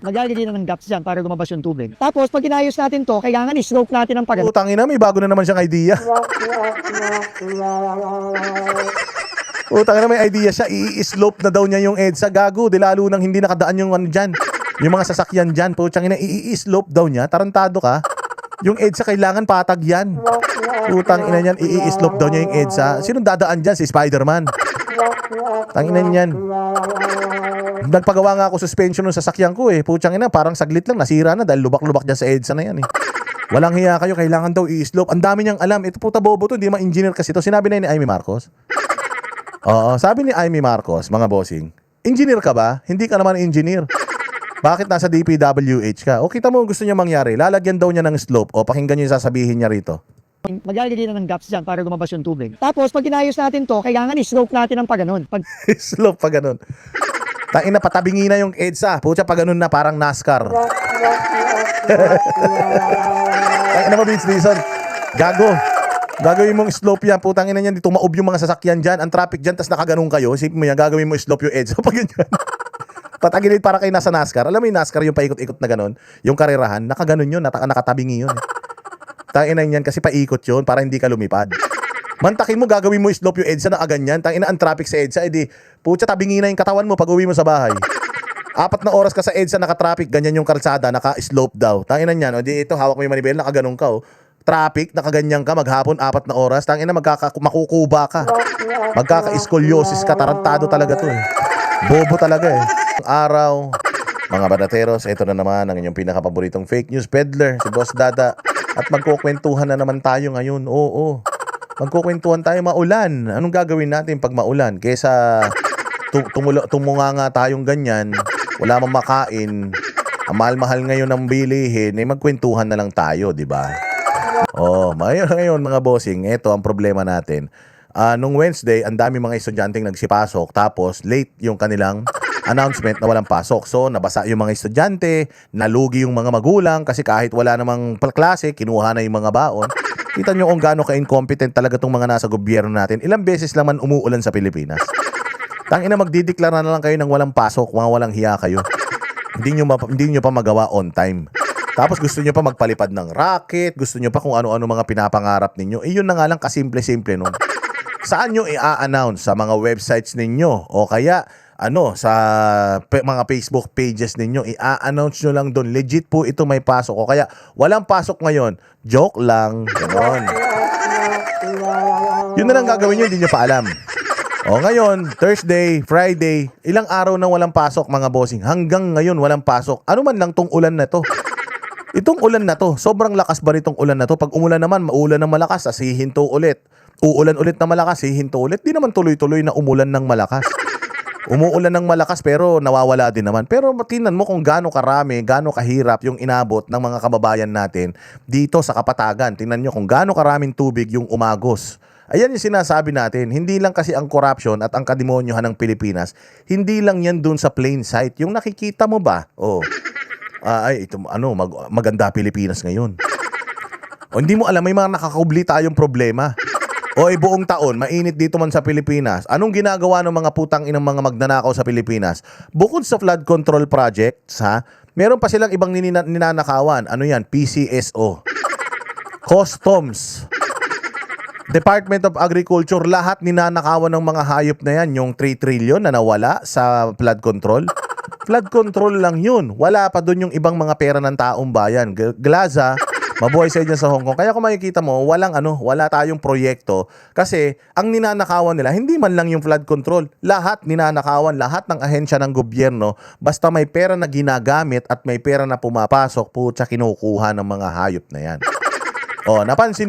Maglalagay na ng gaps dyan para lumabas yung tubig. Tapos, pag inayos natin to, kailangan i-slope natin ang pagano. Utang ina, may bago na naman siyang idea. Utang ina, may idea siya. I-slope na daw niya yung EDSA. Gago, di lalo nang hindi nakadaan yung ano dyan. Yung mga sasakyan dyan. Putang ina, i-slope daw niya. Tarantado ka. Yung EDSA kailangan patag yan. Utang ina niyan, i-slope daw niya yung EDSA. Sinong dadaan dyan? Si Spider-Man. Tanginan niyan. Nagpagawa nga ako suspension ng sasakyan ko eh. Putsang ina, parang saglit lang nasira na dahil lubak-lubak dyan sa EDSA na yan eh. Walang hiya kayo, kailangan daw i-slope. Ang dami niyang alam. Ito puta bobo to, hindi naman engineer kasi to. Sinabi na ni Amy Marcos. Oo, sabi ni Amy Marcos, mga bossing, engineer ka ba? Hindi ka naman engineer. Bakit nasa DPWH ka? O kita mo gusto niya mangyari, lalagyan daw niya ng slope. O pakinggan niyo yung sasabihin niya rito. Maglalagay na ng gaps dyan para lumabas yung tubig. Tapos, pag inayos natin to, kailangan i-slope natin ang paganon. Pag Slope pa ganun. Tangina, patabingi na yung EDSA. Pucha, pa ganun na parang NASCAR. Tangina mo, Vince Dizon. Gago. Gagawin mong slope yan. Putang ina niyan, dito maob yung mga sasakyan dyan. Ang traffic dyan, tas nakaganong kayo. Isipin mo yan, gagawin mo slope yung EDSA. Pag ganyan. Patagilid para kayo nasa NASCAR. Alam mo yung NASCAR, yung paikot-ikot na ganun. Yung karerahan, nakaganon yun. Nakatabingi yun. Tangina yan kasi paikot yun para hindi ka lumipad. Mantakin mo, gagawin mo slope yung EDSA na aganyan. Tangina ang traffic sa EDSA, edi putya tabingi na yung katawan mo pag uwi mo sa bahay. 4 na oras ka sa EDSA naka-traffic, ganyan yung kalsada, naka-slope daw. Tangina yan, o di ito hawak mo yung manibela, nakaganong ka oh. Traffic, nakaganyan ka, maghapon 4 na oras. Tangina makukuba ka. Magkaka-scoliosis ka, tarantado talaga to eh. Bobo talaga eh. Araw, mga banateros, ito na naman ang inyong pinakapaboritong fake news peddler, si Boss Dada. At magkukwentuhan na naman tayo ngayon. Oo. Magkukwentuhan tayo maulan. Anong gagawin natin pag maulan? Kesa tumunga nga tayong ganyan, wala mang makain, ang mahal-mahal ngayon ng bilihin, eh magkwentuhan na lang tayo, di ba? Oh, ngayon mga bossing, ito ang problema natin. Nung Wednesday, ang dami mga estudyanteng nagsipasok, tapos late yung kanilang announcement na walang pasok. So, nabasa yung mga estudyante, nalugi yung mga magulang kasi kahit wala namang klase, kinuha na yung mga baon. Kita nyo kung gaano ka-incompetent talaga tong mga nasa gobyerno natin. Ilang beses lang man umuulan sa Pilipinas. Tangina, magdideklara na lang kayo ng walang pasok, mga walang hiya kayo. Hindi nyo pa magawa on time. Tapos gusto nyo pa magpalipad ng racket, gusto nyo pa kung ano-ano mga pinapangarap ninyo. Eh yun na nga lang kasimple-simple nun. Saan nyo i-announce? Sa mga websites ninyo o kaya sa mga Facebook pages ninyo, i-announce nyo lang doon. Legit po ito may pasok o kaya walang pasok ngayon. Joke lang. Ganon. Yun na lang gagawin nyo, hindi nyo pa alam. O ngayon, Thursday, Friday, ilang araw na walang pasok mga bossing. Hanggang ngayon walang pasok. Ano man lang tong ulan na to. Itong ulan na to, sobrang lakas ba nitong ulan na to? Pag umulan naman, maulan ng malakas, hihinto ulit. Uulan ulit na malakas, hihinto ulit. Di naman tuloy-tuloy na umulan ng malakas. Umuulan ng malakas pero nawawala din naman. Pero tingnan mo kung gaano karami, gaano kahirap yung inabot ng mga kababayan natin dito sa Kapatagan. Tingnan nyo kung gaano karaming tubig yung umagos. Ayan yung sinasabi natin, hindi lang kasi ang corruption at ang kademonyohan ng Pilipinas, hindi lang yan dun sa plain sight. Yung nakikita mo ba? Maganda Pilipinas ngayon. O hindi mo alam, may mga nakakubli tayong problema. Buong taon, mainit dito man sa Pilipinas. Anong ginagawa ng mga putang inang mga magnanakaw sa Pilipinas? Bukod sa flood control projects, meron pa silang ibang ninanakawan. Ano yan? PCSO. Customs. Department of Agriculture, lahat ninanakawan ng mga hayop na yan. Yung 3 trillion na nawala sa flood control. Flood control lang yun. Wala pa dun yung ibang mga pera ng taong bayan. Glaza, mabuhay sa dyan sa Hong Kong. Kaya kung makikita mo, wala tayong proyekto. Kasi ang ninanakawan nila, hindi man lang yung flood control. Lahat ninanakawan, lahat ng ahensya ng gobyerno. Basta may pera na ginagamit at may pera na pumapasok, putya kinukuha ng mga hayop na yan. Napansin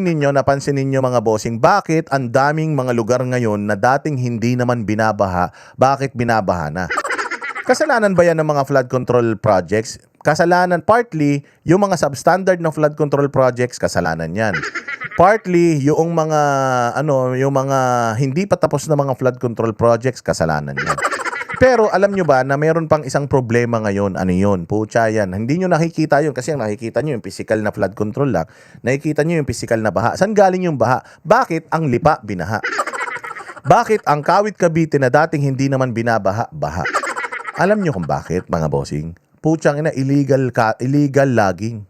ninyo mga bossing, bakit ang daming mga lugar ngayon na dating hindi naman binabaha, bakit binabaha na? Kasalanan ba yan ng mga flood control projects? Kasalanan partly yung mga substandard na flood control projects, kasalanan yan. Partly yung mga hindi pa tapos na mga flood control projects, kasalanan yan. Pero alam nyo ba na meron pang isang problema ngayon? Ano yun? Pucha yan. Hindi nyo nakikita yun kasi ang nakikita nyo yung physical na flood control lang. Nakikita nyo yung physical na baha. Saan galing yung baha? Bakit ang Lipa binaha? Bakit ang Kawit Cavite na dating hindi naman binabaha, baha? Alam nyo kung bakit mga bossing? putyang ina, illegal logging.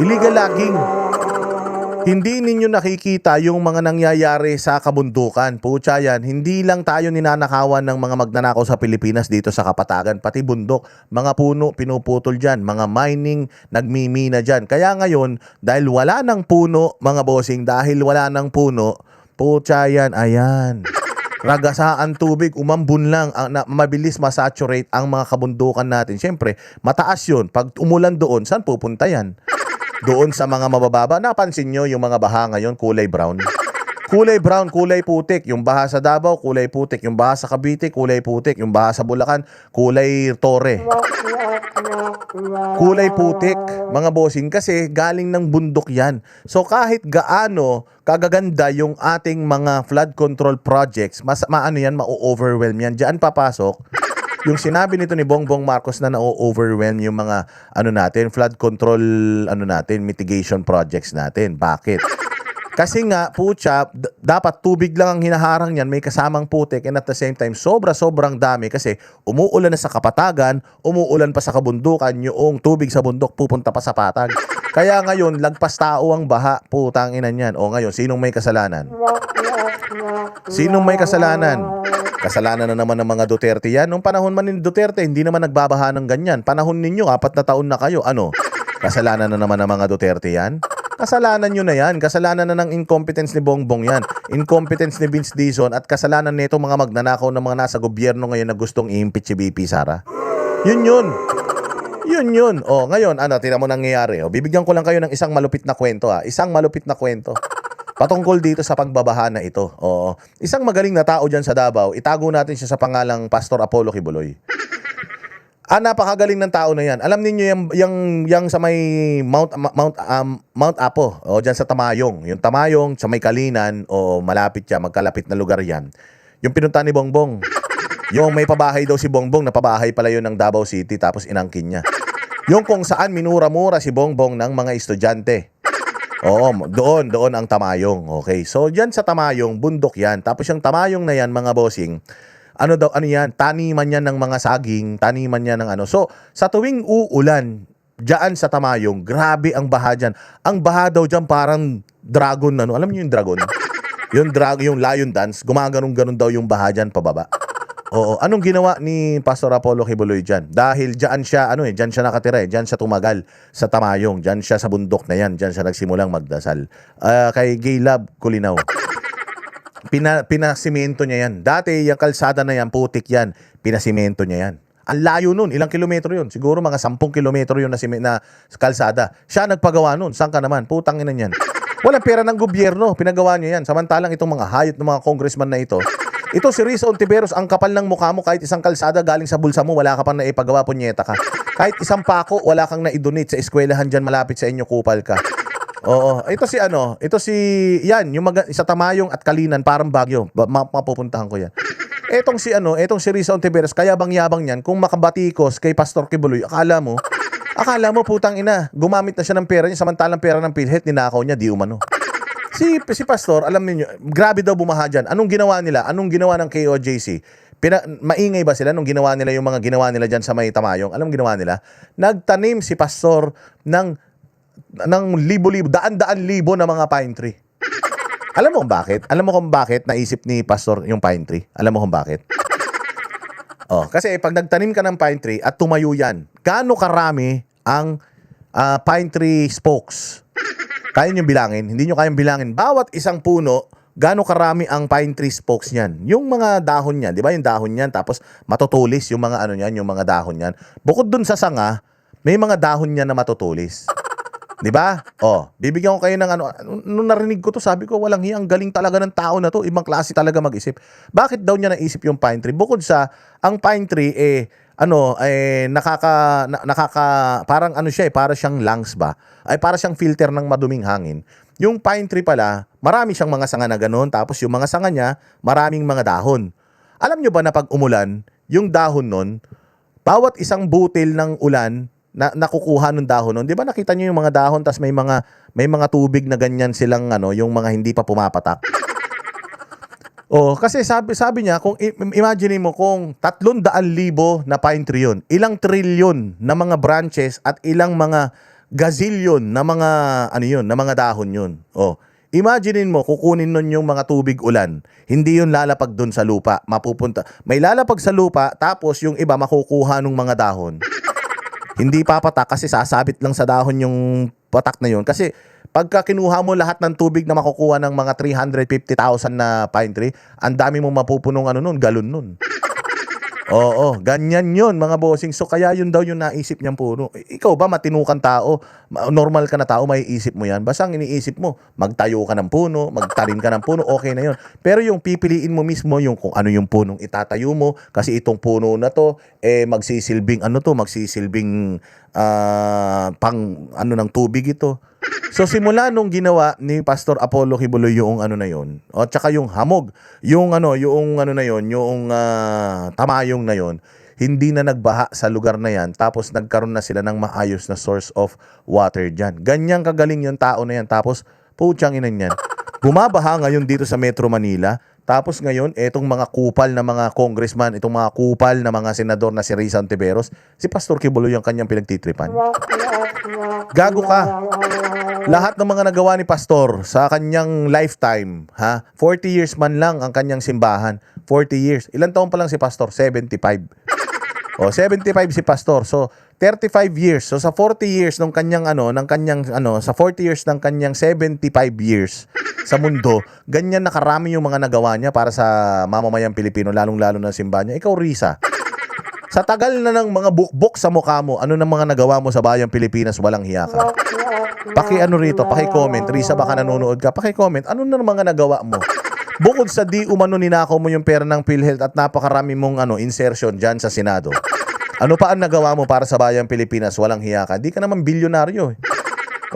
Illegal logging. Hindi ninyo nakikita yung mga nangyayari sa kabundukan. Putya yan, hindi lang tayo ninanakawan ng mga magnanakaw sa Pilipinas dito sa Kapatagan, pati bundok. Mga puno, pinuputol dyan. Mga mining, nagmimina dyan. Kaya ngayon, dahil wala ng puno, mga bossing, dahil wala ng puno, putya yan, ayan. Ragasaan tubig, umambun lang, mabilis masaturate ang mga kabundukan natin. Siyempre, mataas yun. Pag umulan doon, saan pupunta yan? Doon sa mga mabababa, napansin nyo yung mga baha ngayon, kulay brown. Kulay brown, kulay putik. Yung baha sa Davao, kulay putik. Yung baha sa Cavite, kulay putik. Yung baha sa Bulacan, kulay tore. Kulay putik, mga bossing, kasi galing ng bundok yan. So kahit gaano kagaganda yung ating mga flood control projects, maano yan, ma-overwhelm yan. Diyan papasok yung sinabi nito ni Bongbong Marcos na na-overwhelm yung mga flood control mitigation projects natin. Bakit? Kasi nga, putya, dapat tubig lang ang hinaharang niyan, may kasamang putik, and at the same time, sobrang dami kasi umuulan na sa Kapatagan, umuulan pa sa kabundukan, yung tubig sa bundok pupunta pa sa patag. Kaya ngayon, lagpas tao ang baha, putang ina niyan. O ngayon, sinong may kasalanan? Sinong may kasalanan? Kasalanan na naman ng mga Duterte yan. Nung panahon man ni Duterte, hindi naman nagbabaha ng ganyan. Panahon ninyo, 4 na taon na kayo. Ano? Kasalanan na naman ng mga Duterte yan? Kasalanan nyo na yan. Kasalanan na ng incompetence ni Bongbong yan. Incompetence ni Vince Dizon at kasalanan nito mga magnanakaw ng mga nasa gobyerno ngayon na gustong i-impeach si BP Sara. Yun. O, ngayon, tingnan mo nangyayari. O, bibigyan ko lang kayo ng isang malupit na kwento. Isang malupit na kwento. Patungkol dito sa pagbabaha na ito. Oo. Isang magaling na tao dyan sa Davao, itago natin siya sa pangalang Pastor Apollo Kibuloy. Napakagaling ng tao na yan. Alam niyo yung sa may Mount Apo, o dyan sa Tamayong. Yung Tamayong, sa may Kalinan, o malapit siya, magkalapit na lugar yan. Yung pinunta ni Bongbong. Yung may pabahay daw si Bongbong, na pabahay pala yun ng Davao City, tapos inangkin niya. Yung kung saan minura-mura si Bongbong ng mga estudyante. Oo, doon ang Tamayong. Okay. So, diyan sa Tamayong, bundok 'yan. Tapos yung Tamayong na 'yan, mga bossing, ano yan? Taniman 'yan ng mga saging, taniman 'yan ng So, sa tuwing uulan, diyan sa Tamayong, grabe ang baha diyan. Ang baha daw diyan parang dragon Alam niyo yung dragon? Yung lion dance, gumaganong-ganon daw yung baha diyan pababa. Oo, anong ginawa ni Pastor Apollo Kibuloy dyan? Dahil dyan siya, dyan siya nakatira, dyan siya tumagal sa Tamayong, dyan siya sa bundok na yan, dyan siya nagsimulang magdasal. Kay Gaylab Kulinaw. Pinasimento niya yan. Dati, yung kalsada na yan, putik yan, pinasimento niya yan. Ang layo nun, ilang kilometro yun? Siguro mga 10 kilometro yun na kalsada. Siya nagpagawa nun, saan ka naman? Putang ina niyan. Walang pera ng gobyerno, pinagawa niya yan. Samantalang itong mga hayop ng mga congressman na ito, ito si Rizzo Ontiveros, ang kapal ng mukha mo, kahit isang kalsada galing sa bulsa mo, wala ka pang naipagawa, punyeta ka. Kahit isang pako, wala kang na-donate sa eskwelahan dyan malapit sa inyo, kupal ka. Oo, ito yung sa Tamayong at Kalinan, parang Baguio, mapupuntahan ko yan. Etong si Rizzo Ontiveros, kaya bang-yabang niyan, kung makabatikos kay Pastor Kibuloy, akala mo, putang ina, gumamit na siya ng pera niya, samantalang pera ng PhilHealth, ninakaw niya, di umano. Si Pastor, alam niyo, grabe daw bumaha dyan. Anong ginawa nila? Anong ginawa ng KOJC? Maingay ba sila nung ginawa nila yung mga ginawa nila dyan sa may Tamayong? Anong ginawa nila? Nagtanim si Pastor ng libo-libo, daan-daan libo na mga pine tree. Alam mo kung bakit? Alam mo kung bakit naisip ni Pastor yung pine tree? Alam mo kung bakit? Kasi pag nagtanim ka ng pine tree at tumayo yan, gaano karami ang pine tree spokes? Kaya nyo bilangin? Hindi nyo kayang bilangin. Bawat isang puno, gaano karami ang pine tree spokes niyan? Yung mga dahon niyan, di ba yung dahon niyan, tapos matutulis yung mga niyan, yung mga dahon niyan. Bukod dun sa sanga, may mga dahon niyan na matutulis. Di ba? Bibigyan ko kayo ng nung narinig ko to, sabi ko, walang hiyang, galing talaga ng tao na to. Ibang klase talaga mag-isip. Bakit daw niya naisip yung pine tree? Bukod sa, ang pine tree, parang para siyang lungs ba? Para siyang filter ng maduming hangin. Yung pine tree pala, marami siyang mga sanga na gano'n, tapos yung mga sanga niya, maraming mga dahon. Alam nyo ba na pag umulan, yung dahon nun, bawat isang butil ng ulan na nakukuha ng dahon nun, di ba nakita nyo yung mga dahon, tapos may mga tubig na ganyan silang yung mga hindi pa pumapatak. Oh, kasi sabi niya kung imagine mo kung 300,000 na pine tree yun, ilang trilyon na mga branches at ilang mga gazillion na mga ano yun, na mga dahon yun. Oh, imagine mo kukunin nun yung mga tubig ulan. Hindi yun lalapag dun sa lupa, mapupunta. May lalapag sa lupa tapos yung iba makukuha ng mga dahon. Hindi papatak kasi sasabit lang sa dahon yung patak na yun. Kasi pagka kinuha mo lahat ng tubig na makukuha ng mga 350,000 na pine tree, ang dami mong mapupunong ano nun, galon nun. Oo, ganyan yun mga bossing. So kaya yun daw yung naisip niyang puno. Ikaw ba matinukan tao, normal ka na tao, may isip mo yan? Basta ang iniisip mo, magtayo ka ng puno, magtarim ka ng puno, okay na yun. Pero yung pipiliin mo mismo yung kung ano yung punong itatayo mo, kasi itong puno na to, magsisilbing ano to, magsisilbing pang ano ng tubig ito. So simula nung ginawa ni Pastor Apollo Kibuloy yung ano na yon, o tsaka yung hamog, yung ano na yon, yung tamayong na yon, hindi na nagbaha sa lugar na yan, tapos nagkaroon na sila ng maayos na source of water diyan. Ganyan kagaling yung tao na yan. Tapos putyang ina niyan, bumabaha ngayon dito sa Metro Manila. Tapos ngayon, etong mga kupal na mga congressman, itong mga kupal na mga senador na si Risa Ontiveros, si Pastor Kibuloy yung kanyang pinagtitripan. Gago ka. Lahat ng mga nagawa ni Pastor sa kanyang lifetime, 40 years man lang ang kanyang simbahan. 40 years. Ilan taon pa lang si Pastor? 75. O, 75 si Pastor. So, 35 years. So, sa 40 years ng kanyang sa 40 years ng kanyang 75 years sa mundo, ganyan nakarami yung mga nagawa niya para sa mamamayang Pilipino, lalong-lalo na simbahan niya. Ikaw, Risa, sa tagal na ng mga bukbok sa mukha mo, ano nang mga nagawa mo sa bayang Pilipinas, walang hiya ka? Paki-ano rito, paki-comment. Risa, baka nanonood ka, paki-comment. Ano na mga nagawa mo? Bukod sa di umano ninakaw mo yung pera ng PhilHealth at napakarami mong insertion dyan sa Senado. Ano pa ang nagawa mo para sa bayang Pilipinas? Walang hiya ka. Di ka naman bilyonaryo.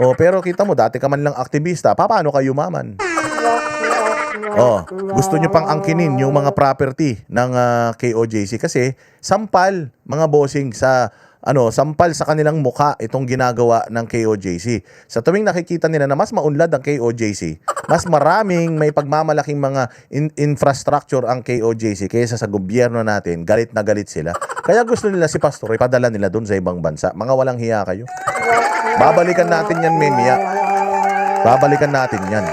Oh, pero kita mo, dati ka man lang aktivista. Paano ka yumaman? Oh, gusto nyo pang angkinin yung mga property ng KOJC kasi sampal, mga bossing, sampal sa kanilang mukha itong ginagawa ng KOJC. Sa tuwing nakikita nila na mas maunlad ang KOJC, mas maraming may pagmamalaking mga infrastructure ang KOJC kaysa sa gobyerno natin, galit na galit sila. Kaya gusto nila si Pastor, ipadala nila dun sa ibang bansa. Mga walang hiya kayo. Babalikan natin yan, Memia. Babalikan natin yan.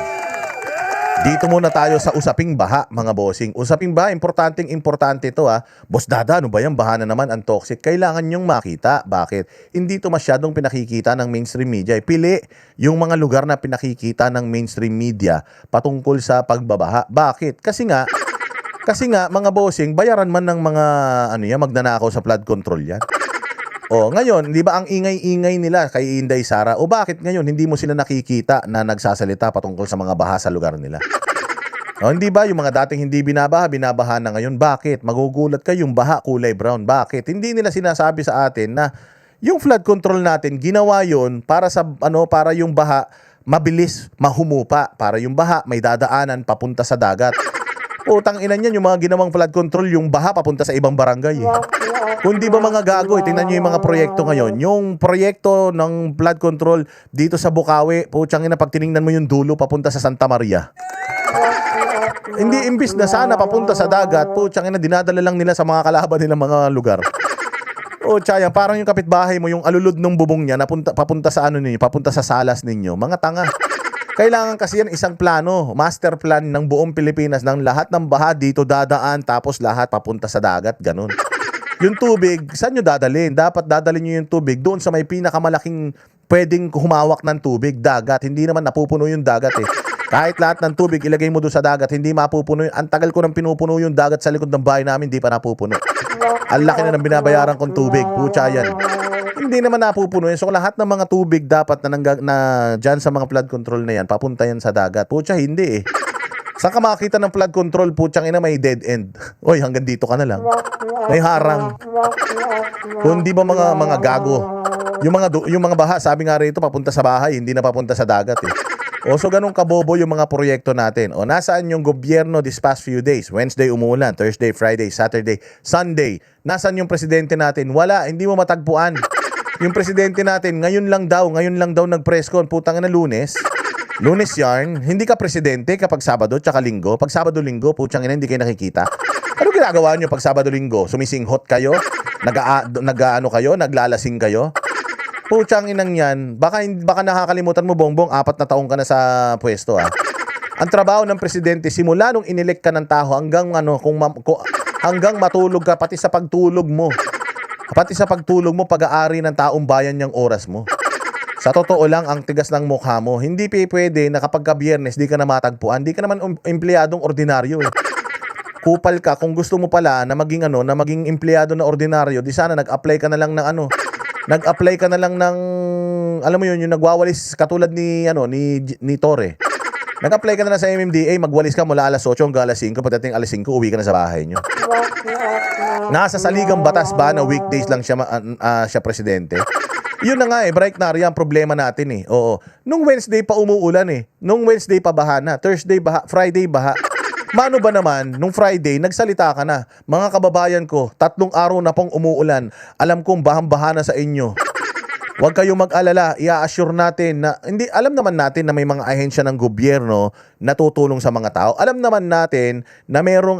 Dito muna tayo sa usaping baha, mga bossing. Usaping baha, importante ito Boss Dada, ano ba yan? Baha na naman, ang toxic. Kailangan nyong makita. Bakit? Hindi ito masyadong pinakikita ng mainstream media. Pili yung mga lugar na pinakikita ng mainstream media patungkol sa pagbabaha. Bakit? Kasi nga, mga bossing, bayaran man ng mga magnanakaw sa flood control yan. O, ngayon, di ba ang ingay-ingay nila kay Inday Sara? O bakit ngayon hindi mo sila nakikita na nagsasalita patungkol sa mga baha sa lugar nila? O, hindi ba yung mga dating hindi binabaha na ngayon? Bakit? Magugulat kayo, yung baha kulay brown. Bakit? Hindi nila sinasabi sa atin na yung flood control natin, ginawa yon para para yung baha mabilis mahumupa, para yung baha may dadaanan papunta sa dagat. Utang ina niyan, yung mga ginawang flood control, yung baha papunta sa ibang barangay. Kung di ba mga gago, tingnan nyo yung mga proyekto ngayon. Yung proyekto ng flood control dito sa Bukawi, putsang ina, pag tiningnan mo yung dulo papunta sa Santa Maria. Hindi, imbis na sana papunta sa dagat, putsang ina, dinadala lang nila sa mga kalaban nilang mga lugar. O tsaya, parang yung kapitbahay mo, yung alulod ng bubong niya, papunta sa papunta sa salas ninyo. Mga tanga. Kailangan kasi yan isang plano, master plan ng buong Pilipinas, ng lahat ng baha dito dadaan, tapos lahat papunta sa dagat, ganun. Yung tubig, saan nyo dadalhin? Dapat dadalhin nyo yung tubig doon sa may pinakamalaking pwedeng humawak ng tubig, dagat. Hindi naman napupuno yung dagat Kahit lahat ng tubig ilagay mo doon sa dagat, hindi mapupuno. Ang tagal ko nang pinupuno yung dagat sa likod ng bahay namin, hindi pa napupuno. Ang laki na ng binabayaran kong tubig, putya yan. Hindi naman napupuno yan. So lahat ng mga tubig dapat na dyan sa mga flood control na yan, papunta yan sa dagat. Putya, hindi Saan ka makakita ng flood control, putyang ina, may dead end. Oy, hanggang dito ka na lang. May harang. Kung di ba mga gago. Yung mga baha, sabi nga rito, papunta sa bahay, hindi na papunta sa dagat O so ganun kabobo yung mga proyekto natin. O nasaan yung gobyerno this past few days? Wednesday umulan, Thursday, Friday, Saturday, Sunday. Nasaan yung presidente natin? Wala, hindi mo matagpuan. Yung presidente natin, ngayon lang daw nag-press con, putang ina, Lunes. Lunes yarn, hindi ka presidente kapag Sabado tsaka Linggo. Pag Sabado Linggo, putsang ina, hindi kayo nakikita. Ano ginagawa nyo pag Sabado Linggo? Sumisinghot kayo? Nag-ano kayo? Naglalasing kayo? Putsang inang yan. Baka nakakalimutan mo, Bongbong, 4 na taong ka na sa pwesto, ah. Ang trabaho ng presidente, simula nung inelect ka ng tao hanggang hanggang matulog ka, pati sa pagtulog mo. Pati sa pagtulog mo, pag-aari ng taong bayan niyang oras mo. Sa totoo lang, ang tigas ng mukha mo. Hindi pwede na kapag Biyernes, di ka na matagpuan. Di ka naman empleyadong ordinaryo, eh. Kupal ka, kung gusto mo pala na maging empleyado na ordinaryo, di sana nag-apply ka na lang ng nag-apply ka na lang ng, alam mo yun, yung nagwawalis katulad ni Torre. Nag-apply ka na lang sa MMDA, magwalis ka mula alas 8 hanggang alas 5, pagdating alas 5, uwi ka na sa bahay nyo. Nasa saligang batas ba na weekdays lang siya presidente? Yun na nga bright na ang problema natin, eh. Oo. Nung Wednesday pa umuulan, eh. Nung Wednesday pa baha na, Thursday baha, Friday baha. Mano ba naman, nung Friday, nagsalita ka na. Mga kababayan ko, 3 araw na pong umuulan. Alam kong bahang-baha na sa inyo. Huwag kayong mag-alala. I-assure natin na, alam naman natin na may mga ahensya ng gobyerno na tutulong sa mga tao. Alam naman natin na merong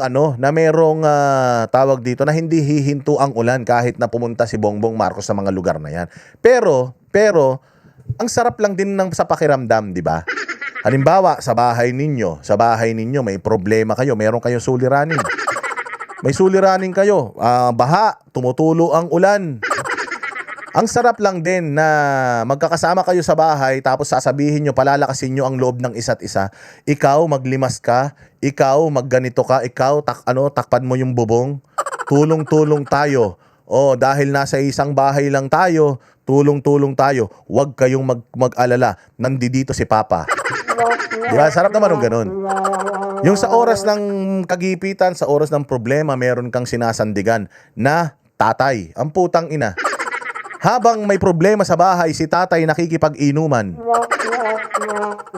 tawag dito na hindi hihinto ang ulan kahit na pumunta si Bongbong Marcos sa mga lugar na yan. Pero, ang sarap lang din sa pakiramdam, di ba? Halimbawa, sa bahay ninyo may problema kayo, meron kayong suliranin. May suliranin kayo, baha, tumutulo ang ulan. Ang sarap lang din na magkakasama kayo sa bahay tapos sasabihin nyo, palalakasin nyo ang loob ng isa't isa. Ikaw maglimas ka, ikaw magganito ka, ikaw takpan mo yung bubong. Tulong-tulong tayo. Dahil nasa isang bahay lang tayo, tulong-tulong tayo. Huwag kayong mag-alala. Nandito si Papa. Diba? Sarap naman yung ganun. Yung sa oras ng kagipitan, sa oras ng problema, meron kang sinasandigan na tatay. Ang putang ina. Habang may problema sa bahay, si tatay nakikipag-inuman.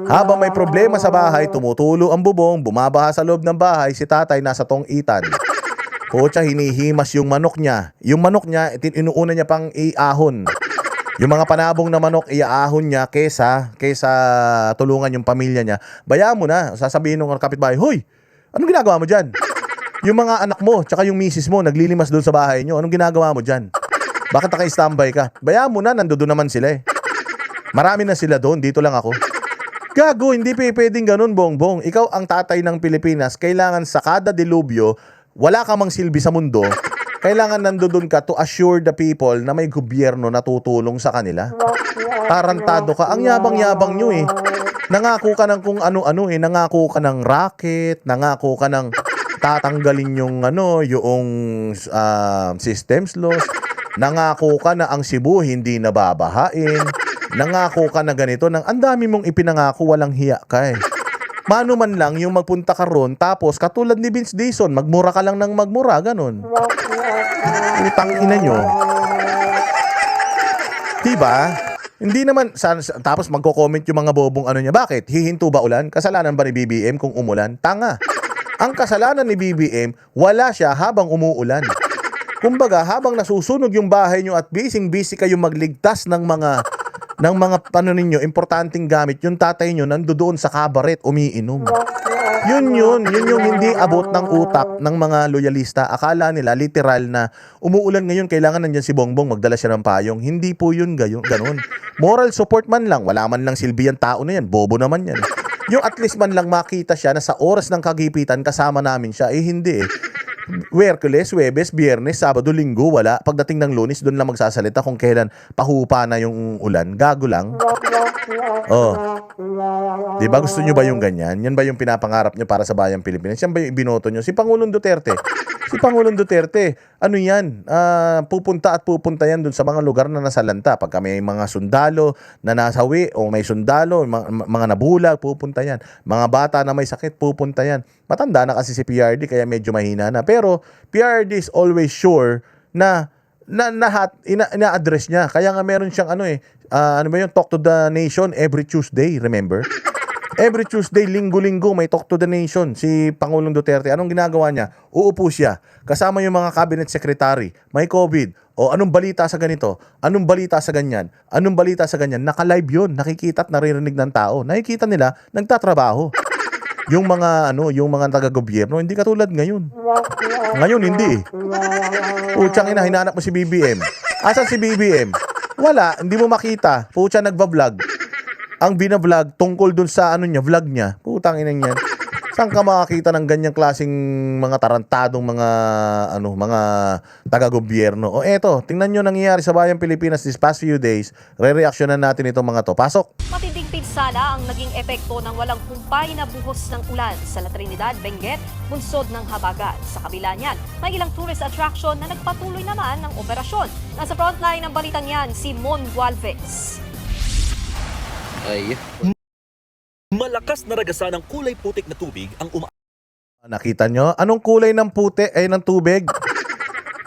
Habang may problema sa bahay, tumutulo ang bubong, bumabaha sa loob ng bahay, si tatay nasa tong-itan. Kotsa, hinihimas yung manok niya. Yung manok niya, inuuna niya pang iahon. Yung mga panabong na manok, iaahon niya kesa tulungan yung pamilya niya. Bayaan mo na, sasabihin ng kapitbahay, "Hoy, anong ginagawa mo dyan? Yung mga anak mo, tsaka yung misis mo, naglilimas doon sa bahay nyo. Anong ginagawa mo dyan? Bakit naka-standby ka?" Bayaan mo na, nandoon naman sila, eh. Marami na sila doon, dito lang ako. Gago, hindi pwedeng ganun, Bongbong. Ikaw ang tatay ng Pilipinas, kailangan sa kada dilubyo, wala ka mang silbi sa mundo, kailangan nandoon ka to assure the people na may gobyerno na tutulong sa kanila. Tarantado ka. Ang yabang-yabang nyo, eh. Nangako ka ng kung ano-ano, eh. Nangako ka ng racket, nangako ka ng tatanggalin yung systems laws. Nangako ka na ang Cebu hindi nababahain. Nangako ka na ganito. Ang dami mong ipinangako, walang hiya ka, eh. Mano man lang yung magpunta ka ron, tapos katulad ni Vince Dizon, magmura ka lang ng magmura, ganun. Utang ina nyo. Diba? Hindi naman, tapos magko-comment yung mga bobong niya. Bakit? Hihinto ba ulan? Kasalanan ba ni BBM kung umulan? Tanga. Ang kasalanan ni BBM, wala siya habang umuulan. Kumbaga, habang nasusunog yung bahay nyo at busy kayo magligtas ng mga ninyo, importanteng gamit, yung tatay nyo nandoon sa kabaret umiinom. Yun yung hindi abot ng utak ng mga loyalista. Akala nila literal na umuulan ngayon, kailangan nandiyan si Bongbong, magdala siya ng payong. Hindi po yun ganun. Moral support man lang, wala man lang silbi yung tao na yan, bobo naman yan. Yung at least man lang makita siya na sa oras ng kagipitan kasama namin siya, hindi, eh. Miyerkules, Huwebes, Biyernes, Sabado, Linggo, wala. Pagdating ng Lunes, doon lang magsasalita kung kailan pahupa na yung ulan. Gago lang. Di ba gusto nyo ba yung ganyan? Yan ba yung pinapangarap nyo para sa bayang Pilipinas? Yan ba yung ibinoto nyo? Si Pangulong Duterte. Ano yan? Pupunta yan doon sa mga lugar na nasalanta. Pagka may mga sundalo na nasawi o may sundalo, mga nabulag, pupunta yan. Mga bata na may sakit, pupunta yan. Matanda na kasi si PRD kaya medyo mahina na. Pero PRD is always sure na ina-address niya. Kaya nga meron siyang Talk to the Nation every Tuesday, remember? Every Tuesday, linggo-linggo, may Talk to the Nation si Pangulong Duterte. Anong ginagawa niya? Uupo siya. Kasama yung mga cabinet secretary. May COVID. O anong balita sa ganito? Anong balita sa ganyan? Anong balita sa ganyan? Naka-live yun. Nakikita at naririnig ng tao. Nakikita nila, nagtatrabaho. Yung mga yung mga taga-gobyerno, hindi katulad ngayon. Ngayon hindi eh. Putsang ina, hinanap mo si BBM. Asan si BBM? Wala, hindi mo makita. Putsang nagba-vlog. Ang bina-vlog tungkol dun sa vlog niya. Putang ina niyan. Saan ka makakita ng ganyang klaseng mga tarantadong mga taga-gobyerno? O eto, tingnan nyo nangyayari sa bayang Pilipinas this past few days. Re-reactionan natin itong mga to. Pasok! Matinding pinsala ang naging epekto ng walang humpay na buhos ng ulan sa La Trinidad, Benguet, bunsod ng Habagat. Sa kabila niyan, may ilang tourist attraction na nagpatuloy naman ng operasyon. Nasa frontline ng balitang yan, si Mon Gualvez. Ay. Malakas na ragasan ng kulay putik na tubig ang Nakita nyo? Anong kulay ng putik ng tubig?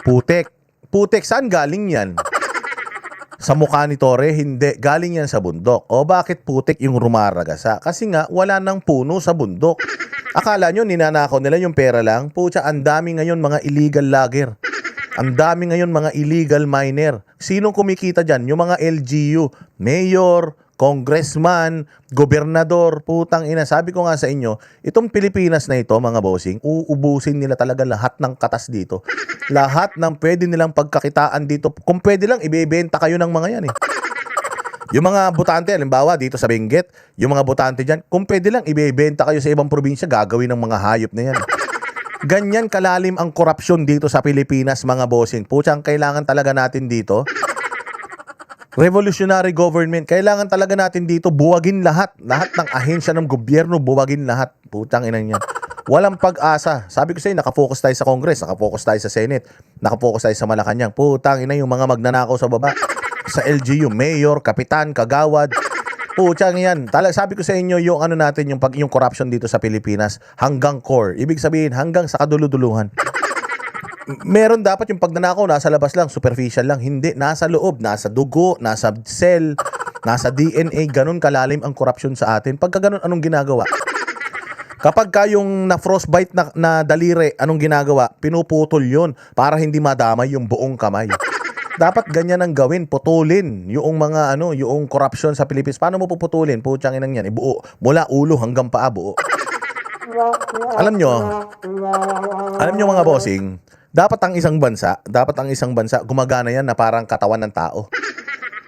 Putik. Putik, saan galing yan? Sa mukha ni Torre? Hindi. Galing yan sa bundok. O bakit putik yung rumaragasa? Kasi nga, wala nang puno sa bundok. Akala nyo, ninanakaw nila yung pera lang? Pucha, ang dami ngayon mga illegal logger. Ang dami ngayon mga illegal miner. Sinong kumikita dyan? Yung mga LGU, mayor, congressman, gobernador, putang ina. Sabi ko nga sa inyo, itong Pilipinas na ito, mga bossing, uubusin nila talaga lahat ng katas dito. Lahat ng pwede nilang pagkakitaan dito. Kung pwede lang, ibebenta kayo ng mga yan eh. Yung mga botante, halimbawa dito sa Benguet, yung mga botante dyan, kung pwede lang, ibebenta kayo sa ibang probinsya, gagawin ng mga hayop na yan. Ganyan kalalim ang korupsyon dito sa Pilipinas, mga bossing. Putsang kailangan talaga natin dito. Revolutionary government. Kailangan talaga natin dito buwagin lahat. Lahat ng ahensya ng gobyerno, buwagin lahat. Putang ina niyan. Walang pag-asa. Sabi ko sa inyo, nakafocus tayo sa Congress, nakafocus tayo sa Senate, nakafocus tayo sa Malacanang. Putang ina yung mga magnanakaw sa baba. Sa LGU, mayor, kapitan, kagawad. Putang yan. Sabi ko sa inyo, yung natin, yung corruption dito sa Pilipinas, hanggang core. Ibig sabihin, hanggang sa kaduluduluhan. Meron dapat yung pagnanakaw nasa labas lang, superficial lang. Hindi, nasa loob, nasa dugo, nasa cell, nasa DNA. Ganun kalalim ang korupsyon sa atin. Pagka ganun, anong ginagawa? Kapag yung na-frostbite na daliri, anong ginagawa? Pinuputol yun para hindi madamay yung buong kamay. Dapat ganyan ang gawin, putulin yung mga yung korupsyon sa Pilipinas. Paano mo puputulin? Putsang inang yan, ibuo. Mula ulo hanggang paa, buo. Alam nyo mga bossing, dapat ang isang bansa, gumagana yan na parang katawan ng tao.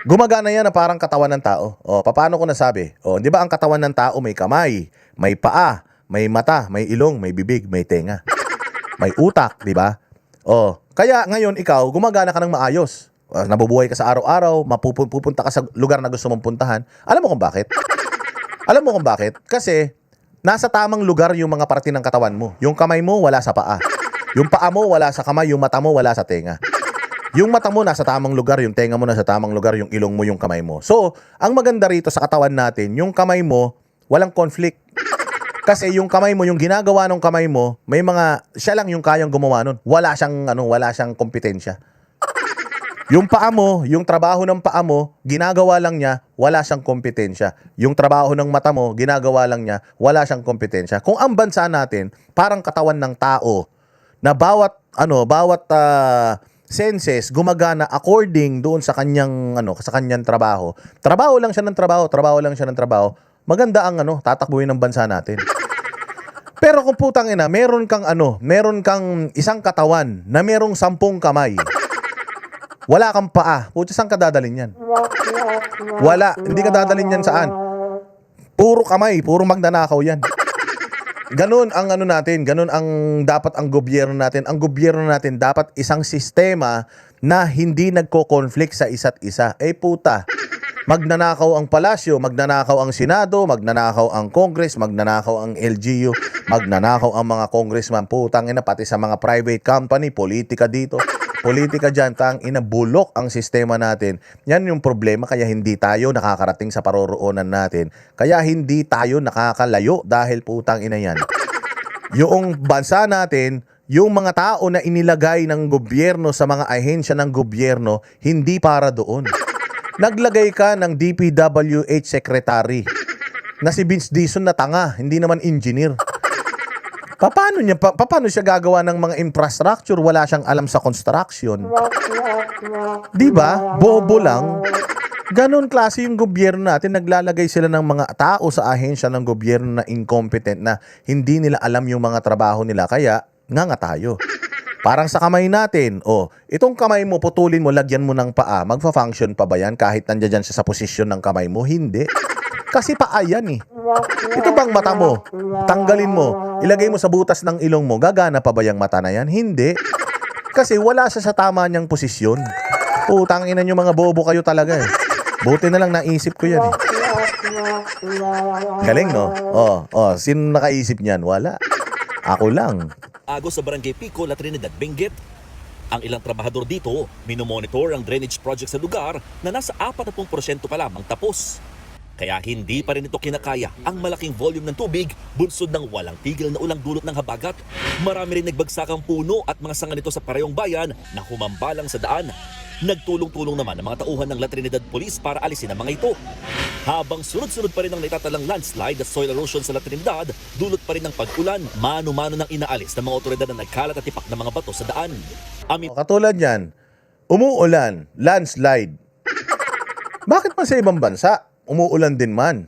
Gumagana yan na parang katawan ng tao. O, paano ko nasabi? O, di ba ang katawan ng tao may kamay, may paa, may mata, may ilong, may bibig, may tenga. May utak, di ba? O, kaya ngayon ikaw, gumagana ka ng maayos. Nabubuhay ka sa araw-araw, pupunta ka sa lugar na gusto mong puntahan. Alam mo kung bakit? Alam mo kung bakit? Kasi, nasa tamang lugar yung mga parte ng katawan mo. Yung kamay mo, wala sa paa. Yung paa mo, wala sa kamay. Yung mata mo, wala sa tenga. Yung mata mo, nasa tamang lugar. Yung tenga mo, nasa tamang lugar. Yung ilong mo, yung kamay mo. So, ang maganda rito sa katawan natin, yung kamay mo, walang conflict. Kasi yung kamay mo, yung ginagawa ng kamay mo, siya lang yung kayang gumawa nun. Wala siyang kompetensya. Yung paa mo, yung trabaho ng paa mo, ginagawa lang niya, wala siyang kompetensya. Yung trabaho ng mata mo, ginagawa lang niya, wala siyang kompetensya. Kung ang bansa natin, parang katawan ng tao, na bawat senses gumagana according doon sa kanyang trabaho. Trabaho lang siya ng trabaho. Maganda ang tatakbuhin ng bansa natin. Pero kung putang ina, meron kang isang katawan na merong 10 kamay. Wala kang paa. Puti, saan ka dadalhin yan? Wala. Hindi ka dadalhin yan saan? Puro kamay, puro magnanakaw yan. Ganun ang ganun ang dapat ang gobyerno natin. Ang gobyerno natin dapat isang sistema na hindi nagko-conflict sa isa't isa. Puta, magnanakaw ang palasyo, magnanakaw ang Senado, magnanakaw ang Congress, magnanakaw ang LGU, magnanakaw ang mga congressman. Putang ina, pati sa mga private company, politika dito. Politika dyan, bulok ang sistema natin. Yan yung problema, kaya hindi tayo nakakarating sa paroroonan natin. Kaya hindi tayo nakakalayo dahil putang ina yan. Yung bansa natin, yung mga tao na inilagay ng gobyerno sa mga ahensya ng gobyerno, hindi para doon. Naglagay ka ng DPWH secretary. na si Vince Dizon na tanga, hindi naman engineer. Paano siya gagawa ng mga infrastructure? Wala siyang alam sa construction. Di ba? Bobo lang. Ganon klase yung gobyerno natin. Naglalagay sila ng mga tao sa ahensya ng gobyerno na incompetent, na hindi nila alam yung mga trabaho nila. Kaya, nga tayo. Parang sa kamay natin. Itong kamay mo, putulin mo, lagyan mo ng paa. Magfa-function pa ba yan kahit nandiyan siya sa posisyon ng kamay mo? Hindi. Kasi paa yan eh. Ito bang mata mo? Tanggalin mo. Ilagay mo sa butas ng ilong mo. Gagana pa ba yung mata na yan? Hindi. Kasi wala siya sa tama niyang posisyon. Putang ina nyo, mga bobo kayo talaga eh. Buti na lang naisip ko yan eh. Galing no? Sino nakaisip niyan? Wala. Ako lang. Agos sa Barangay Pico, La Trinidad, Benguet. Ang ilang trabahador dito, minomonitor ang drainage project sa lugar na nasa 40% pa lamang tapos. Kaya hindi pa rin ito kinakaya ang malaking volume ng tubig bunsod ng walang tigil na ulang dulot ng habagat. Marami rin nagbagsakang puno at mga sanga nito sa parehong bayan na humambalang sa daan. Nagtulong-tulong naman ang mga tauhan ng La Trinidad Police para alisin ang mga ito. Habang sunod-sunod pa rin ang naitatalang landslide at soil erosion sa La Trinidad, dulot pa rin ng pag-ulan, mano-mano ng inaalis ng mga otoridad na nagkalat at tipak ng mga bato sa daan. Katulad yan, umuulan, landslide. Bakit pa sa ibang bansa? Umuulan din man.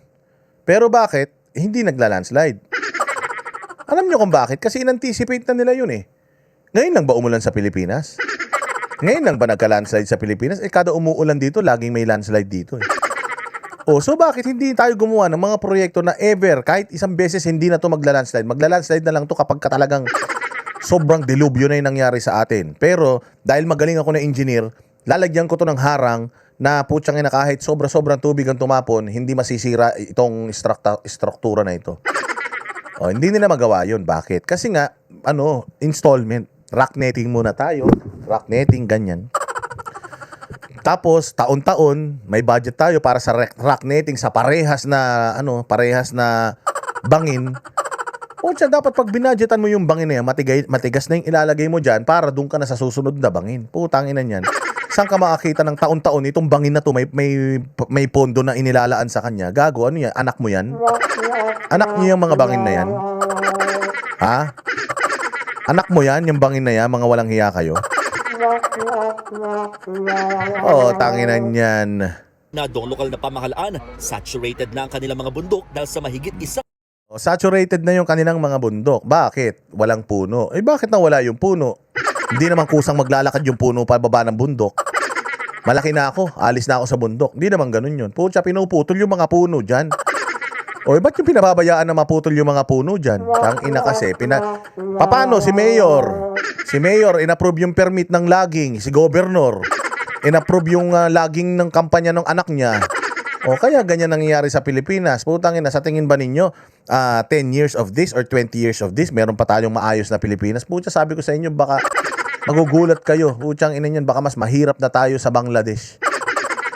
Pero bakit hindi nagla-landslide? Alam nyo kung bakit? Kasi in-anticipate na nila yun eh. Ngayon lang ba umulan sa Pilipinas? Ngayon lang ba nagka-landslide sa Pilipinas? Kada umuulan dito, laging may landslide dito eh. So bakit hindi tayo gumawa ng mga proyekto na ever, kahit isang beses hindi na to magla-landslide? Magla-landslide na lang to kapag talagang sobrang dilubyo na yung nangyari sa atin. Pero dahil magaling ako na engineer, lalagyan ko to ng harang na putsang ina, kahit sobrang tubig ang tumapon, hindi masisira itong struktura na ito. Hindi nila magawa yun. Bakit? Kasi nga, installment. Rock netting muna tayo. Rock netting, ganyan. Tapos, taon-taon, may budget tayo para sa rock netting sa parehas na bangin. Dapat pag binadgetan mo yung bangin na yan, matigas na yung ilalagay mo dyan para doon ka na sa susunod na bangin. Putangin na yan. Saan ka makakita ng taon-taon itong bangin na to may pondo na inilalaan sa kanya? Gago, ano yan? Anak mo yan? Anak niyo yung mga bangin na yan? Ha? Anak mo yan, yung bangin na yan? Mga walang hiya kayo? Tanginan yan. Na doong lokal na pamahalaan, saturated na ang kanilang mga bundok dahil sa mahigit isa. Saturated na yung kanilang mga bundok. Bakit? Walang puno. Bakit nawala yung puno? Hindi naman kusang maglalakad yung puno pababa ng bundok. Malaki na ako, alis na ako sa bundok. Hindi naman ganun yun. Pinuputol yung mga puno dyan. Ba't yung pinababayaan na maputol yung mga puno dyan? Tangina kasi. Paano si Mayor? Si Mayor, inapprove yung permit ng logging. Si Governor, inapprove yung logging ng kampanya ng anak niya. Kaya ganyan nangyayari sa Pilipinas. Putangina, sa tingin ba ninyo, 10 years of this or 20 years of this, meron pa tayong maayos na Pilipinas? Sabi ko sa inyo, baka magugulat kayo. Putsang ina niyan, baka mas mahirap na tayo sa Bangladesh.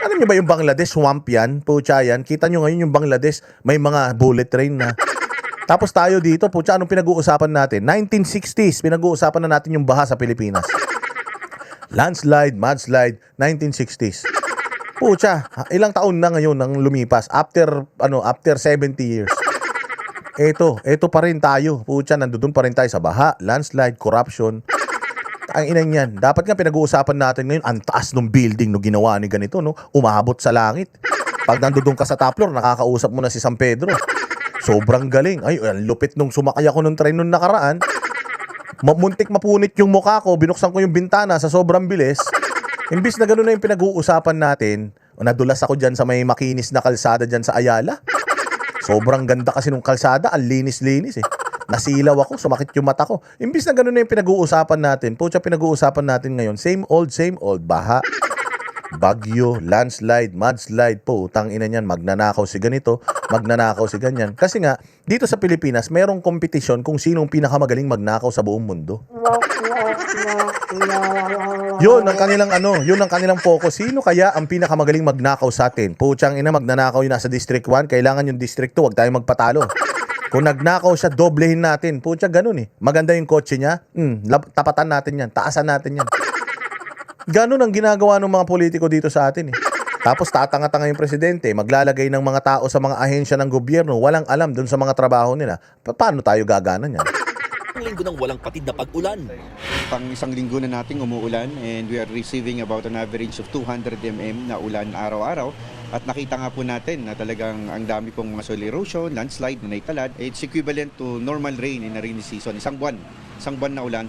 Alam niyo ba yung Bangladesh, swamp yan? Putya yan. Kita niyo ngayon yung Bangladesh, may mga bullet train na. Tapos tayo dito, anong pinag-uusapan natin? 1960s, pinag-uusapan na natin yung baha sa Pilipinas. Landslide, mudslide, 1960s. Ilang taon na ngayon nang lumipas after 70 years. Ito pa rin tayo. Nandoon pa rin tayo sa baha, landslide, corruption. Ang inang yan. Dapat nga pinag-uusapan natin ngayon, ang taas ng building no ginawa ni ganito, no? Umabot sa langit. Pag nandoon ka sa top floor, nakakausap mo na si San Pedro. Sobrang galing. Ay, ang lupit nung sumakay ako ng train nung nakaraan. Muntik mapunit yung mukha ko, binuksan ko yung bintana sa sobrang bilis. Imbis na gano'n na yung pinag-uusapan natin, nadulas ako dyan sa may makinis na kalsada dyan sa Ayala. Sobrang ganda kasi nung kalsada, ang linis-linis eh. Nasilaw ako, sumakit yung mata ko. Imbis na gano'n na yung pinag-uusapan natin, pinag-uusapan natin ngayon, same old, baha, bagyo, landslide, mudslide, utang ina niyan, magnanakaw si ganito, magnanakaw si ganyan. Kasi nga, dito sa Pilipinas, merong kompetisyon kung sinong pinakamagaling magnakaw sa buong mundo. Yun ang kanilang focus. Sino kaya ang pinakamagaling magnakaw sa atin? Putsang ina, magnanakaw yung nasa District 1, kailangan yung District 2, wag tayong magpatalo. Kung nagnakaw siya, doblehin natin. Putsang ganun eh. Maganda yung kotse niya, tapatan natin yan, taasan natin yan. Ganun ang ginagawa ng mga politiko dito sa atin eh. Tapos tatanga-tanga yung presidente, maglalagay ng mga tao sa mga ahensya ng gobyerno, walang alam dun sa mga trabaho nila. Paano tayo gagana niyan? Ang linggo ng walang patid na pag-ulan. Pang isang linggo na nating umuulan and we are receiving about an average of 200 mm na ulan araw-araw. At nakita nga po natin na talagang ang dami pong mga soil erosion, landslide na naitalad. It's equivalent to normal rain in a rainy season. Isang buwan na ulan.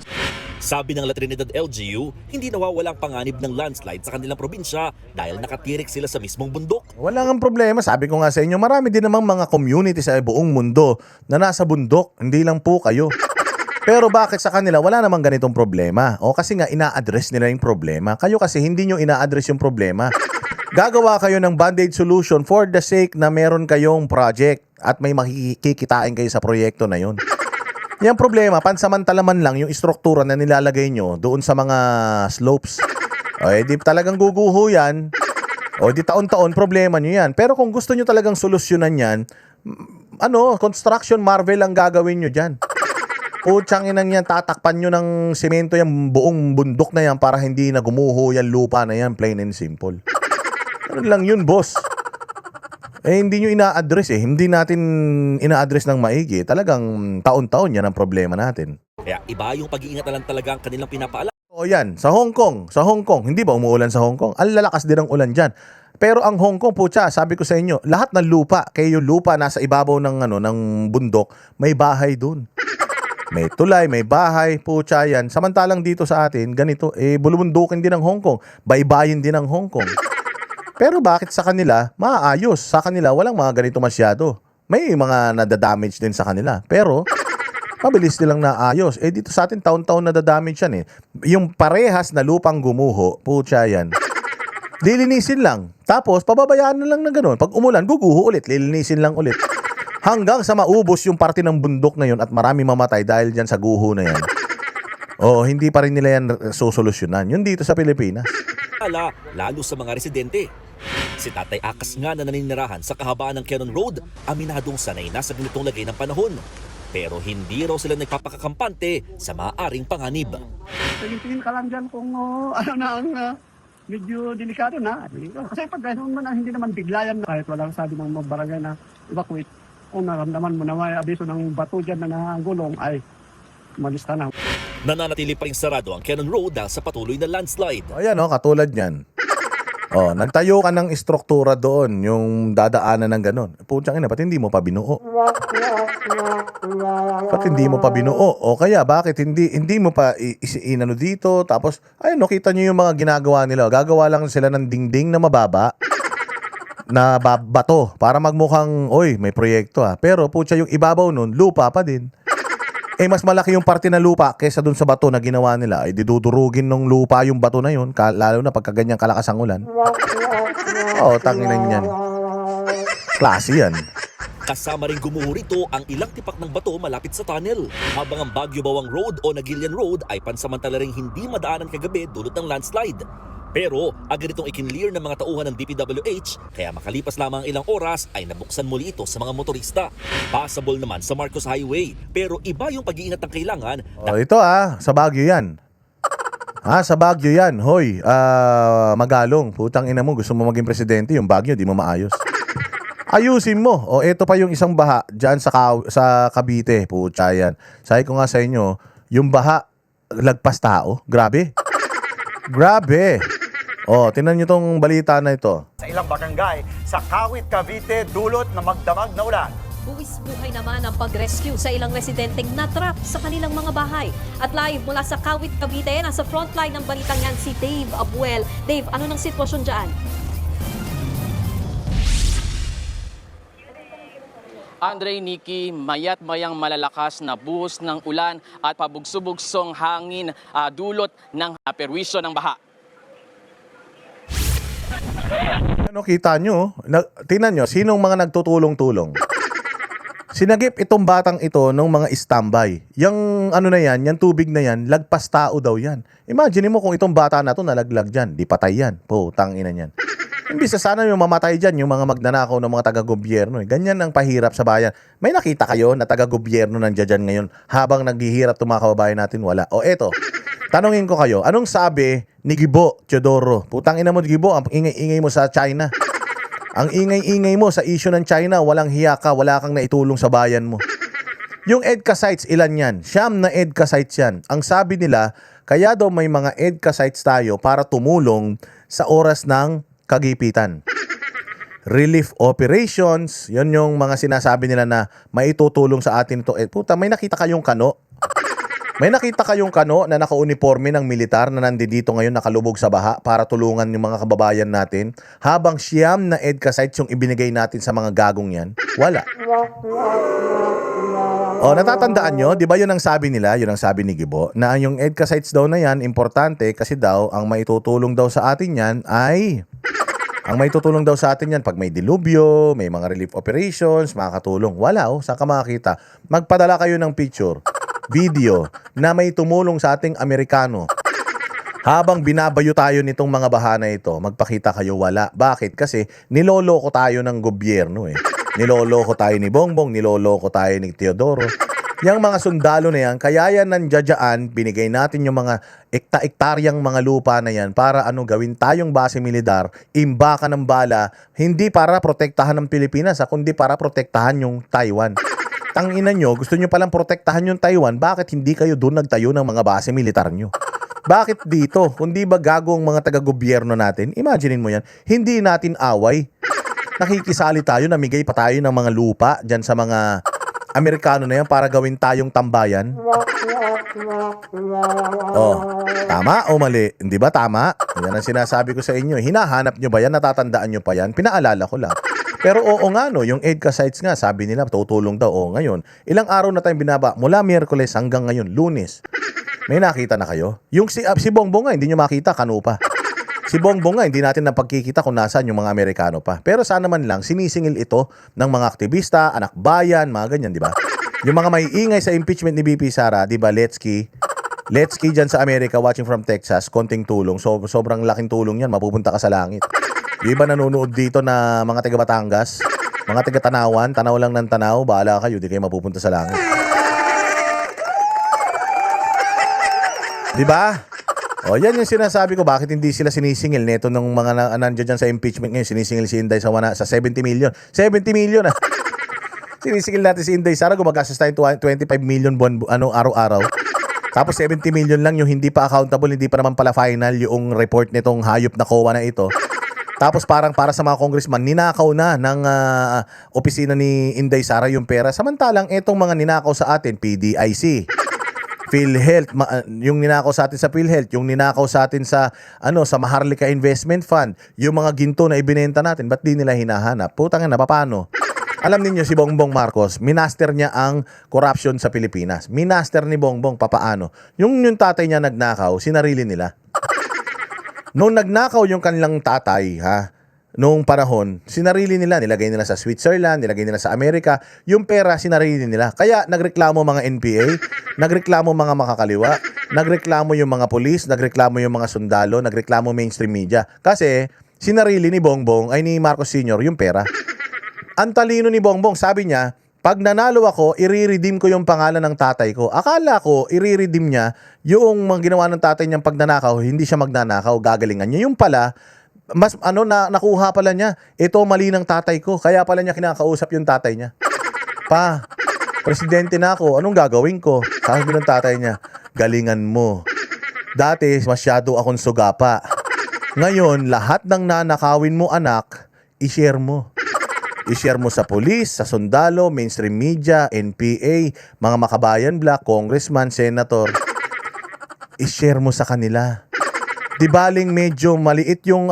Sabi ng La Trinidad LGU, hindi nawawalang panganib ng landslide sa kanilang probinsya dahil nakatirik sila sa mismong bundok. Wala nga problema. Sabi ko nga sa inyo, marami din namang mga community sa buong mundo na nasa bundok. Hindi lang po kayo. Pero bakit sa kanila wala namang ganitong problema? O kasi nga ina-address nila yung problema. Kayo kasi hindi nyo ina-address yung problema. Gagawa kayo ng band-aid solution for the sake na meron kayong project at may makikitain kayo sa proyekto na yun. Yung problema, pansamantala man lang yung istruktura na nilalagay nyo doon sa mga slopes. O di talagang guguho yan. O di taon-taon problema nyo yan. Pero kung gusto nyo talagang solusyonan yan, construction marvel ang gagawin nyo dyan. Putsang inang yan, tatakpan nyo ng semento yung buong bundok na yan para hindi na gumuho yan lupa na yan, plain and simple. Ano lang yun, boss? Hindi nyo ina-address Hindi natin ina-address ng maigi. Talagang taon-taon yan ang problema natin. Kaya iba yung pag-iingat na lang talaga ang kanilang pinapaalala. O yan, sa Hong Kong, hindi ba umuulan sa Hong Kong? Ang lalakas din ang ulan dyan. Pero ang Hong Kong, putya, sabi ko sa inyo, lahat ng lupa, kaya yung lupa nasa ibabaw ng bundok, may bahay dun. May tulay, may bahay, putya yan. Samantalang dito sa atin, ganito, bulubundukin din ng Hong Kong, baybayin din ng Hong Kong. Pero bakit sa kanila, maayos? Sa kanila, walang mga ganito masyado. May mga nadadamage din sa kanila. Pero, mabilis nilang naayos. Dito sa atin, taon-taon nadadamage yan Yung parehas na lupang gumuho, putya yan. Lilinisin lang. Tapos, pababayaan na lang ng ganun. Pag umulan, guguho ulit. Lilinisin lang ulit. Hanggang sa maubos yung parte ng bundok na yun at marami mamatay dahil dyan sa guho na yan. Hindi pa rin nila yan susolusyonan. Yun dito sa Pilipinas. Lalo sa mga residente. Si Tatay Akas nga na naninirahan sa kahabaan ng Cannon Road, aminadong sanay na sa ganitong lagay ng panahon. Pero hindi raw sila nagpapakakampante sa maaaring panganib. Tingin ka lang dyan kung medyo delikado na. Kasi pag ganoon man, hindi naman biglayan na. Kahit walang sabi ng mga barangay na evacuate, kung naramdaman mo na may abiso ng bato dyan na nagulong, ay umalis ka na. Nananatili pa rin sarado ang Cannon Road dahil sa patuloy na landslide. Ayan katulad yan. Nagtayo ka ng istruktura doon, yung dadaanan ng ganon. Putsang ina, ba't hindi mo pa binuo? Ba't hindi mo pa binuo? O kaya, bakit hindi mo pa inano dito? Tapos, kita nyo yung mga ginagawa nila. Gagawa lang sila ng dingding na mababa na bato para magmukhang, may proyekto Pero putya yung ibabaw nun, lupa pa din. Mas malaki yung parte na lupa kaysa dun sa bato na ginawa nila. Didudurugin ng lupa yung bato na yun, lalo na pagka ganyang kalakas ang ulan. Tanginan yan. Klase yan. Kasama rin gumuho rito ang ilang tipak ng bato malapit sa tunnel. Habang ang Baguio Bawang Road o Nagilian Road ay pansamantala ring hindi madaanan kagabi dulot ng landslide. Pero agad itong ikinlear ng mga tauhan ng DPWH kaya makalipas lamang ilang oras ay nabuksan muli ito sa mga motorista. Passable naman sa Marcos Highway pero iba yung pag-iingat ng kailangan. Ito sa Baguio yan. Sa Baguio yan. Hoy, Magalong, putang ina mo, gusto mo maging presidente, yung Baguio di mo maayos. Ayusin mo. Ito pa yung isang baha dyan sa Cavite, putya yan. Sabi ko nga sa inyo, yung baha lagpas tao. Grabe. Grabe. Tingnan nyo tong balita na ito. Sa ilang barangay sa Kawit, Cavite, dulot na magdamag na ulan. Buwis buhay naman ang pag-rescue sa ilang residenteng natrap sa kanilang mga bahay. At live mula sa Kawit, Cavite, nasa frontline ng balitang yan si Dave Abuel. Dave, ano ng sitwasyon dyan? Andre, Nikki, mayat-mayang malalakas na buhos ng ulan at pabugso-bugsong hangin dulot ng perwisyo ng baha. Kita nyo? Tingnan nyo, sinong mga nagtutulong-tulong? Sinagip itong batang ito ng mga standby. Yung yung tubig na yan, lagpas tao daw yan. Imagine mo kung itong bata na to nalaglag dyan, di patay yan. Putang ina yan. Imbis na sana yung mamatay dyan, yung mga magnanakaw ng mga taga-gobyerno. Ganyan ang pahirap sa bayan. May nakita kayo na taga-gobyerno nandiyan dyan ngayon habang naghihirap itong mga kababayan natin? Wala. Eto, tanungin ko kayo, anong sabi ni Gibo Teodoro. Putang ina mo, Gibo, ang ingay-ingay mo sa China. Ang ingay-ingay mo sa issue ng China, walang hiya ka, wala kang naitulong sa bayan mo. Yung EDCA sites, ilan yan? 9 na EDCA sites yan. Ang sabi nila, kaya daw may mga EDCA sites tayo para tumulong sa oras ng kagipitan. Relief operations, yun yung mga sinasabi nila na maitutulong sa atin ito. Puta, may nakita kayong kano? May nakita kayong kano na naka-uniforme ng militar na nandito ngayon nakalubog sa baha para tulungan yung mga kababayan natin habang 9 na EDCA sites yung ibinigay natin sa mga gagong yan? Wala. O, natatandaan nyo, di ba yun ang sabi nila, yun ang sabi ni Gibo, na yung EDCA sites daw na yan, importante kasi daw, ang maitutulong daw sa atin yan ay, ang maitutulong daw sa atin yan pag may dilubyo, may mga relief operations, makakatulong. Wala, saan ka makakita? Magpadala kayo ng picture, video, na may tumulong sa ating Amerikano. Habang binabayo tayo nitong mga bahana ito, magpakita kayo, wala. Bakit? Kasi niloloko tayo ng gobyerno Niloloko tayo ni Bongbong, niloloko tayo ni Teodoro. Yang mga sundalo na yan, kaya yan nandiyadyaan, binigay natin yung mga ekta-ektaryang mga lupa na yan para gawin tayong base militar, imbaka ng bala, hindi para protektahan ng Pilipinas, kundi para protektahan yung Taiwan. Tangina nyo, gusto nyo palang protektahan yung Taiwan, bakit hindi kayo doon nagtayo ng mga base militar nyo? Bakit dito? Kundi ba gagong mga taga-gobyerno natin? Imaginein mo yan, hindi natin away. Nakikisali tayo, namigay pa tayo ng mga lupa dyan sa mga Amerikano na yan para gawin tayong tambayan. Tama o mali? Hindi ba tama? Yan ang sinasabi ko sa inyo. Hinahanap nyo ba yan? Natatandaan nyo pa yan? Pinaalala ko lang. Pero oo nga yung EDCA sites nga, sabi nila, tutulong daw. Oo, ngayon, ilang araw na tayong binaba, mula Miyerkules hanggang ngayon, Lunes. May nakita na kayo? Yung si Bongbong nga, hindi nyo makita, kano pa. Si Bongbong nga, hindi natin napagkikita kung nasaan yung mga Amerikano pa. Pero sana man lang, sinisingil ito ng mga aktivista, anak bayan, mga ganyan, di ba? Yung mga maiingay sa impeachment ni BP Sara, di ba, Letsky dyan sa Amerika, watching from Texas, konting tulong. So, sobrang laking tulong yan, mapupunta ka sa langit. Di ba nanonood dito na mga taga Batangas? Mga taga Tanawan, tanaw lang ng tanaw, bahala kayo, di kayo mapupunta sa langit. Di ba? O, yan yung sinasabi ko, bakit hindi sila sinisingil neto ng mga nandiyan dyan sa impeachment ngayon, sinisingil si Inday sa 70 million. 70 million Sinisingil natin si Inday Sara, gumagastos tayo 25 million araw-araw. Tapos 70 million lang yung hindi pa accountable, hindi pa naman pala final yung report nitong hayop na COA na ito. Tapos parang para sa mga congressman, ninakaw na ng opisina ni Inday Sara yung pera. Samantalang itong mga ninakaw sa atin, PDIC, PhilHealth, yung ninakaw sa atin sa PhilHealth, yung ninakaw sa atin sa sa Maharlika Investment Fund, yung mga ginto na ibinenta natin, ba't di nila hinahanap? Putang ina, paano? Alam niyo si Bongbong Marcos, minaster niya ang corruption sa Pilipinas. Minaster ni Bongbong, papaano? Yung tatay niya nagnakaw, sinarili nila. Nung nagnakaw yung kanilang tatay, noong panahon, sinarili nila, nilagay nila sa Switzerland, nilagay nila sa Amerika, yung pera sinarili nila. Kaya nagreklamo mga NPA, nagreklamo mga makakaliwa, nagreklamo yung mga pulis, nagreklamo yung mga sundalo, nagreklamo mainstream media. Kasi sinarili ni Bongbong, ay ni Marcos Sr. yung pera. Ang talino ni Bongbong, sabi niya, pag nanalo ako, i-redeem ko yung pangalan ng tatay ko. Akala ko, i-redeem niya yung mga ginawa ng tatay niyang pagnanakaw, hindi siya magnanakaw, gagalingan niya. Yung pala, mas nakuha pala niya, ito mali ng tatay ko, kaya pala niya kinakausap yung tatay niya. Pa, presidente na ako, anong gagawin ko? Sabi ng tatay niya, galingan mo. Dati, masyado akong sugapa. Ngayon, lahat ng nanakawin mo anak, i-share mo. I-share mo sa pulis, sa sundalo, mainstream media, NPA, mga makabayan black, congressman, senator. I-share mo sa kanila. Di baling medyo maliit yung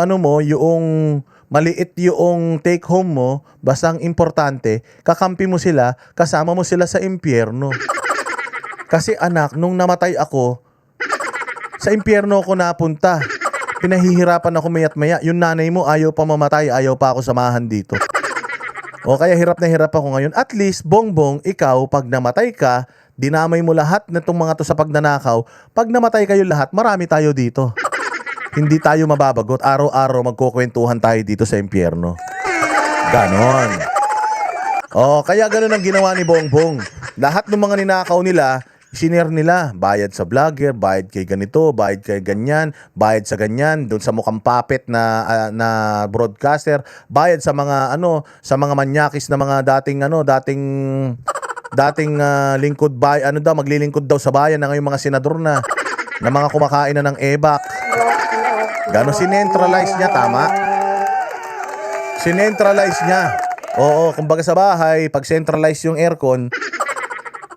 maliit yung take home mo, basta ang importante, kakampi mo sila, kasama mo sila sa impyerno. Kasi anak, nung namatay ako, sa impyerno ako napunta. Pinahihirapan ako mayat maya. Yung nanay mo ayaw pa mamatay, ayaw pa ako samahan dito. O kaya hirap na hirap ako ngayon. At least, Bongbong, ikaw, pag namatay ka, dinamay mo lahat na itong mga to sa pagnanakaw. Pag namatay kayo lahat, marami tayo dito. Hindi tayo mababagot. Araw-araw magkukwentuhan tayo dito sa impyerno. Ganon. O, kaya ganon ang ginawa ni Bongbong. Lahat ng mga ninakaw nila, Sinare nila, bayad sa vlogger, bayad kay ganito, bayad kay ganyan, bayad sa ganyan, doon sa mukhang puppet na broadcaster, bayad sa mga sa mga manyakis na mga dating lingkod maglilingkod daw sa bayan na ngayong mga senador na mga kumakain na ng ebak. Gano sinentralize niya, tama? Sinentralize niya. Oo, kumbaga sa bahay, pag centralize yung aircon,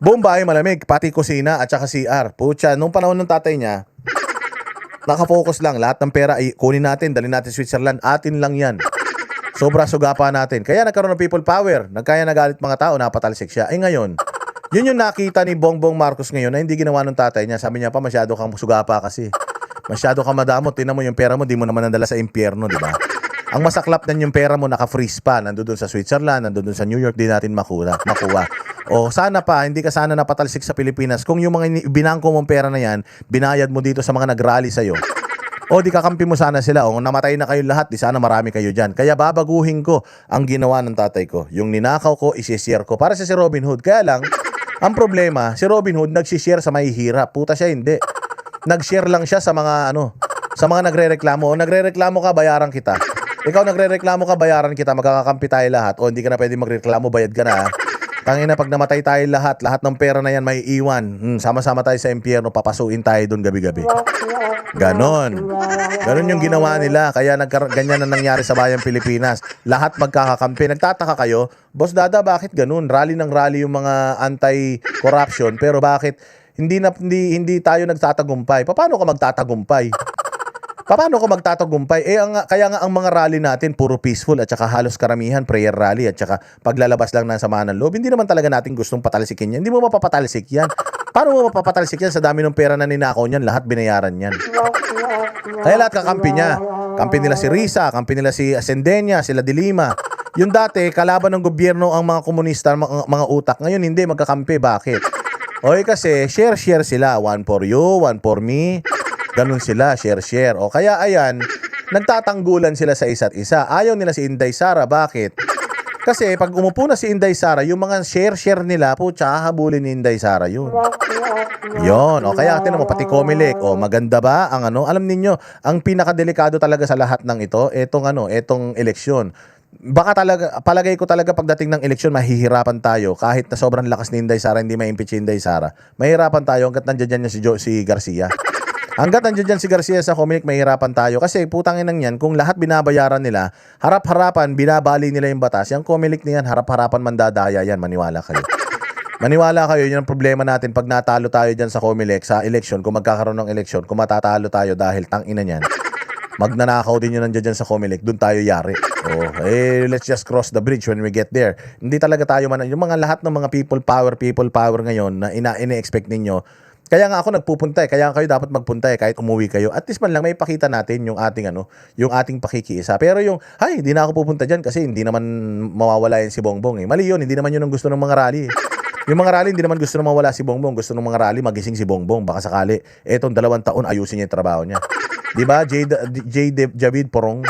buong bahay malamig, pati kusina at saka CR. Pucha, nung panahon ng tatay niya, nakafocus lang, lahat ng pera ay kunin natin, dalhin natin Switzerland, atin lang yan. Sobra suga pa natin. Kaya nagkaroon ng people power. Nagkaya nagalit mga tao, napatalsik siya. Ay ngayon, yun yung nakita ni Bongbong Marcos ngayon na hindi ginawa ng tatay niya. Sabi niya pa, masyado kang sugapa kasi. Masyado kang madamot. Tingnan mo yung pera mo, di mo naman nandala sa impyerno, di ba? Ang masaklap na yung pera mo, naka-freeze pa. Nandoon sa Switzerland, nandoon sa New York, di natin makuha. O sana pa, hindi ka sana napatalsik sa Pilipinas. Kung yung mga binangko mong pera na yan, binayad mo dito sa mga nag-rally sa'yo. O di kakampi mo sana sila. O namatay na kayo lahat, di sana marami kayo dyan. Kaya babaguhin ko ang ginawa ng tatay ko. Yung ninakaw ko, isi-share ko. Para sa si Robin Hood. Kaya lang, ang problema, si Robin Hood nag-share sa mahihirap. Puta siya, hindi. Nag-share lang siya sa mga sa mga nagrereklamo. O nagrereklamo ka, bayaran kita. Ikaw nagrereklamo ka, bayaran kita, magkakakampi tayo lahat. O hindi ka na pwede magreklamo, bayad ka na. Tangina, pag namatay tayo lahat ng pera na yan may iwan. Sama-sama tayo sa impyerno, papasuin tayo doon gabi-gabi. Ganon yung ginawa nila. Kaya ganyan na nangyari sa bayang Pilipinas. Lahat magkakakampi. Nagtataka kayo, Boss Dada, bakit ganun? Rally ng rally yung mga anti-corruption, pero bakit hindi tayo nagtatagumpay? Paano ka magtatagumpay? Paano ko magtatagumpay? Kaya nga ang mga rally natin puro peaceful at saka halos karamihan prayer rally at saka paglalabas lang ng sama ng loob. Hindi naman talaga natin gustong patalsikin yan. Hindi mo mapapatalsik yan. Paano mo mapapatalsik yan sa dami ng pera na ninakaw niyan? Lahat binayaran yan. Kaya lahat kakampi niya. Kampi nila si Risa, kampi nila si Ascendenia, sila Dilima. Yung dati, kalaban ng gobyerno ang mga komunista, mga utak. Ngayon hindi, magkakampi. Bakit? Kasi share sila. One for you, one for me. Ganun sila, share. O kaya ayan, nagtatanggulan sila sa isa't isa. Ayaw nila si Inday Sara. Bakit? Kasi pag umupo na si Inday Sara, yung mga share nila, habulin ni Inday Sara yun. Yun. O kaya tinan mo, pati Comelec. O maganda ba ang alam ninyo, ang pinakadelikado talaga sa lahat ng ito, etong eleksyon. Baka talaga, palagay ko talaga pagdating ng eleksyon, mahihirapan tayo. Kahit na sobrang lakas ni Inday Sara, hindi ma-impeach si Inday Sara. Mahihirapan tayo hanggat nandiyan si Garcia. Hanggat nandiyan si Garcia sa Comelec, mahirapan tayo. Kasi putang inang yan, kung lahat binabayaran nila, harap-harapan, binabali nila yung batas, yung Comelec na yan, harap-harapan mandadaya yan, maniwala kayo. Maniwala kayo, yun ang problema natin pag natalo tayo dyan sa Comelec, sa eleksyon, kung magkakaroon ng eleksyon, kung matatalo tayo dahil tangina niyan, magnanakaw din yun nandiyan sa Comelec, dun tayo yari. Let's just cross the bridge when we get there. Hindi talaga tayo yung mga lahat ng mga people power ngayon na ina-expect ninyo. Kaya nga ako nagpupunta kaya kayo dapat magpunta kahit umuwi kayo. At least man lang may pakita natin yung ating yung ating pakikiisa. Pero hindi na ako pupunta diyan kasi hindi naman mawawala yan si Bongbong Mali yun, hindi naman yun ang gusto ng mga rally. Yung mga rally hindi naman gusto na mawala si Bongbong, gusto ng mga rally magising si Bongbong baka sakali etong 2 taon ayusin niya yung trabaho niya. 'Di ba? Javid Porong.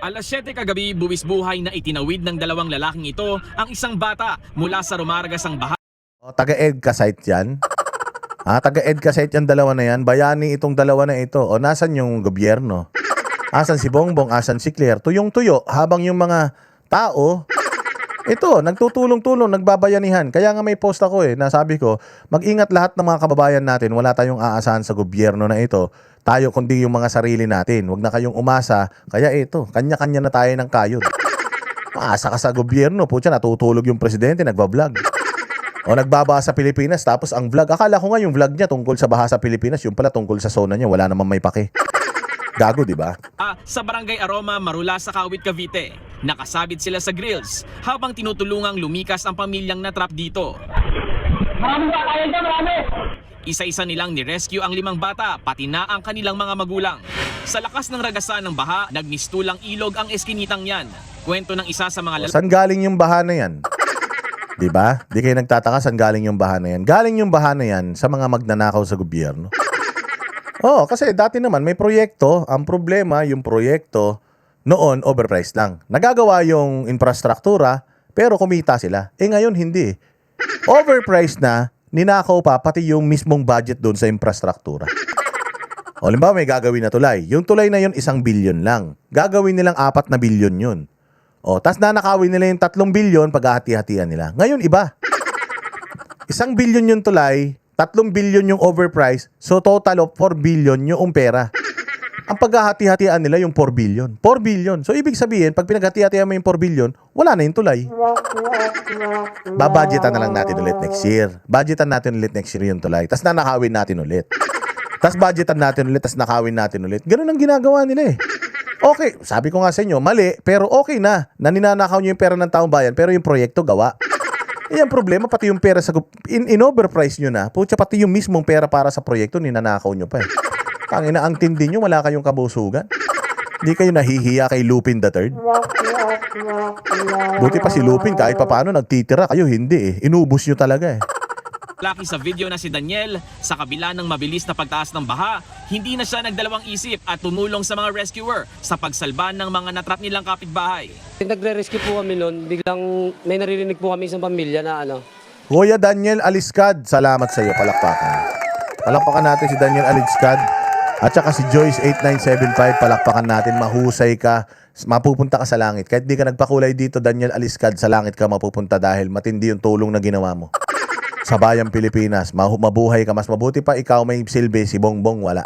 Alas 7 kagabi, buwis buhay na itinawid ng 2 lalaking ito ang isang bata mula sa Rumargasang bahay. Taga-EDCA site yan. Taga-EDCA site yung 2 na yan. Bayani itong 2 na ito. Nasan yung gobyerno? Asan si Bongbong? Asan si Claire? Tuyong-tuyo habang yung mga tao nagtutulong-tulong, nagbabayanihan. Kaya nga may post ako nasabi ko, mag-ingat lahat ng mga kababayan natin. Wala tayong aasahan sa gobyerno na ito. Tayo kundi yung mga sarili natin. Huwag na kayong umasa. Kaya kanya-kanya na tayo ng kayod. Maasa ka sa gobyerno. Natutulog yung presidente, nagbablog. O nagbaba sa Pilipinas, tapos ang vlog. Akala ko nga yung vlog niya tungkol sa baha sa Pilipinas, yung pala tungkol sa zona niya. Wala namang may pake. Gago, di ba? Sa Barangay Aroma, Marula sa Kawit, Cavite. Nakasabit sila sa grills habang tinutulungang lumikas ang pamilyang natrap dito. Isa-isa nilang ni-rescue ang 5 bata, pati na ang kanilang mga magulang. Sa lakas ng ragasan ng baha, nagmistulang ilog ang eskinitang yan. Kwento ng isa sa mga Saan galing yung baha na yan? Diba? Di kayo nagtataka saan galing yung baha na yan. Galing yung baha na yan sa mga magnanakaw sa gobyerno. Kasi dati naman may proyekto. Ang problema, yung proyekto, Noon, overpriced lang. Nagagawa yung infrastruktura, pero kumita sila. Ngayon, hindi. Overpriced na, ninakaw pa pati yung mismong budget doon sa infrastruktura. O, halimbawa, may gagawin na tulay. Yung tulay na yun, 1 billion lang. Gagawin nilang 4 na billion yun. O, tas nanakawin nila yung 3 billion paghahati-hatian nila. Ngayon, iba. 1 billion yung tulay, 3 billion yung overpriced, so total of 4 billion yung pera. Ang paghahati-hatian nila yung 4 billion. 4 billion. So, ibig sabihin, pag pinaghati-hatian mo yung 4 billion, wala na yung tulay. Babudgetan na lang natin ulit next year. Budgetan natin ulit next year yung tulay. Tapos nanakawin natin ulit. Tapos budgetan natin ulit, tapos nakawin natin ulit. Ganun ang ginagawa nila eh. Okay, sabi ko nga sa inyo, mali, pero okay na. Naninanakaw nyo yung pera ng taong bayan, pero yung proyekto gawa. Ang problema, pati yung pera sa in-overprice nyo na, putya, pati yung mismong pera para sa proyekto, ninanakaw nyo pa eh. Tangina, ang tindi nyo, wala kayong kabusugan. Hindi kayo nahihiya kay Lupin III. Buti pa si Lupin, kahit papaano nagtitira, kayo hindi eh. Inubos nyo talaga eh. Laki sa video na si Daniel, sa kabila ng mabilis na pagtaas ng baha, hindi na siya nagdalawang isip at tumulong sa mga rescuer sa pagsalba ng mga natrap nilang kapitbahay. Nagre-rescue po kami noon, biglang may naririnig po kami isang pamilya na Kuya Daniel Aliscad, salamat sa iyo, palakpakan. Palakpakan natin si Daniel Aliscad. At saka si Joyce 8975, palakpakan natin, mahusay ka, mapupunta ka sa langit. Kahit di ka nagpakulay dito, Daniel Aliscad, sa langit ka mapupunta dahil matindi yung tulong na ginawa mo. Sa bayang Pilipinas, mabuhay ka, mas mabuti pa ikaw may silbi, si Bongbong wala.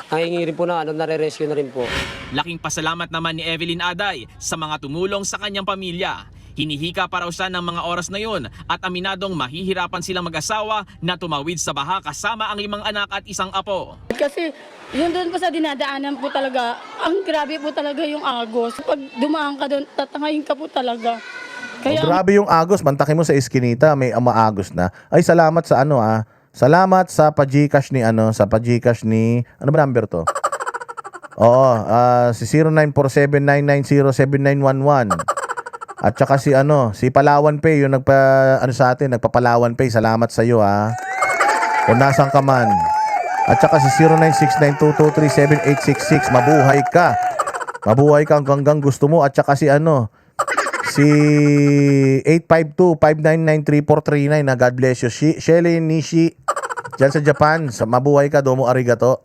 Nangingi rin po na nare-rescue na rin po. Laking pasalamat naman ni Evelyn Aday sa mga tumulong sa kanyang pamilya. Hinihika pa raw siya ng mga oras na yun at aminadong mahihirapan silang mag-asawa na tumawid sa baha kasama ang 5 anak at 1 apo. Kasi yun doon po sa dinadaanan po talaga, ang grabe po talaga yung agos. Pag dumaan ka doon, tatangayin ka po talaga. Kaya, Grabe yung agos, mantakin mo sa iskinita, may maagos na. Ay, salamat sa salamat sa pa-Gcash ni sa pa-Gcash ni, ano ba number to? Oo, si 0947-990-7911. At saka si si Palawan Pay, yung sa atin, nagpapalawan Pay. Salamat sa iyo kung nasan ka man. At saka si 096922378666. Mabuhay ka. Mabuhay ka hanggang gusto mo. At saka si si 852-599-3439 na God bless you. Shelly Nishi, dyan sa Japan. Mabuhay ka, domo arigato.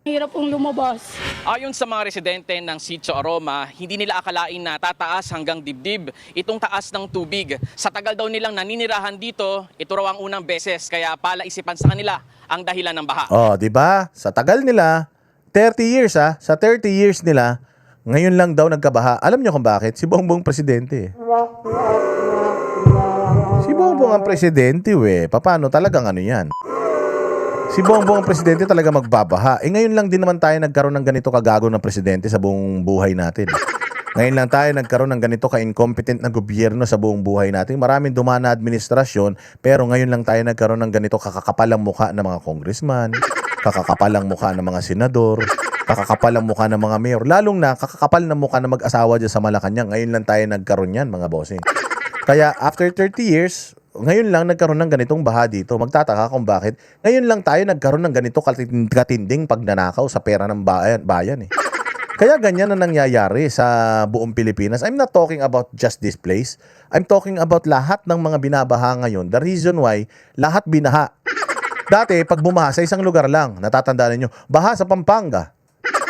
hirap pong lumabas. Ayon sa mga residente ng Sitio Aroma, hindi nila akalain na tataas hanggang dibdib itong taas ng tubig. Sa tagal daw nilang naninirahan dito, ito raw ang unang beses, kaya palaisipan sa kanila ang dahilan ng baha. Oh, di ba? Sa tagal nila, 30 years sa 30 years nila, ngayon lang daw nagkabaha. Alam niyo kung bakit? Si Bongbong presidente. Si Bongbong ang presidente, Paano talagang yan? Si Bongbong ang presidente talaga magbabaha. Ngayon lang din naman tayo nagkaroon ng ganito kagago ng presidente sa buong buhay natin. Ngayon lang tayo nagkaroon ng ganito ka-incompetent na gobyerno sa buong buhay natin. Maraming dumaan na administrasyon, pero ngayon lang tayo nagkaroon ng ganito kakakapalang mukha ng mga congressman, kakakapalang mukha ng mga senador, kakakapalang mukha ng mga mayor, lalong na kakakapal na mukha ng mag-asawa dyan sa Malacanang. Ngayon lang tayo nagkaroon yan, mga bossing. Kaya after 30 years, ngayon lang nagkaroon ng ganitong baha dito. Magtataka kung bakit. Ngayon lang tayo nagkaroon ng ganito katinding pagnanakaw sa pera ng bayan. Kaya ganyan na nangyayari sa buong Pilipinas. I'm not talking about just this place. I'm talking about lahat ng mga binabaha ngayon. The reason why lahat binaha. Dati, pag bumaha sa isang lugar lang, natatandaan niyo, baha sa Pampanga.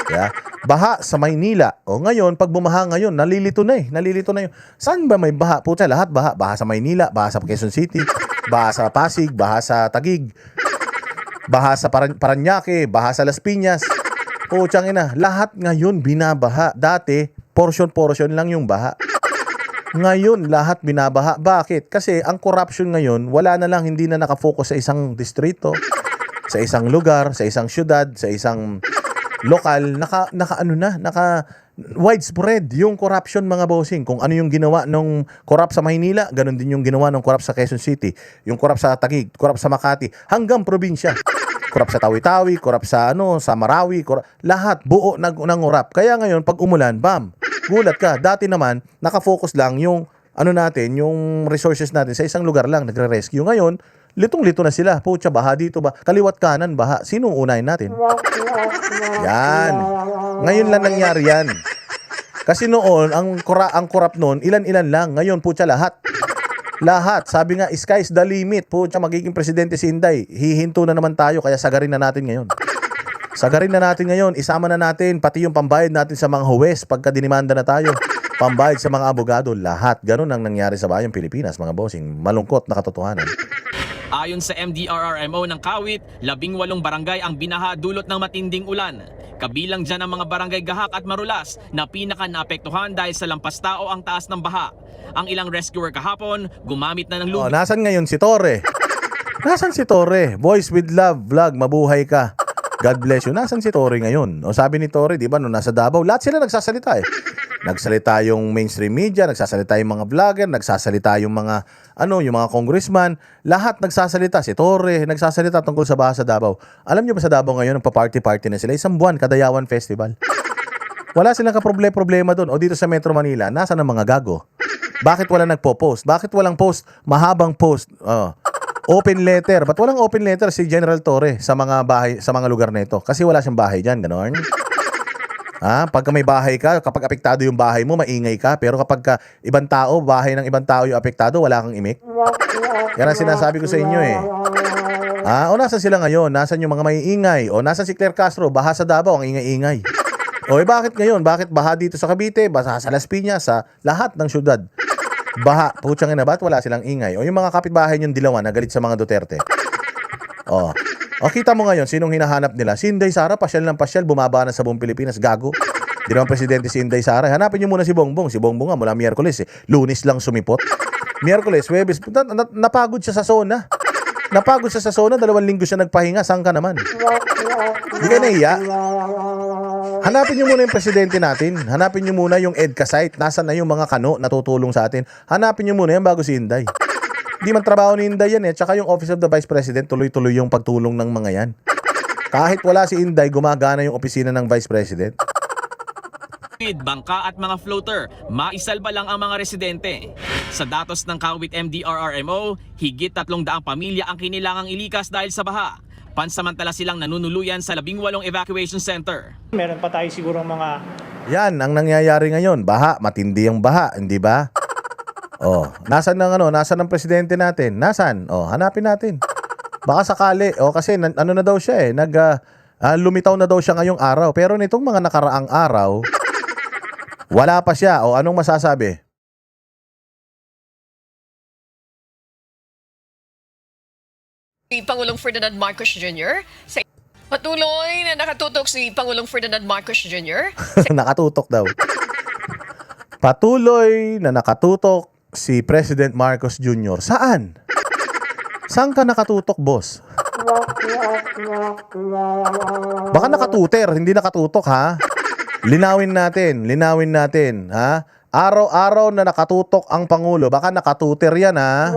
Yeah. Baha sa Maynila. O ngayon, pag bumaha ngayon, nalilito na yun. Saan ba may baha? Puta, lahat baha. Baha sa Maynila, baha sa Quezon City, baha sa Pasig, baha sa Taguig, baha sa Parañaque, baha sa Las Piñas. Putsang ina, lahat ngayon binabaha. Dati, portion lang yung baha. Ngayon, lahat binabaha. Bakit? Kasi ang corruption ngayon, wala na lang, hindi na nakafocus sa isang distrito, sa isang lugar, sa isang syudad, sa isang lokal, naka widespread yung corruption, mga bossing. Kung ano yung ginawa ng corrupt sa Maynila, ganun din yung ginawa ng corrupt sa Quezon City, yung corrupt sa Taguig, corrupt sa Makati, hanggang probinsya. Corrupt sa Tawi-Tawi, corrupt sa sa Marawi, lahat buo ng corrupt. Kaya ngayon pag umulan, bam, gulat ka. Dati naman nakafocus lang yung natin, yung resources natin sa isang lugar lang, nagre-rescue. Ngayon, litong-lito na sila. Pucha, baha dito ba? Kaliwat kanan, baha. Sinong unahin natin? Yan. Ngayon lang nangyari yan. Kasi noon, ang korap noon, ilan-ilan lang. Ngayon, putya, lahat. Lahat. Sabi nga, sky's the limit. Putya, magiging presidente si Inday. Hihinto na naman tayo, kaya sagarin na natin ngayon. Sagarin na natin ngayon. Isama na natin, pati yung pambayad natin sa mga huwes pagka dinimanda na tayo. Pambayad sa mga abogado, lahat. Ganun ang nangyari sa bayang Pilipinas, mga bossing. Malungkot na katotohanan. Ayon sa MDRRMO ng Kawit, 18 barangay ang binaha dulot ng matinding ulan. Kabilang dyan ang mga barangay Gahak at Marulas na pinaka-naapektuhan dahil sa lampas tao ang taas ng baha. Ang ilang rescuer kahapon, gumamit na ng lubid. Nasan ngayon si Torre? Nasan si Torre? Boys with Love vlog, mabuhay ka. God bless you. Nasan si Torre ngayon? O sabi ni Torre, di ba, nung nasa Davao, lahat sila nagsasalita eh. Nagsalita yung mainstream media, nagsasalita yung mga vlogger, nagsasalita yung mga yung mga congressman, lahat nagsasalita. Si Torre nagsasalita tungkol sa baha sa Davao. Alam niyo ba sa Davao ngayon, nagpa-party-party na sila, 1 buwan Kadayawan Festival. Wala silang kaproblema doon. O dito sa Metro Manila, nasa ng mga gago? Bakit wala nagpo-post? Bakit walang post? Mahabang post. Open letter. Ba't walang open letter si General Torre sa mga bahay, sa mga lugar na ito? Kasi wala siyang bahay diyan, ganoon. Pagka may bahay ka, kapag apektado yung bahay mo, maingay ka. Pero kapag ibang tao, bahay ng ibang tao yung apektado, wala kang imik. Yan ang sinasabi ko sa inyo eh. O nasan sila ngayon? Nasan yung mga maiingay? O nasan si Claire Castro? Baha sa Davao, ang ingay-ingay. O bakit ngayon? Bakit baha dito sa Cavite? Baha sa Las Piñas, sa lahat ng syudad? Baha. Putsang ina, ba't wala silang ingay? O yung mga kapitbahay yung Dilawan na galit sa mga Duterte. O kita mo ngayon, sinong hinahanap nila? Si Inday Sara, pasyal ng pasyal, bumaba na sa buong Pilipinas, gago. Di naman presidente si Inday Sara. Hanapin niyo muna si Bongbong. Si Bongbong nga mula Miyerkules eh. Lunes lang sumipot. Miyerkules, Huwebes, napagod siya sa zona. Napagod siya sa zona, 2 linggo siya nagpahinga. Saan ka naman? Di ka naiya? Hanapin niyo muna yung presidente natin. Hanapin niyo muna yung EDCA site. Nasaan na yung mga kano na tutulong sa atin? Hanapin niyo muna yan bago si Inday. Di man trabaho ni Inday yan eh. Tsaka yung Office of the Vice President, tuloy-tuloy yung pagtulong ng mga yan. Kahit wala si Inday, gumagana yung opisina ng Vice President. Bangka at mga floater, maisalba lang ang mga residente. Sa datos ng Kawit MDRRMO, higit 300 pamilya ang kinilangang ilikas dahil sa baha. Pansamantala silang nanunuluyan sa 18 evacuation center. Meron pa tayo siguro mga... Yan ang nangyayari ngayon. Baha, matindi ang baha, hindi ba? Nasan ang presidente natin? Nasan? Hanapin natin. Baka sakali. Kasi na daw siya eh. Lumitaw na daw siya ngayong araw. Pero nitong mga nakaraang araw, wala pa siya. Anong masasabi? Si Pangulong Ferdinand Marcos Jr. Patuloy na nakatutok si Pangulong Ferdinand Marcos Jr. Nakatutok daw. Patuloy na nakatutok si President Marcos Jr. Saan? Saan ka nakatutok, boss? Baka nakatuter, hindi nakatutok, ha? Linawin natin, ha? Araw-araw na nakatutok ang Pangulo, baka nakatuter yan, ha?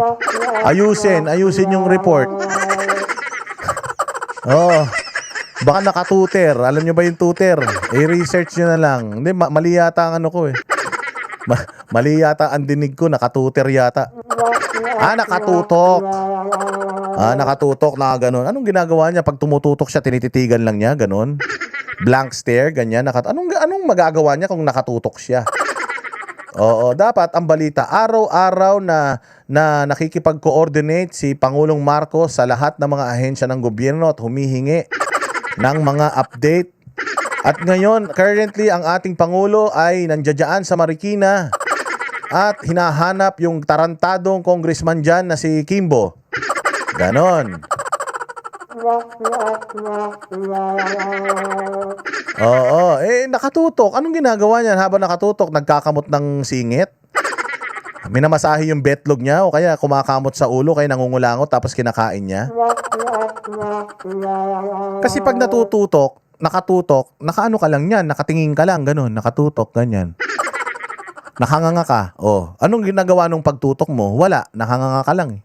Ayusin yung report. Baka nakatuter. Alam nyo ba yung tuter? I-research nyo na lang. Hindi, mali yata ang ano ko eh. Mali yata ang dinig ko, nakatuter yata. Nakatutok. Nakatutok na gano'n. Anong ginagawa niya? Pag tumututok siya, tinititigan lang niya, gano'n. Blank stare, ganyan. Anong magagawa niya kung nakatutok siya? Dapat ang balita, araw-araw na nakikipag-coordinate si Pangulong Marcos sa lahat ng mga ahensya ng gobyerno at humihingi ng mga update. At ngayon, currently, ang ating Pangulo ay nandiyan sa Marikina at hinahanap yung tarantadong congressman dyan na si Kimbo. Ganon. Nakatutok. Anong ginagawa niyan habang nakatutok? Nagkakamot ng singit? Minamasahe yung betlog niya o kaya kumakamot sa ulo kaya nangungulangot tapos kinakain niya? Kasi pag nakatutok, nakaano ka lang yan, nakatingin ka lang, ganun, nakatutok, ganyan. Nakanganga ka. Anong ginagawa nung pagtutok mo? Wala, nakanganga ka lang.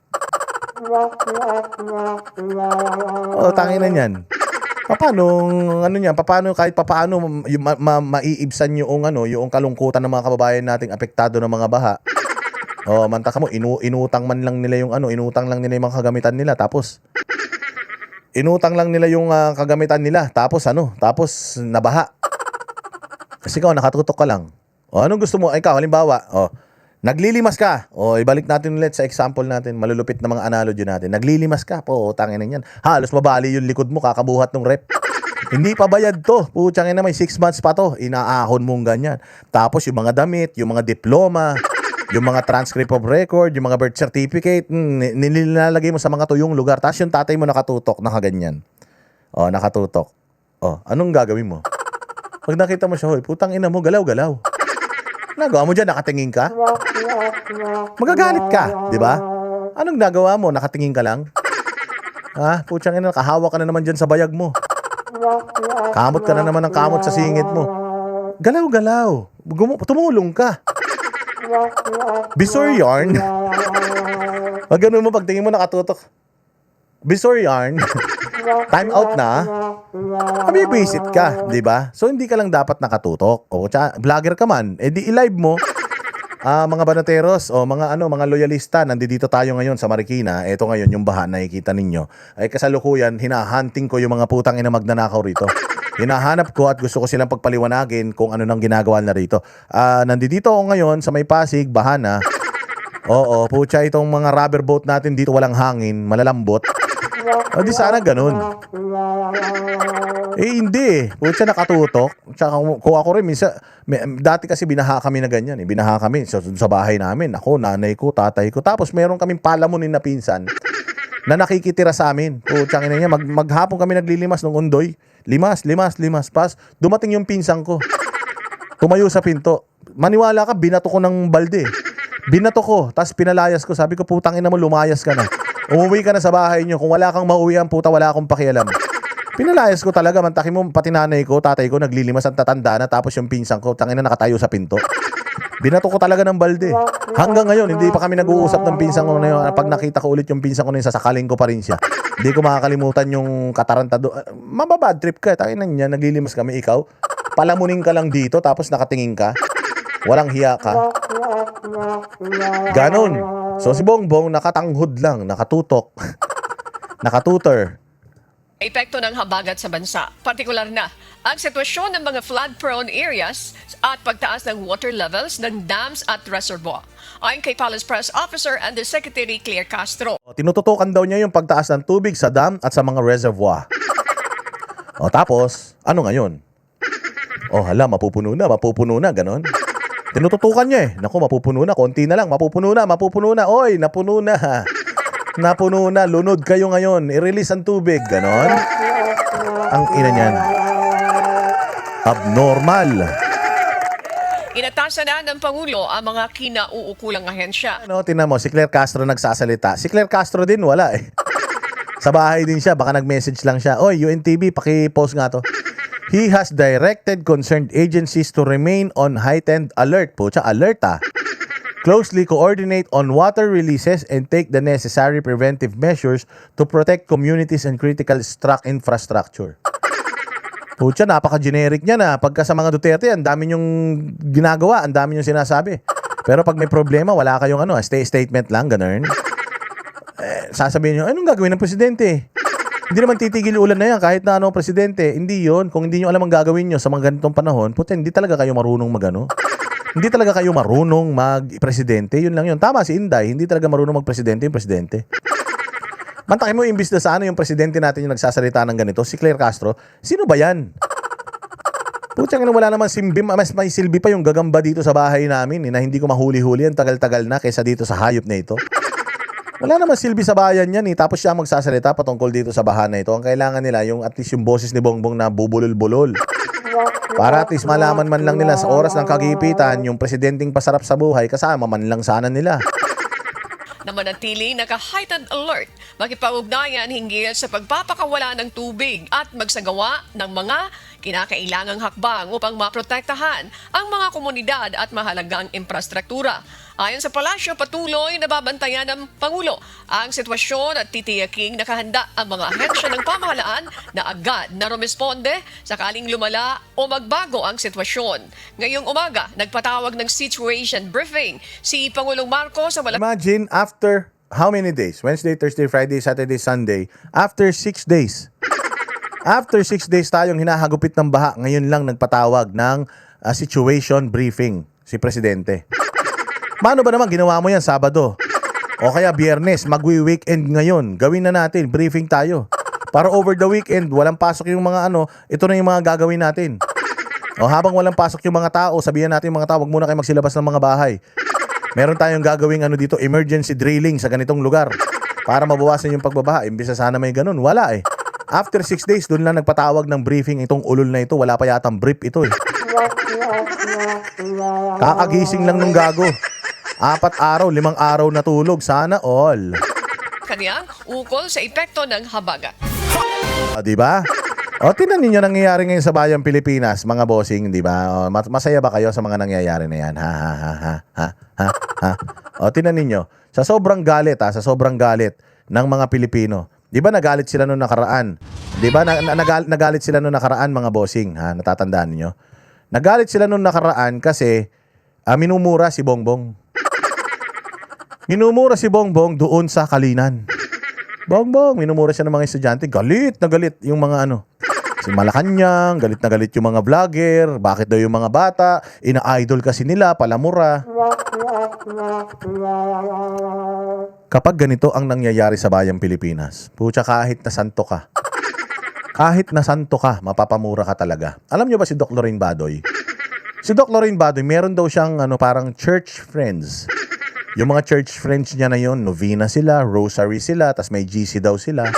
Tangin na yan. Paano kahit paano maiibsan yung kalungkutan ng mga kababayan nating apektado ng mga baha. Manta ka mo, inutang man lang nila yung inutang lang nila yung mga kagamitan nila tapos kagamitan nila tapos nabaha. Kasi ikaw nakatutok ka lang. O anong gusto mo? Ikaw, halimbawa, naglilimas ka. O ibalik natin ulit sa example natin, malulupit na mga analogy natin. Naglilimas ka po, tangin na yan. Halos mabali yung likod mo, kakabuhat ng rep. Hindi pa bayad to. Putsang ina, may 6 months pa to. Inaahon mong ganyan. Tapos yung mga damit, yung mga diploma, yung mga transcript of record, yung mga birth certificate, nilalagay mo sa mga tuyong lugar. Tapos yung tatay mo nakatutok, nakaganyan. O, nakatutok. O, anong gagawin mo? Pag nakita mo siya, hoy, putang ina mo, galaw-galaw. Nagawa mo dyan, nakatingin ka? Magagalit ka, di ba? Anong nagawa mo? Nakatingin ka lang? Ha? Putsang ina, nakahawa ka na naman dyan sa bayag mo. Kamot ka na naman ng kamot sa singit mo. Galaw-galaw. Tumulong ka. Bisor yarn. Pag ganun mo, pagtingin mo nakatutok. Bisor yarn. Time out na. Mabibisit ka, di ba? So hindi ka lang dapat nakatutok. O vlogger ka man, di i-live mo. Mga banateros o mga loyalista, nandito tayo ngayon sa Marikina. Ito ngayon yung baha nakikita ninyo. Ay kasalukuyan, hinahunting ko yung mga putang ina magnanakaw rito. Hinahanap ko at gusto ko silang pagpaliwanagin kung ano nang ginagawa na rito. Nandito ako ngayon sa may Pasig, baha na. Oo, putya itong mga rubber boat natin dito walang hangin, malalambot. O di sana ganun. Hindi. Putya nakatutok. Tsaka kung ako rin, minsan, dati kasi binaha kami na ganyan. Binaha kami sa bahay namin. Ako, nanay ko, tatay ko. Tapos meron kaming palamunin na pinsan na nakikitira sa amin. Putya ina niya, maghapon kami naglilimas ng undoy. Limas. Pas, dumating yung pinsan ko. Tumayo sa pinto. Maniwala ka, binato ko ng balde. Binato ko, tapos pinalayas ko. Sabi ko, putang ina mo, lumayas ka na. Umuwi ka na sa bahay nyo. Kung wala kang mauwian, puta, wala akong pakialam. Pinalayas ko talaga. Mantakin mo, pati nanay ko, tatay ko, naglilimas ang tatanda na. Tapos yung pinsan ko, tangina nakatayo sa pinto. Binato ko talaga ng balde. Hanggang ngayon, hindi pa kami nag-uusap ng pinsan ko na yun. Pag nakita ko ulit yung pinsan ko na yun, sasakalin ko pa rin siya. Hindi ko makakalimutan yung katarantado. Mababad trip ka. Tangina niya, naglilimas kami, ikaw. Palamunin ka lang dito, tapos nakatingin ka. Walang hiya ka. Ganon. So si Bongbong nakatanghod lang, nakatutok. Nakatutor. Epekto ng habagat sa bansa, partikular na ang sitwasyon ng mga flood-prone areas at pagtaas ng water levels ng dams at reservoir. Ayon kay Palace Press Officer and the Secretary Claire Castro. Tinututukan daw niya yung pagtaas ng tubig sa dam at sa mga reservoir. Tapos, ano ngayon? Hala, mapupuno na, ganon. Tinututukan niya Naku, mapupuno na, konti na lang, mapupuno na. Oy, napuno na. Napuno na, lunod kayo ngayon. I-release ang tubig, ganon. Ang ina niyan. Abnormal. Inatasan na ng Pangulo ang mga kinauukulang ahensya. Tingnan mo, si Claire Castro nagsasalita. Si Claire Castro din, wala Sa bahay din siya, baka nag-message lang siya. Oy, UNTV, paki-post nga to. He has directed concerned agencies to remain on heightened alert. Pucha, alert Closely coordinate on water releases and take the necessary preventive measures to protect communities and critical infrastructure. Pucha, napaka-generic niya na. Pagka sa mga Duterte, ang dami niyong ginagawa, ang dami niyong sinasabi. Pero pag may problema, wala kayong statement lang, ganun. Sasabihin niyo, anong gagawin ng presidente? Hindi naman titigil ulan na yan kahit na presidente. Hindi yon. Kung hindi nyo alam ang gagawin nyo sa mga ganitong panahon, puta, hindi talaga kayo marunong Hindi talaga kayo marunong mag-presidente. Yun lang yun. Tama si Inday, hindi talaga marunong mag-presidente yung presidente. Mantakin mo, imbis na sana yung presidente natin yung nagsasalita ng ganito, si Claire Castro, sino ba yan? Puta, wala naman mas may silbi pa yung gagamba dito sa bahay namin na hindi ko mahuli-huli. Ang tagal-tagal na kaysa dito sa hayop na ito. Wala naman silbi sa bayan yan tapos siya magsasalita patungkol dito sa baha na ito. Ang kailangan nila yung at least yung boses ni Bongbong na bubulol-bulol. Para at least malaman man lang nila sa oras ng kagipitan yung presidenteng pasarap sa buhay kasama man lang sana nila. Na manatili naka-heightened alert, makipag-ugnayan hinggil sa pagpapakawala ng tubig at magsagawa ng mga kinakailangang hakbang upang maprotektahan ang mga komunidad at mahalagang infrastruktura. Ayon sa palasyo, patuloy na babantayan ng Pangulo ang sitwasyon at titiyaking nakahanda ang mga ahensya ng pamahalaan na agad na rumisponde sakaling lumala o magbago ang sitwasyon. Ngayong umaga, nagpatawag ng situation briefing si Pangulong Marcos sa Imagine after how many days? Wednesday, Thursday, Friday, Saturday, Sunday. After 6 days. After 6 days tayong hinahagupit ng baha, ngayon lang nagpatawag ng situation briefing si Presidente. Mano ba naman ginawa mo yan Sabado? O kaya Biyernes, magwi-weekend ngayon. Gawin na natin, briefing tayo. Para over the weekend, walang pasok yung mga ito na yung mga gagawin natin. O habang walang pasok yung mga tao, sabihan natin yung mga tao, wag muna kayo magsilabas ng mga bahay. Meron tayong gagawing dito, emergency drilling sa ganitong lugar. Para mabawasan yung pagbabaha. Imbis na sana may ganun, wala eh. After 6 days, doon lang nagpatawag ng briefing itong ulol na ito. Wala pa yatang brief ito eh. Kakagising lang nung gago. 4 araw, 5 araw na tulog. Sana all. Kanyang ukol sa epekto ng habagat. Di ba? O, tinan ninyo nangyayari ngayon sa bayang Pilipinas, mga bossing, di ba? O, masaya ba kayo sa mga nangyayari na yan? O, tinan ninyo. Sa sobrang galit, sa sobrang galit ng mga Pilipino. Di ba nagalit sila noong nakaraan? Di ba nagalit sila noong nakaraan, mga bossing? Natatandaan niyo? Nagalit sila noong nakaraan kasi minumura si Bongbong. Minumura si Bongbong doon sa Kalinan. Bongbong, minumura siya ng mga estudyante. Galit na galit yung mga si Malacanang, galit na galit yung mga vlogger. Bakit daw yung mga bata? Ina-idol kasi nila, palamura. Kapag ganito ang nangyayari sa bayang Pilipinas, pucha, kahit na santo ka, mapapamura ka talaga. Alam nyo ba si Doc Lorraine Badoy? Si Doc Lorraine Badoy, meron daw siyang parang church friends. Yung mga church friends niya na yun, novena sila, rosary sila, tas may GC daw sila.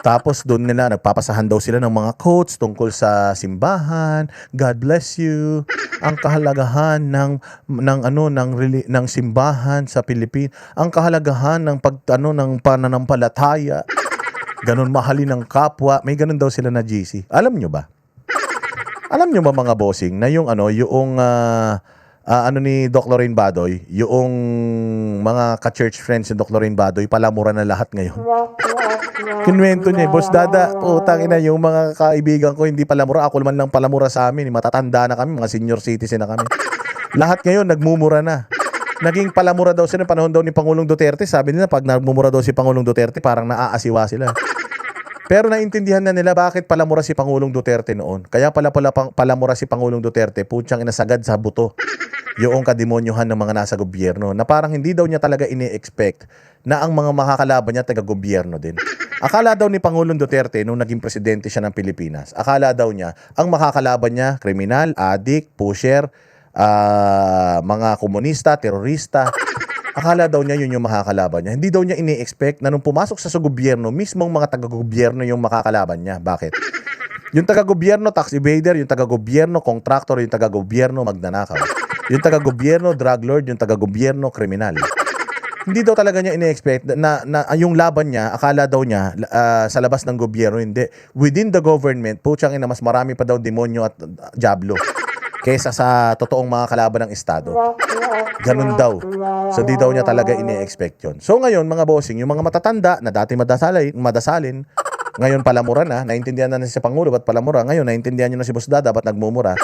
Tapos doon nila, nagpapasahan daw sila ng mga quotes tungkol sa simbahan. God bless you. Ang kahalagahan ng simbahan sa Pilipinas. Ang kahalagahan ng ng pananampalataya. Ganon mahalin ng kapwa. May ganon daw sila na GC. Alam nyo ba? Alam nyo ba mga bossing na yung ni Doc Lorraine Badoy, yung mga ka-church friends ni Doc Lorraine Badoy, palamura na lahat ngayon. Kinwento niya, Boss Dada, putang ina, yung mga kaibigan ko hindi palamura, ako man lang palamura sa amin, matatanda na kami, mga senior citizen na kami. Lahat ngayon nagmumura na. Naging palamura daw sila panahon daw ni Pangulong Duterte. Sabi nila pag nagmumura daw si Pangulong Duterte, parang naaasiwa sila. Pero naintindihan na nila bakit palamura si Pangulong Duterte noon. Kaya palamura si Pangulong Duterte, putyang inasagad sa buto yung kademonyohan ng mga nasa gobyerno, na parang hindi daw niya talaga ini-expect na ang mga makakalaban niya taga-gobyerno din. Akala daw ni Pangulong Duterte nung naging presidente siya ng Pilipinas, akala daw niya ang makakalaban niya kriminal, adik, pusher, mga komunista, terorista. Akala daw niya yun yung makakalaban niya. Hindi daw niya ini-expect na nung pumasok sa gobyerno, mismong mga taga-gobyerno yung makakalaban niya. Bakit? Yung taga-gobyerno, tax evader, yung taga-gobyerno, contractor, yung taga-gobyerno, magnanakaw. Yung taga-gobyerno, drug lord, yung taga-gobyerno, kriminal. Hindi daw talaga niya ini-expect na yung laban niya, akala daw niya sa labas ng gobyerno, hindi. Within the government, putyang ina, mas marami pa daw demonyo at diablo kaysa sa totoong mga kalaban ng Estado. Ganun daw. So di daw niya talaga ini-expect yun. So ngayon mga bossing, yung mga matatanda na dati madasalin, ngayon palamura na, naintindihan na si Pangulo ba't palamura, ngayon naintindihan niyo na si Boss Dada ba't nagmumura.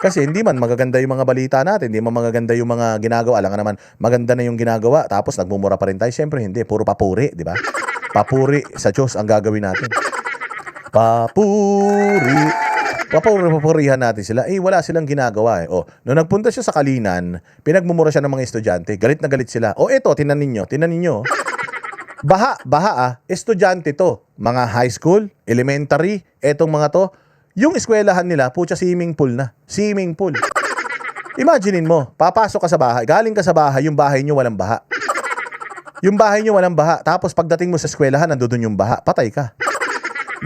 Kasi hindi man magaganda yung mga balita natin, hindi man magaganda yung mga ginagawa. Alam nga naman, maganda na yung ginagawa, tapos nagmumura pa rin tayo. Siyempre hindi, puro papuri, di ba? Papuri sa Diyos ang gagawin natin. Papurihan natin sila. Wala silang ginagawa eh. Nung nagpunta siya sa Kalinan, pinagmumura siya ng mga estudyante. Galit na galit sila. Eto, tinan ninyo. Baha, estudyante to. Mga high school, elementary, etong mga to. Yung eskwelahan nila, putya swimming pool na. Swimming pool. Imaginein mo, papasok ka sa bahay, galing ka sa bahay, yung bahay nyo walang baha. Yung bahay nyo walang baha, tapos pagdating mo sa eskwelahan, nandoon yung baha, patay ka.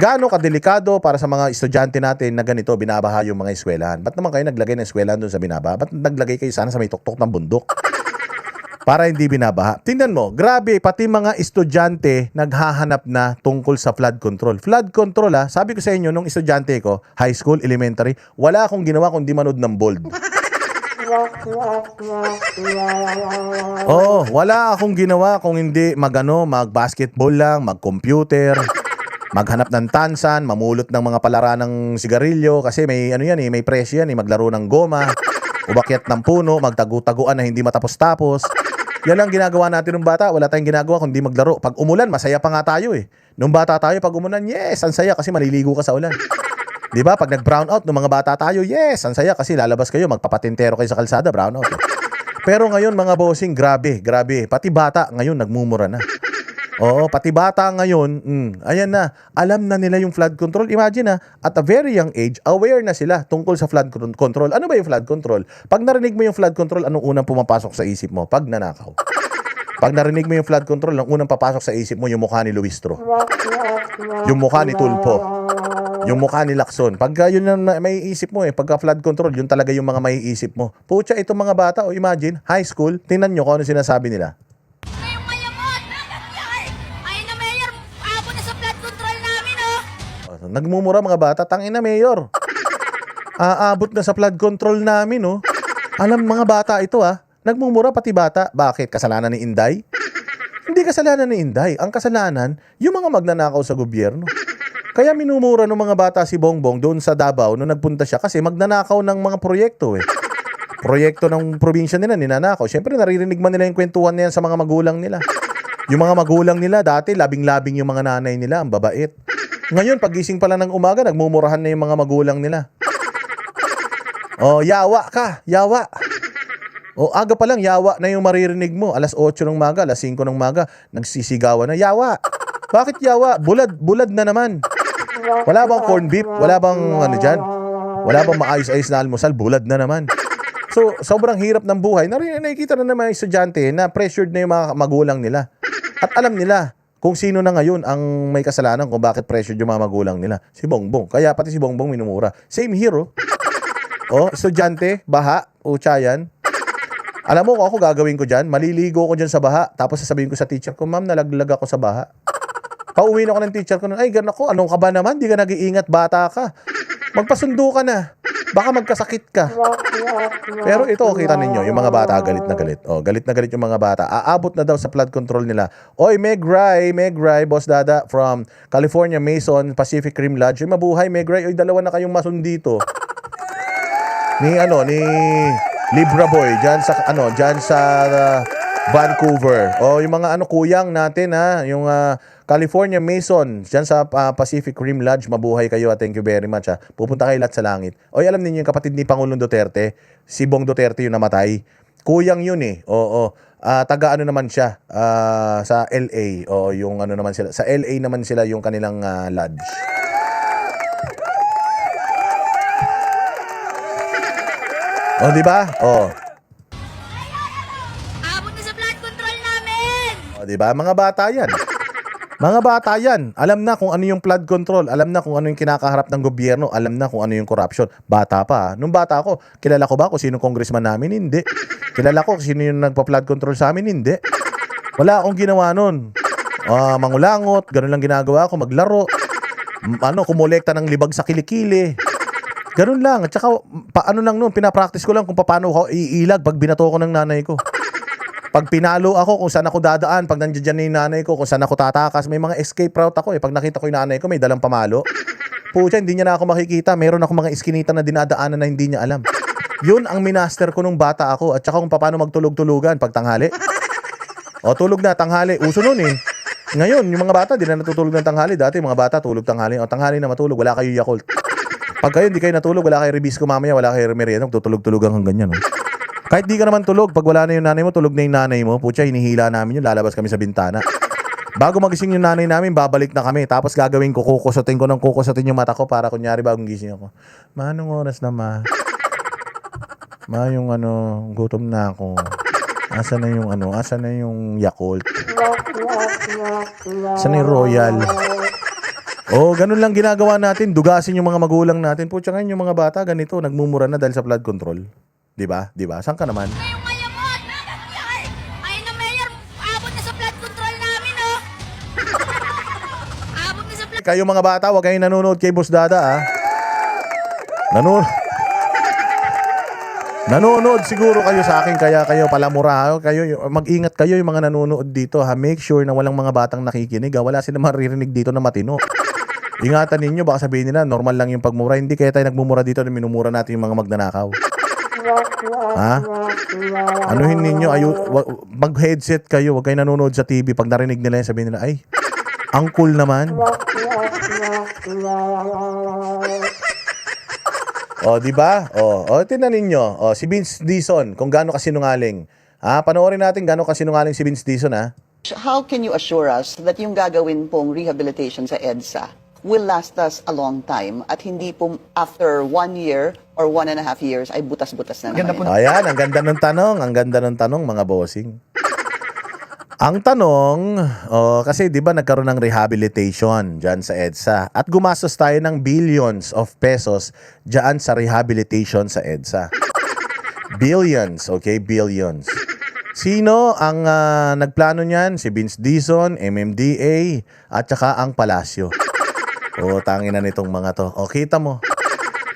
Gaano kadelikado para sa mga estudyante natin na ganito, binabaha yung mga eskwelahan. Ba't naman kayo naglagay ng eskwelahan doon sa binabaha? Ba't naglagay kayo sana sa may tuktok ng bundok? Para hindi binabaha. Tingnan mo, grabe, pati mga estudyante naghahanap na tungkol sa flood control. Flood control sabi ko sa inyo, nung estudyante ko, high school, elementary, wala akong ginawa kundi manood ng bold. Wala akong ginawa kung hindi mag-basketball lang, mag-computer, maghanap ng tansan, mamulot ng mga palara ng sigarilyo, kasi may may presyo yan, maglaro ng goma, ubakyat ng puno, magtagu-taguan na hindi matapos-tapos. Yan lang ginagawa natin nung bata. Wala tayong ginagawa kundi maglaro. Pag umulan, masaya pa nga tayo eh. Nung bata tayo, pag umulan, yes, ang saya kasi maliligo ka sa ulan. Di ba? Pag nag-brown out ng mga bata tayo, yes, ang saya kasi lalabas kayo, magpapatintero kayo sa kalsada, brown out. Pero ngayon mga bossing, grabe. Pati bata ngayon nagmumura na. Oo, pati bata ngayon, ayan na, alam na nila yung flood control. Imagine at a very young age, aware na sila tungkol sa flood control. Ano ba yung flood control? Pag narinig mo yung flood control, anong unang pumapasok sa isip mo? Pag nanakaw. Pag narinig mo yung flood control, ang unang papasok sa isip mo yung mukha ni Luistro. Yung mukha ni Tulpo. Yung mukha ni Lacson. Pagka yun ang may isip mo pagka flood control, yun talaga yung mga may isip mo. Pucha, itong mga bata, imagine, high school, tingnan nyo kung ano sinasabi nila. Nagmumura mga bata, tangin na mayor. Aabot na sa flood control namin, oh. Alam mga bata ito, nagmumura pati bata. Bakit? Kasalanan ni Inday? Hindi kasalanan ni Inday. Ang kasalanan, yung mga magnanakaw sa gobyerno. Kaya minumura ng mga bata si Bongbong doon sa Davao nung nagpunta siya kasi magnanakaw ng mga proyekto, Proyekto ng probinsya nila, ninanakaw. Siyempre, naririnig man nila yung kwentuhan na yan sa mga magulang nila. Yung mga magulang nila, dati, labing-labing yung mga nanay nila, ang babait. Ngayon, pagising pala ng umaga, nagmumurahan na yung mga magulang nila. Oh, yawa ka, yawa. O aga pa lang, yawa na yung maririnig mo. Alas 8 ng umaga, alas 5 ng umaga, nagsisigawan na, yawa. Bakit yawa? Bulad na naman. Wala bang corn beef? Wala bang ano dyan? Wala bang maayos-ayos na almusal? Bulad na naman. So, sobrang hirap ng buhay. Nakikita na naman yung estudyante na pressured na yung mga magulang nila. At alam nila kung sino na ngayon ang may kasalanan kung bakit pressured yung mga magulang nila. Si Bongbong. Kaya pati si Bongbong minumura. Same hero. Estudyante, baha, ucha yan. Alam mo kung ako gagawin ko dyan, maliligo ko dyan sa baha, tapos sasabihin ko sa teacher ko, ma'am, nalaglag ako sa baha. Pauwi na ako ng teacher ko, ay, ganun ako, anong ka ba naman? Di ka nag-iingat, bata ka. Magpasundo ka na. Baka magkasakit ka. Pero ito, kita ninyo, yung mga bata, galit na galit. Galit na galit yung mga bata. Aabot na daw sa flood control nila. Oy, Meg Rai, Boss Dada from California, Mason, Pacific Rim Lodge. Oy, mabuhay, Meg Rai. Oy, dalawa na kayong mason dito. Ni Libra Boy, dyan sa Vancouver. Yung mga kuyang natin, yung California Mason, dyan sa Pacific Rim Lodge, mabuhay kayo at thank you very much. Pupunta kayo lahat sa langit. Alam niyo yung kapatid ni Pangulong Duterte, si Bong Duterte yung namatay. Kuyang yun taga naman siya sa LA. Yung naman sila. Sa LA naman sila yung kanilang lodge. Di ba? Abot na sa flood control namin! Di ba? Mga bata yan. Mga bata yan. Alam na kung ano yung flood control. Alam na kung ano yung kinakaharap ng gobyerno. Alam na kung ano yung corruption. Bata pa. Nung bata ako, kilala ko ba kung sino congressman namin? Hindi. Kilala ko kung sino yung nagpa-flood control sa amin? Hindi. Wala akong ginawa nun. Mangulangot. Ganun lang ginagawa ko. Maglaro. Kumolekta ng libag sa kilikili. Ganun lang. At saka, pinapractice ko lang kung paano ako iilag pag binato ko ng nanay ko. Pag pinalo ako, kung saan ako dadaan, pag nandiyan na yung nanay ko, kung saan ako tatakas, may mga escape route ako. Pag nakita ko yung nanay ko, may dalang pamalo. Pucha, hindi niya na ako makikita. Meron ako mga iskinita na dinadaanan na hindi niya alam. Yun ang minaster ko nung bata ako. At saka kung paano magtulog-tulugan pag tanghali. Tulog na, tanghali. Uso nun Ngayon, yung mga bata, di na natutulog ng tanghali. Dati, mga bata, tulog tanghali. Tanghali na matulog, wala kayo Yakult. Pag kayo hindi kayo natulog, wala kayo Rebisco mamaya, wala kayo merienda, tutulog-tulog hanggang ganyan. Kahit di ka naman tulog, pag wala na yung nanay mo, tulog na yung nanay mo, putya, hinihila namin yun, lalabas kami sa bintana. Bago magising yung nanay namin, babalik na kami. Tapos gagawin ko, kukusutin yung mata ko para kunyari bagong gising ako. Ma, anong oras na, ma? Ma, yung gutom na ako. Asa na yung Yakult? Asa na yung Royal? Ganun lang ginagawa natin. Dugasin yung mga magulang natin. Pucha ngayon yung mga bata, ganito, nagmumura na dahil sa flood control. Diba? Saan ka naman? Ay na, Mayor, abot na sa flood control namin, Abot na sa flood. Kayo mga bata, huwag kayong nanonood kay Boss Dada, Nanonood siguro kayo sa akin, kaya kayo palamura. Mag-ingat kayo yung mga nanonood dito, Make sure na walang mga batang nakikinig, Wala silang maririnig dito na matino. Ingatan ninyo, baka sabihin nila, normal lang yung pagmura. Hindi kaya tayo nagmumura dito na minumura natin yung mga magnanakaw. Anuhin ninyo, mag-headset kayo, huwag kayo nanonood sa TV. Pag narinig nila yan, sabihin nila, ay, ang cool naman. O, di ba? O, tingnan ninyo. O, si Vince Dizon, kung gaano kasinungaling. Panoorin natin gaano kasinungaling si Vince Dizon, ha? How can you assure us that yung gagawin pong rehabilitation sa EDSA will last us a long time at hindi po after 1 year or 1.5 years ay butas-butas na naman? Ayan, ang ganda ng tanong. Ang ganda ng tanong, mga bossing. Ang tanong, kasi di ba nagkaroon ng rehabilitation dyan sa EDSA at gumastos tayo ng billions of pesos dyan sa rehabilitation sa EDSA. Billions, okay? Billions. Sino ang nagplano niyan? Si Vince Dizon, MMDA, at saka ang Palasyo. Tangina nitong mga to. Kita mo.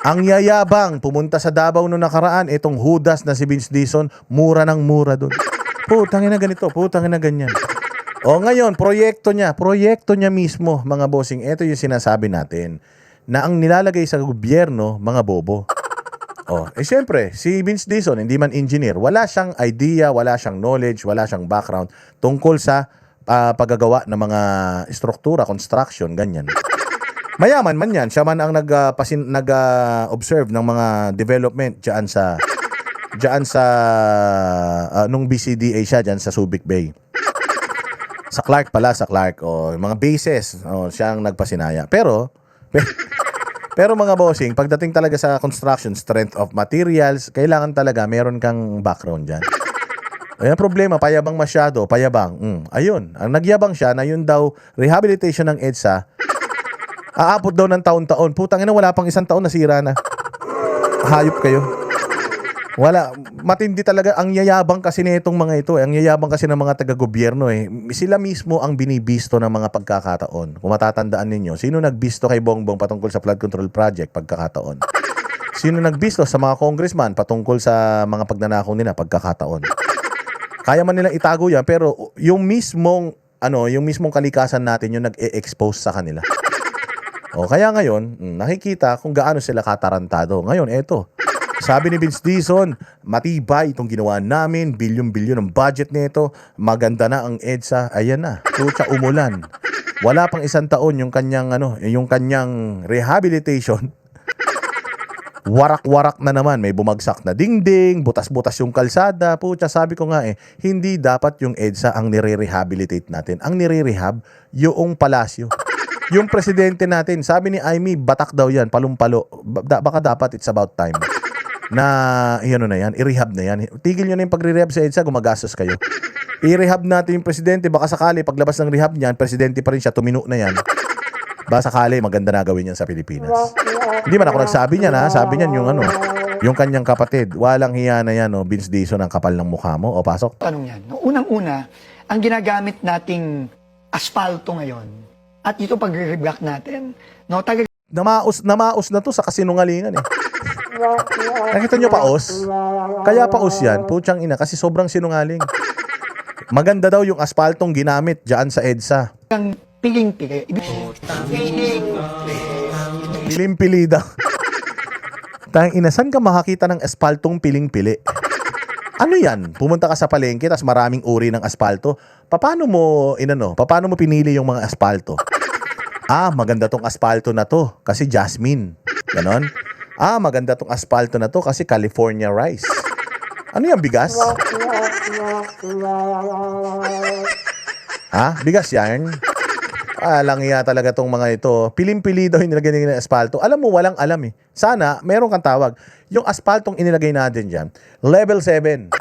Ang yayabang, pumunta sa Davao noong nakaraan, itong hudas na si Vince Dizon, mura ng mura doon. Tangina ganito, tangina ganyan. Ngayon, proyekto niya mismo, mga bossing. Ito yung sinasabi natin, na ang nilalagay sa gobyerno, mga bobo. Siyempre, si Vince Dizon, hindi man engineer, wala siyang idea, wala siyang knowledge, wala siyang background tungkol sa paggagawa ng mga struktura, construction, ganyan. Mayaman man yan, siya man ang nag-observe ng mga development dyan sa nung BCDA siya dyan sa Subic Bay. Sa Clark pala, sa Clark. Yung mga bases, siya ang nagpasinaya. Pero mga bossing, pagdating talaga sa construction, strength of materials, kailangan talaga meron kang background dyan. Ayan problema, payabang masyado, payabang. Ayun, ang nagyabang siya na yun daw, rehabilitation ng EDSA, aabot daw ng taon-taon. Putang ina, wala pang isang taon, nasira na. Hayop kayo. Wala, matindi talaga ang yayabang kasi nitong mga ito. Ang yayabang kasi ng mga taga-gobyerno Sila mismo ang binibisto ng mga pagkakataon. Kung matatandaan ninyo, sino nagbisto kay Bongbong patungkol sa flood control project pagkakataon? Sino nagbisto sa mga congressman patungkol sa mga pagnanakaw nila pagkakataon? Kaya man nilang itago yan, pero yung mismong kalikasan natin yung nag-e-expose sa kanila. Kaya ngayon, nakikita kung gaano sila katarantado. Ngayon, eto. Sabi ni Vince Dizon, matibay itong ginawa namin, bilyon-bilyon ang budget nito, maganda na ang EDSA, ayan na, tutsa umulan. Wala pang isang taon yung kanyang rehabilitation. Warak-warak na naman, may bumagsak na dingding, butas-butas yung kalsada. Putya, sabi ko nga hindi dapat yung EDSA ang nire-rehabilitate natin. Ang nire-rehab, yung Palasyo. Yung presidente natin, sabi ni Aimee, batak daw yan, palumpalo. Baka dapat it's about time na i-rehab na yan. Tigil nyo na yung pagre-rehab sa EDSA, gumagastos kayo. I-rehab natin yung presidente, baka sakali paglabas ng rehab niyan, presidente pa rin siya, tumino na yan. Baka sakali maganda na gawin yan sa Pilipinas. Hindi man ako nagsabi niyan, ha? Sabi niyan yung kanyang kapatid. Walang hiya na yan, Vince Dizon, ang kapal ng mukha mo. Pasok. Tanong yan. Unang-una, ang ginagamit nating aspalto ngayon, at ito pag-reblock natin, Namaos na to sa kasinungalingan Nakita nyo paos? Kaya paos yan, putyang ina, kasi sobrang sinungaling. Maganda daw yung aspaltong ginamit dyan sa EDSA. Ang piling-pili. Piling-pili daw. Tang ina, saan ka makakita ng aspaltong piling-pili? Ano yan? Pumunta ka sa palengke, tas maraming uri ng aspalto. Paano mo pinili yung mga aspalto? Maganda tong aspalto na to kasi jasmine. Ganon? Maganda tong aspalto na to kasi California rice. Ano yan, bigas? Bigas yan? Lang iya talaga tong mga ito. Pilim-pili daw yung nilagay ng aspalto. Alam mo, walang alam Sana, meron kang tawag. Yung aspaltong inilagay natin dyan, level 7.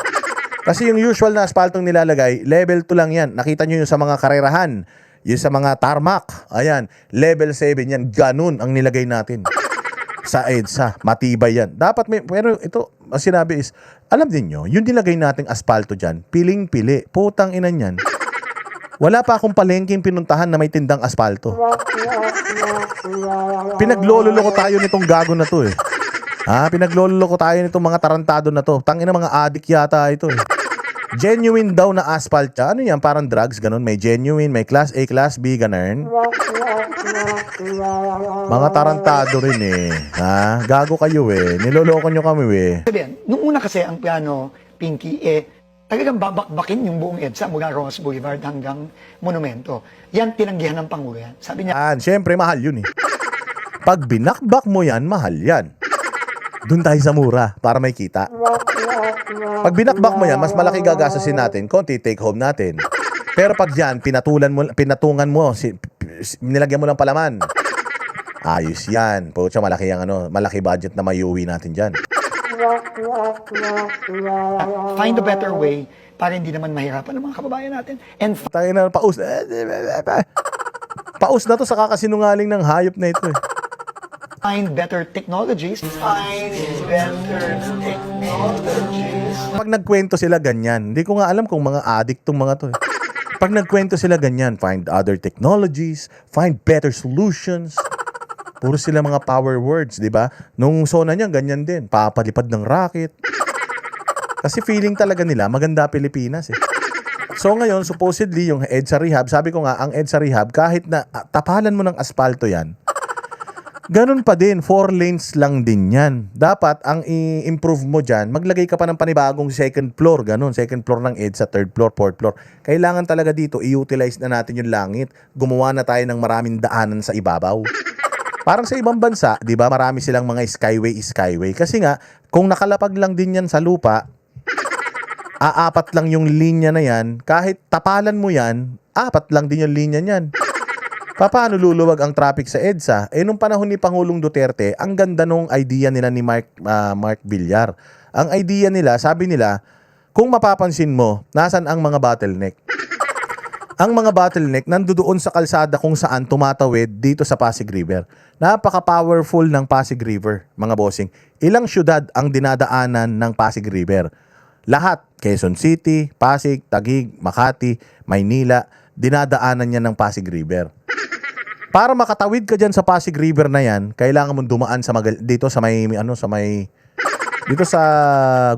Kasi yung usual na aspaltong nilalagay, level 2 lang yan. Nakita nyo yung sa mga karerahan, yung sa mga tarmac. Ayan, level 7 yan. Ganun ang nilagay natin. Sa EDSA, matibay yan. Dapat pero ito, ang sinabi is, alam din nyo, yung nilagay nating aspalto dyan, piling-pili. Putang ina yan. Wala pa akong palengking pinuntahan na may tindang aspalto. Pinaglololoko tayo nitong gago na to Pinaglololoko tayo nitong mga tarantado na to. Tangina, mga adik yata ito Genuine daw na asphalt siya. Ano yan? Parang drugs, ganun. May genuine, may class A, class B, ganun. Mga tarantado rin Gago kayo Niloloko nyo kami Sabihin, nung una kasi ang piano, Pinky, talagang babakbakin yung buong EDSA mula Ross Boulevard hanggang Monumento. Yan, tinanggihan ng Pangulo yan. Sabi niya, Siyempre, mahal yun Pag binakbak mo yan, mahal yan. Doon tayo sa mura para may kita. Pag binakbak mo yan, mas malaki gagasasin natin, konti take home natin. Pero pag yan, pinatungan mo, nilagyan mo ng palaman. Ayos yan. Pucha, malaki budget na mayuwi natin dyan. Find a better way para hindi naman mahirapan ng mga kababayan natin. And Tayo na, paus. Paus na to sa kakasinungaling ng hayop na ito eh. find better technologies. Find better technologies. Pag nagkwento sila ganyan, hindi ko nga alam kung mga addict tong mga to eh. Pag nagkwento sila ganyan, find other technologies, find better solutions. Puro sila mga power words, di ba? Nung Sona niya, ganyan din. Papalipad ng rocket. Kasi feeling talaga nila, maganda Pilipinas eh. So ngayon, supposedly, yung EDSA Rehab, sabi ko nga, ang EDSA Rehab, kahit na tapalan mo ng aspalto yan, ganun pa din, 4 lanes lang din yan. Dapat, ang i-improve mo dyan, maglagay ka pa ng panibagong second floor, ganun. Second floor ng EDSA, third floor, fourth floor. Kailangan talaga dito, i-utilize na natin yung langit. Gumawa na tayo ng maraming daanan sa ibabaw. Parang sa ibang bansa, di ba, marami silang mga skyway. Kasi nga, kung nakalapag lang din yan sa lupa, aapat lang yung linya na yan, kahit tapalan mo yan, apat lang din yung linya niyan. Paano luluwag ang traffic sa EDSA? Nung panahon ni Pangulong Duterte, ang ganda nung idea nila ni Mark Villar. Ang idea nila, sabi nila, kung mapapansin mo, nasan ang mga bottleneck? Ang mga bottleneck nandoon sa kalsada kung saan tumatawid dito sa Pasig River. Napaka-powerful ng Pasig River, mga bossing. Ilang syudad ang dinadaanan ng Pasig River? Lahat, Quezon City, Pasig, Taguig, Makati, Maynila, dinadaanan niya ng Pasig River. Para makatawid ka diyan sa Pasig River na yan, kailangan mong dumaan sa dito sa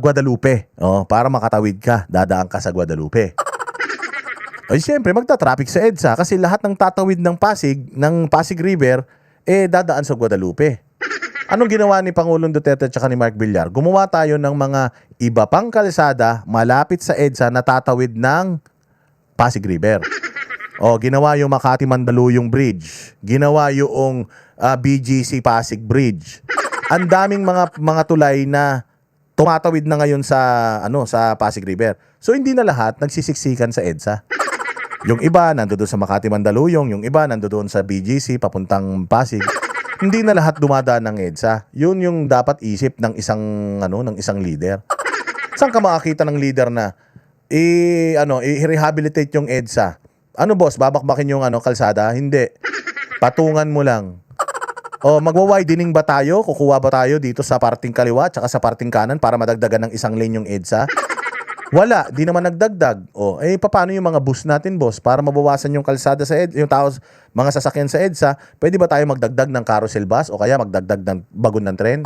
Guadalupe. Oh, para makatawid ka, dadaan ka sa Guadalupe. Ay siyempre, magta-traffic sa EDSA kasi lahat ng tatawid ng Pasig River dadaan sa Guadalupe. Anong ginawa ni Pangulong Duterte at ni Mark Villar? Gumawa tayo ng mga iba pang kalsada malapit sa EDSA na tatawid ng Pasig River. Ginawa yung Makati-Mandaluyong Bridge. Ginawa yung BGC Pasig Bridge. Ang daming mga tulay na tumatawid na ngayon sa Pasig River. So hindi na lahat nagsisiksikan sa EDSA. Yung iba nandoon sa Makati-Mandaluyong, yung iba nandoon sa BGC papuntang Pasig. Hindi na lahat dumadaan ng EDSA. Yun yung dapat isip ng isang leader. Saan ka makakita ng leader na i-rehabilitate yung EDSA? Ano boss, babakbakin yung kalsada? Hindi. Patungan mo lang. Magwa-widening ba tayo? Kukuha ba tayo dito sa parting kaliwa tsaka sa parting kanan para madagdagan ng isang lane yung EDSA? Wala, di naman nagdagdag. Paano yung mga bus natin, boss? Para mabawasan yung kalsada sa EDSA, yung mga sasakyan sa EDSA, pwede ba tayo magdagdag ng carousel bus o kaya magdagdag ng bagon ng tren?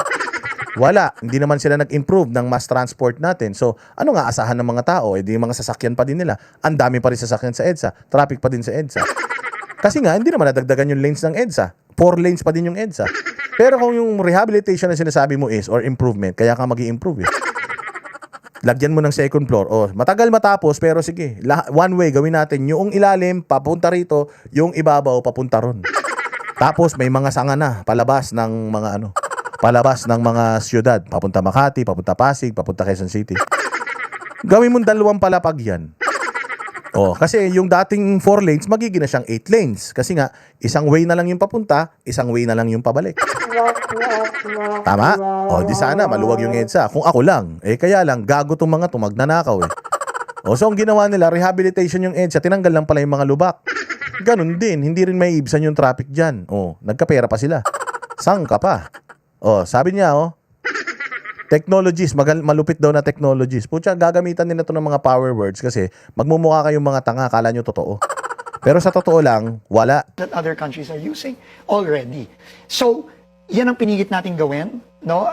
Wala, hindi naman sila nag-improve ng mass transport natin. So, ano nga asahan ng mga tao? Di mga sasakyan pa din nila. Ang dami pa rin sasakyan sa EDSA. Traffic pa din sa EDSA. Kasi nga, hindi naman nadagdagan yung lanes ng EDSA. 4 lanes pa din yung EDSA. Pero kung yung rehabilitation na sinasabi mo or improvement, kaya ka mag-i-improve Lagyan mo ng second floor. Matagal matapos, pero sige, one way gawin natin. Yung ilalim, papunta rito, yung ibabaw, papunta ron. Tapos may mga sanga na, palabas ng mga syudad. Papunta Makati, papunta Pasig, papunta Quezon City. Gawin mong 2 palapag yan. Kasi yung dating 4 lanes, magiging na siyang 8 lanes. Kasi nga, isang way na lang yung papunta, isang way na lang yung pabalik. Tama? Di sana, maluwag yung EDSA. Kung ako lang, kaya lang, gago tong mga to, magnanakaw So ang ginawa nila, rehabilitation yung EDSA, tinanggal lang pala yung mga lubak. Ganun din, hindi rin may ibsan yung traffic dyan. Nagkapera pa sila. Sang ka pa. Sabi niya, technologies, malupit daw na technologies. Pucha, gagamitan nila to ng mga power words kasi magmumukha kayong mga tanga, akala nyo totoo. Pero sa totoo lang, wala. That other countries are using already. So, yan ang pinigit natin gawin, no?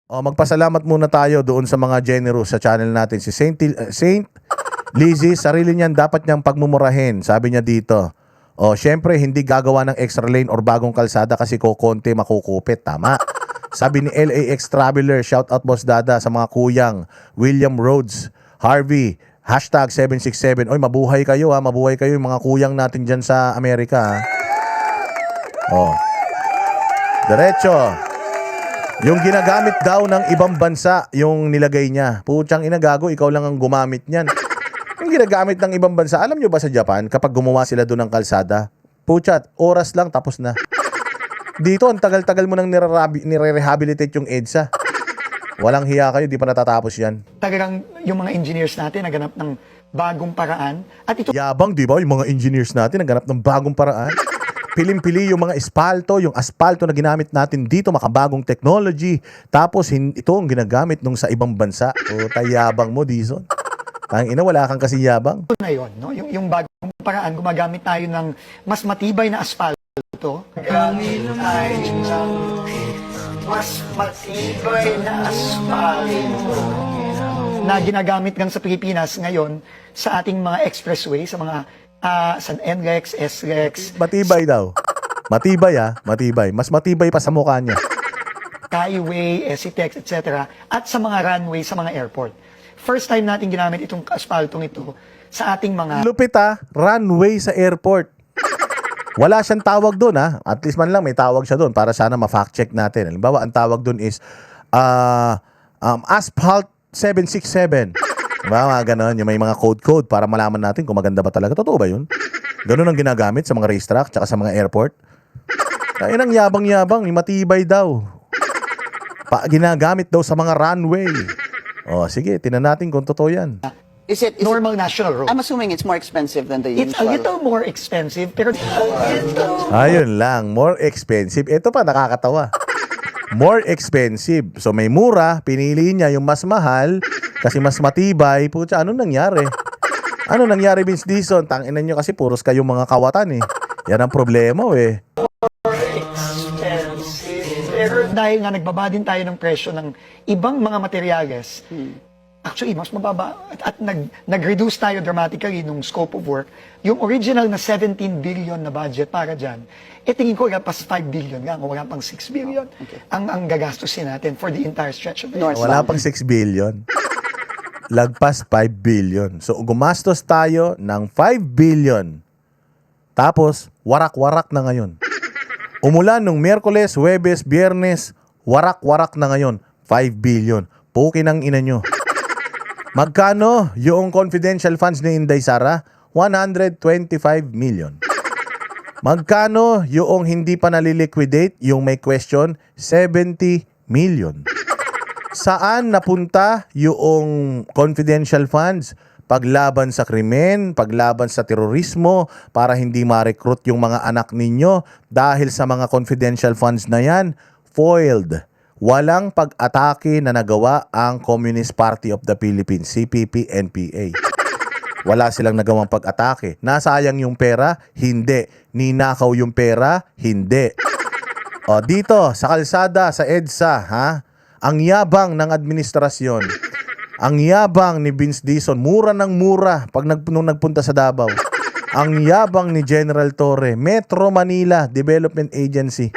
Magpasalamat muna tayo doon sa mga generous sa channel natin. Si Saint Lizzie, sarili niyan dapat niyang pagmumurahin. Sabi niya dito, syempre hindi gagawa ng extra lane or bagong kalsada kasi kokonti makukupit. Tama. Sabi ni LAX Traveler, shout out Boss Dada sa mga kuyang, William Rhodes, Harvey, #767. Mabuhay kayo mabuhay kayo yung mga kuyang natin dyan sa Amerika. Diretso. Yung ginagamit daw ng ibang bansa, yung nilagay niya. Putsang inagago, ikaw lang ang gumamit niyan. Yung ginagamit ng ibang bansa, alam nyo ba sa Japan, kapag gumawa sila doon ng kalsada, putsa, oras lang, tapos na. Dito, ang tagal-tagal mo nang nire-rehabilitate yung EDSA. Walang hiya kayo, di pa natatapos yan. Talagang yung mga engineers natin naganap ng bagong paraan. At ito Yabang, di ba? Yung mga engineers natin naghanap ng bagong paraan. Pilim-pili yung mga yung asfalto na ginamit natin dito, makabagong technology. Tapos, ito ang ginagamit nung sa ibang bansa. O, tayabang mo, Dizon. Tangina, wala kang kasi yabang. na yun, no? Yung bagong paraan, gumagamit tayo ng mas matibay na asfalto. Gamit tayo ng mas matibay na asfalto na ginagamit lang sa Pilipinas ngayon sa ating mga expressway, sa mga sa NLEX, SLEX, Matibay daw. Matibay matibay. Mas matibay pa sa mukha niya. Skyway, SCTEX, etc. At sa mga runway, sa mga airport. First time natin ginamit itong asphaltong ito sa ating mga Lupit runway sa airport. Wala siyang tawag doon At least man lang may tawag siya doon para sana ma-fact check natin. Halimbawa, ang tawag doon is Asphalt 767. Diba, mga ganon, yung may mga code para malaman natin kung maganda ba talaga. Totoo ba yun? Ganun ang ginagamit sa mga racetrack tsaka sa mga airport. Kaya ang yabang-yabang, matibay daw. Ginagamit daw sa mga runway. O, sige, tinan natin kung totoo yan. Is it normal national road. I'm assuming it's more expensive than the It's a usual. little more expensive, pero Ayun lang, more expensive. Ito pa, nakakatawa. More expensive. So may mura, pinili niya yung mas mahal kasi mas matibay. Pucha, anong nangyari? Ano nangyari, Vince Dizon? Tanginan nyo kasi puros kayong mga kawatan Yan ang problema Pero dahil nga nagbaba din tayo ng presyo ng ibang mga materyales, actually, mas mababa. At nag-reduce tayo dramatically nung scope of work. Yung original na 17 billion na budget para dyan, tingin ko pas 5 billion nga, wala pang 6 billion ang gagastusin natin for the entire stretch of the Wala pang 6 billion. Lagpas 5 billion. So, gumastos tayo ng 5 billion. Tapos, warak-warak na ngayon. Umulan nung Miyerkules, Huwebes, Biyernes, warak-warak na ngayon. 5 billion. Pukin ang ina nyo. Magkano yung confidential funds ni Inday Sara? 125 million. Magkano yung hindi pa naliliquidate, yung may question? 70 million. Saan napunta yung confidential funds? Paglaban sa krimen, paglaban sa terorismo, para hindi ma-recruit yung mga anak ninyo dahil sa mga confidential funds na yan, foiled. Walang pag-atake na nagawa ang Communist Party of the Philippines, CPP-NPA. Wala silang nagawang pag-atake. Nasayang yung pera? Hindi. Ninakaw yung pera? Hindi. O dito, sa kalsada, sa EDSA, ang yabang ng administrasyon. Ang yabang ni Vince Dizon, mura ng mura nung nagpunta sa Davao. Ang yabang ni General Torre, Metro Manila Development Agency.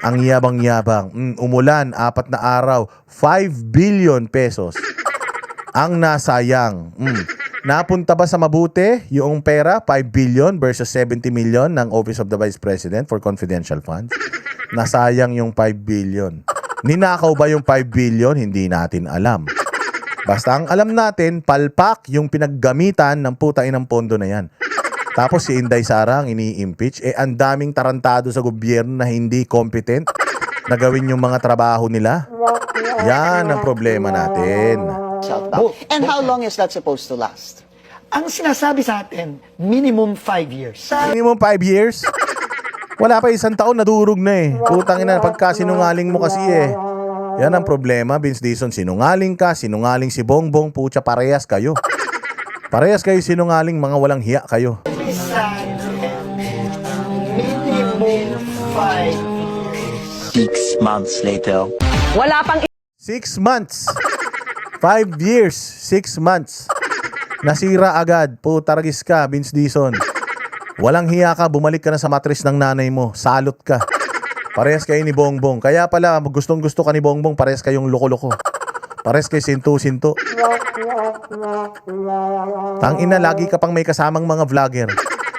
Ang yabang-yabang. Umulan, 4 na araw, 5 billion pesos. Ang nasayang. Napunta ba sa mabuti yung pera, 5 billion versus 70 million ng Office of the Vice President for confidential funds? Nasayang yung 5 billion. Ninakaw ba yung 5 billion? Hindi natin alam. Basta ang alam natin, palpak yung pinaggamitan ng putain ng pondo na yan. Tapos si Inday Sara ang ini-impeach. Ang daming tarantado sa gobyerno na hindi competent na gawin yung mga trabaho nila. Yan ang problema natin. And how long is that supposed to last? Ang sinasabi sa atin, minimum 5 years. Minimum 5 years? Wala pa 1 taon, nadurog na Putang ina, pagka sinungaling mo kasi Yan ang problema, Vince Dizon. Sinungaling ka, sinungaling si Bongbong, pucha, parehas kayo. Parehas kayo sinungaling, mga walang hiya kayo. Minimum 6 months later. Wala pang 6 months. 5 years, 6 months. Nasira agad. Putaragis ka, Vince Dizon. Walang hiya ka, bumalik ka na sa matris ng nanay mo. Salot ka. Parehas kayo ni Bongbong. Kaya pala, gustong-gusto ka ni Bongbong, parehas kayong loko-loko. Parehas kayo sinto-sinto. Tangina, lagi ka pang may kasamang mga vlogger.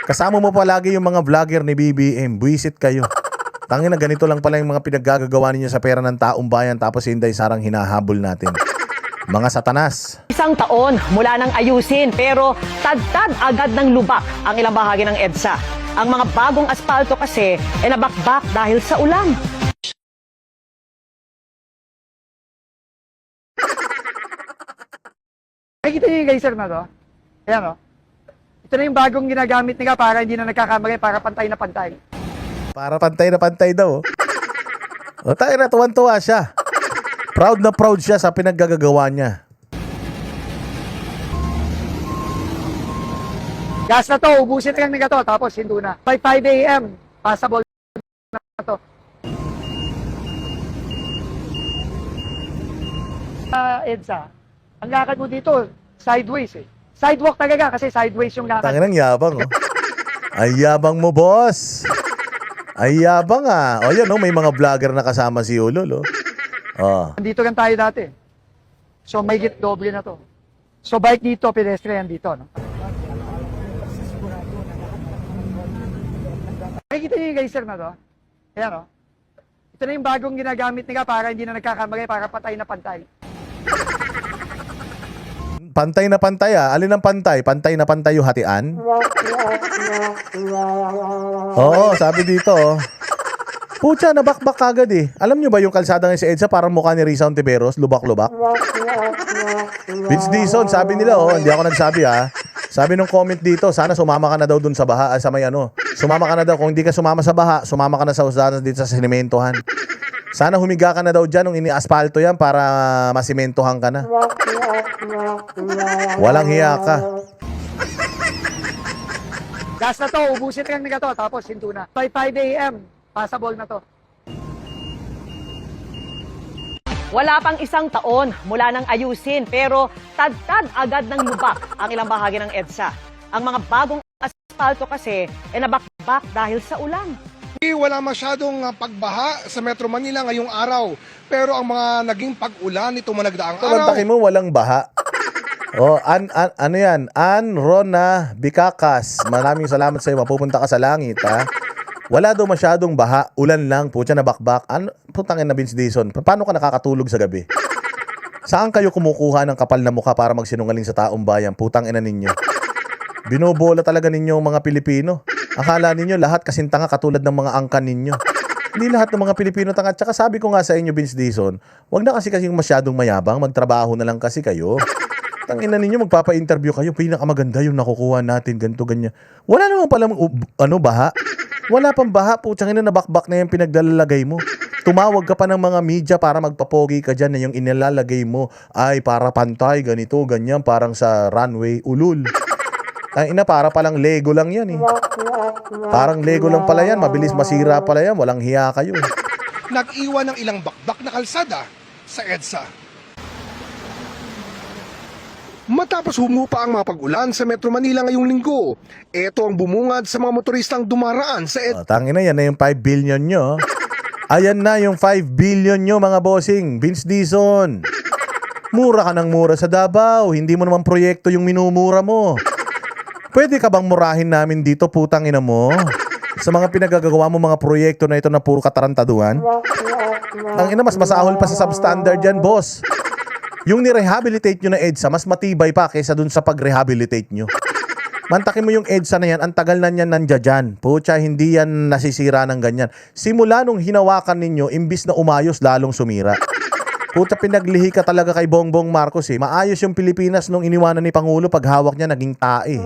Kasama mo pa lagi yung mga vlogger ni BBM. Buisit kayo. Tangina, ganito lang pala yung mga pinaggagawa ninyo sa pera ng taong bayan tapos si Inday Sarang hinahabol natin. Mga satanas. Isang taon mula nang ayusin pero tad-tad agad ng lubak ang ilang bahagi ng EDSA. Ang mga bagong aspalto kasi ay nabakbak dahil sa ulan. Nakikita niyo yung geyser na to? Ayan o. Ito na yung bagong ginagamit nila para hindi na nagkakamali, para pantay na pantay. Para pantay na pantay daw. O tayo na, tuwan-tuwa siya. Proud na proud siya sa pinaggagawa niya. Gas na to, ubusin na lang nila to, tapos hinto na. By 5 a.m., passable na to. EDSA, ang lakad mo dito, sideways eh. Sidewalk talaga kasi sideways yung lakad. Tangin ang yabang, oh. Ay yabang mo, boss. Ay yabang, ah. O yan, oh, may mga vlogger na kasama si Ulol, oh. Oh. Dito lang tayo dati. So may git doble na to. So bike dito, pedestrian dito, no? Nakikita niyo yung geyser na to? Ayan o. Ito na yung bagong ginagamit nila para hindi na nagkakamali, para patay na pantay. Pantay na pantay, ah. Alin ang pantay? Pantay na pantay yung hatian? Oo, sabi dito, oh. Pucha, nabakbak kagad eh. Alam nyo ba yung kalsada ng sa EDSA parang mukha ni Risa Ontiveros? Lubak-lubak. Vince Dizon, sabi nila, oh. Hindi ako nagsabi, ah. Sabi nung comment dito, sana sumama ka na daw dun sa baha, sa may ano. Sumama ka na daw. Kung hindi ka sumama sa baha, sumama ka na sa usadas dito sa sinementohan. Sana humiga ka na daw dyan nung ini-asfalto yan para masimentohan ka na. Walang hiya ka. Gas na to, ubusin lang nila to, tapos hinto na. By 5 a.m., passable na to. Wala pang isang taon mula nang ayusin pero tad-tad agad ng lubak ang ilang bahagi ng EDSA. Ang mga bagong aspalto kasi ay nabakbak dahil sa ulan. Wala masyadong pagbaha sa Metro Manila ngayong araw. Pero ang mga naging pag-ulan nito managdaang araw. Talantakin mo, walang baha. Oh, ano yan? Rona Bikakas. Maraming salamat sa iyo. Mapupunta ka sa langit, ha? Wala daw masyadong baha, ulan lang, putya na bakbak. Ano, putangin na Vince Dizon, paano ka nakakatulog sa gabi? Saan kayo kumukuha ng kapal na mukha para magsinungaling sa taong bayan? Putang ina ninyo. Binobola talaga ninyo ang mga Pilipino. Akala ninyo lahat kasing tanga katulad ng mga angkan ninyo. Hindi lahat ng mga Pilipino tanga. Tsaka sabi ko nga sa inyo, Vince Dizon, wag na kasi masyadong mayabang, magtrabaho na lang kasi kayo. Tangina ninyo, magpapa-interview kayo, pinakamaganda yung nakukuha natin, ganito, ganyan. Wala naman palang baha. Wala pang baha, putsang ina, nabakbak na yung pinagdalalagay mo. Tumawag ka pa ng mga media para magpapogi ka dyan na yung inilalagay mo ay para pantay, ganito, ganyan, parang sa runway, ulul. Ang ina, para palang Lego lang yan eh. Parang Lego lang pala yan, mabilis masira pala yan, walang hiya kayo. Nag-iwan ng ilang bakbak na kalsada sa EDSA. Matapos humupa ang mga pag-ulan sa Metro Manila ngayong linggo, ito ang bumungad sa mga motoristang dumaraan sa EDSA. Tangina, yan na yung 5 billion nyo. Ayan na yung 5 billion nyo, mga bossing. Vince Dizon. Mura ka ng mura sa Davao. Hindi mo naman proyekto yung minumura mo. Pwede ka bang murahin namin dito, putang ina mo? Sa mga pinagagawa mo mga proyekto na ito na puro katarantaduhan? Ang ina, mas masahol pa sa substandard yan, boss. Yung ni-rehabilitate nyo na EDSA, mas matibay pa kaysa dun sa pag-rehabilitate nyo. Mantakin mo yung EDSA na yan, ang tagal na yan nandiyan. Pucha, hindi yan nasisira ng ganyan. Simula nung hinawakan ninyo, imbis na umayos, lalong sumira. Puta, pinaglihi ka talaga kay Bongbong Marcos eh. Maayos yung Pilipinas nung iniwanan ni Pangulo, pag hawak niya, naging tae.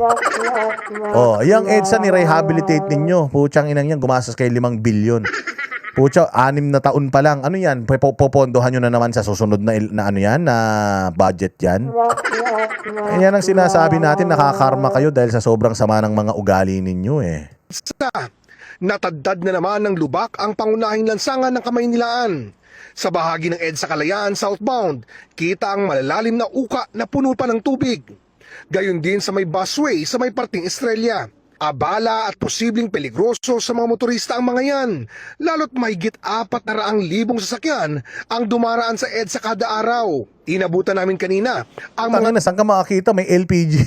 Oh, yung EDSA ni-rehabilitate ninyo. Puchang inang yan, gumastos kay 5 billion. Pucha, 6 na taon pa lang. Ano yan? Popondohan nyo na naman sa susunod na ano yan? Na budget yan? Yan ang sinasabi natin, nakakarma kayo dahil sa sobrang sama ng mga ugali ninyo eh. Natadtad na naman ng lubak ang pangunahing lansangan ng Kamaynilaan. Sa bahagi ng EDSA Kalayaan southbound, kita ang malalalim na uka na puno pa ng tubig. Gayon din sa may busway sa may parting Estrella. Abala at posibleng peligroso sa mga motorista ang mga yan, lalo't mahigit 400,000 sasakyan ang dumaraan sa EDSA kada araw. Inabutan namin kanina ang mga... Saan ka makakita? May LPG.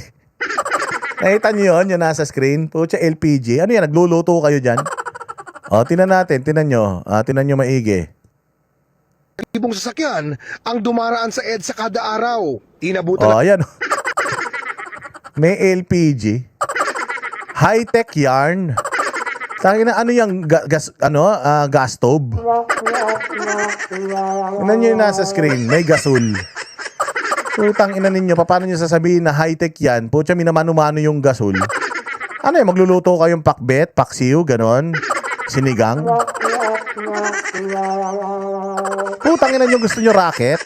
Nakita niyo yun, yung nasa screen? Pucha, LPG. Ano yan, nagluluto kayo dyan? O, tinan nyo. Tinan nyo maigi. Libong sasakyan ang dumaraan sa EDSA kada araw. Inabutan O, ayan. May LPG. High-tech yarn. Tangina, ano yung gas stove? Tingnan nyo yung nasa screen, may gasol. Putang ina ninyo, paano nyo sasabihin na high-tech yan? Putya, minamano-mano yung gasol. Ano yung magluluto kayong pakbet, paksiw, ganon? Sinigang? Putang ina nyo, gusto nyo racket?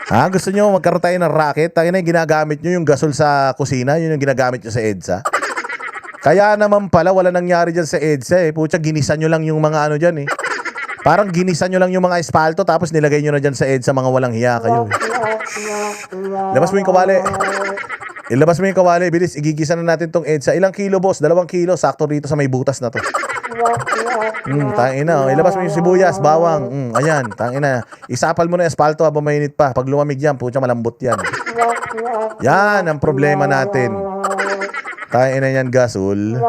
Ha? Gusto nyo magkaroon tayo ng racket? Tangina yung ginagamit nyo yung gasol sa kusina, yun yung ginagamit nyo sa EDSA. Kaya naman pala, wala nangyari dyan sa EDSA eh. Putya, ginisan nyo lang yung mga ano dyan eh. Parang ginisan nyo lang yung mga espalto tapos nilagay nyo na dyan sa EDSA, mga walang hiya kayo eh. Ilabas mo yung kawali. Ilabas mo yung kawali, bilis. Igigisa na natin tong EDSA. Ilang kilo, boss? 2 kilo. Sakto rito sa may butas na to. Tangina. Ilabas mo yung sibuyas, bawang. Ayan, tangina. Isapal mo na espalto habang mainit pa. Pag lumamig yan, putya, malambot yan. Yan ang problema natin. Tangina yan, gasol.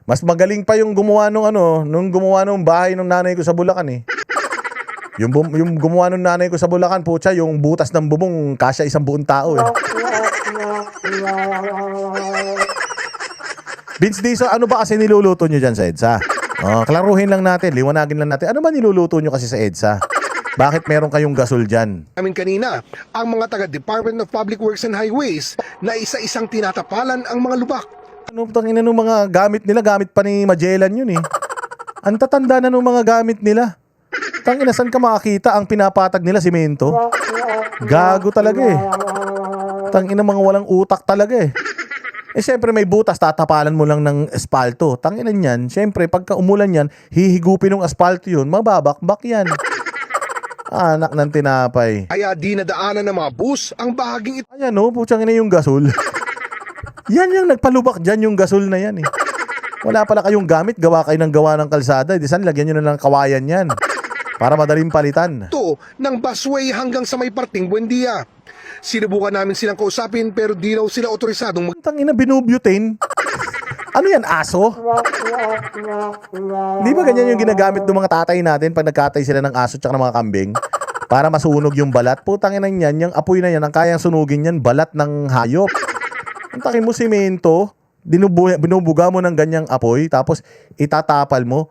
Mas magaling pa yung gumawa nung gumawa nung bahay ng nanay ko sa Bulacan eh. Yung gumawa nung nanay ko sa Bulacan, putya, yung butas ng bubong kasya isang buong tao eh. Vince Dizon, ano ba kasi niluluto nyo dyan sa EDSA? Klaruhin lang natin, liwanagin lang natin. Ano ba niluluto nyo kasi sa EDSA? Bakit meron kayong gasol dyan? namin kanina ang mga taga Department of Public Works and Highways na isa-isang tinatapalan ang mga lubak. Ano tangina nung mga gamit nila? Gamit pa ni Magellan yun eh. Ang tatanda na nung mga gamit nila. Tangina, saan ka makakita ang pinapatag nila simento? Gago talaga eh. Tangina, mga walang utak talaga eh. Siyempre may butas, tatapalan mo lang ng espalto. Tanginan yan, siyempre pagka umulan yan, hihigupin ng espalto yun, mababakbak yan. Anak ng tinapay. Kaya di nadaanan ng mga bus ang bahaging ito. Ayan o, putsang ina yung gasol. Yan yung nagpalubak dyan yung gasol na yan eh. Wala pala kayong gamit, gawa kayo ng gawa ng kalsada. Di saan, lagyan nyo na lang kawayan yan. Para madaling palitan. Ito ng busway hanggang sa may parting Buendia. Sinubukan namin silang kausapin pero di raw sila otorisadong Tangina, binubutane. Ano yan, aso? Di ba ganyan yung ginagamit ng mga tatay natin pag nagkatay sila ng aso tsaka ng mga kambing? Para masunog yung balat? Putang ina yan, yung apoy na yan, ang kayang sunugin yan, balat ng hayop. Ang takin mo simento, binubuga mo ng ganyang apoy, tapos itatapal mo,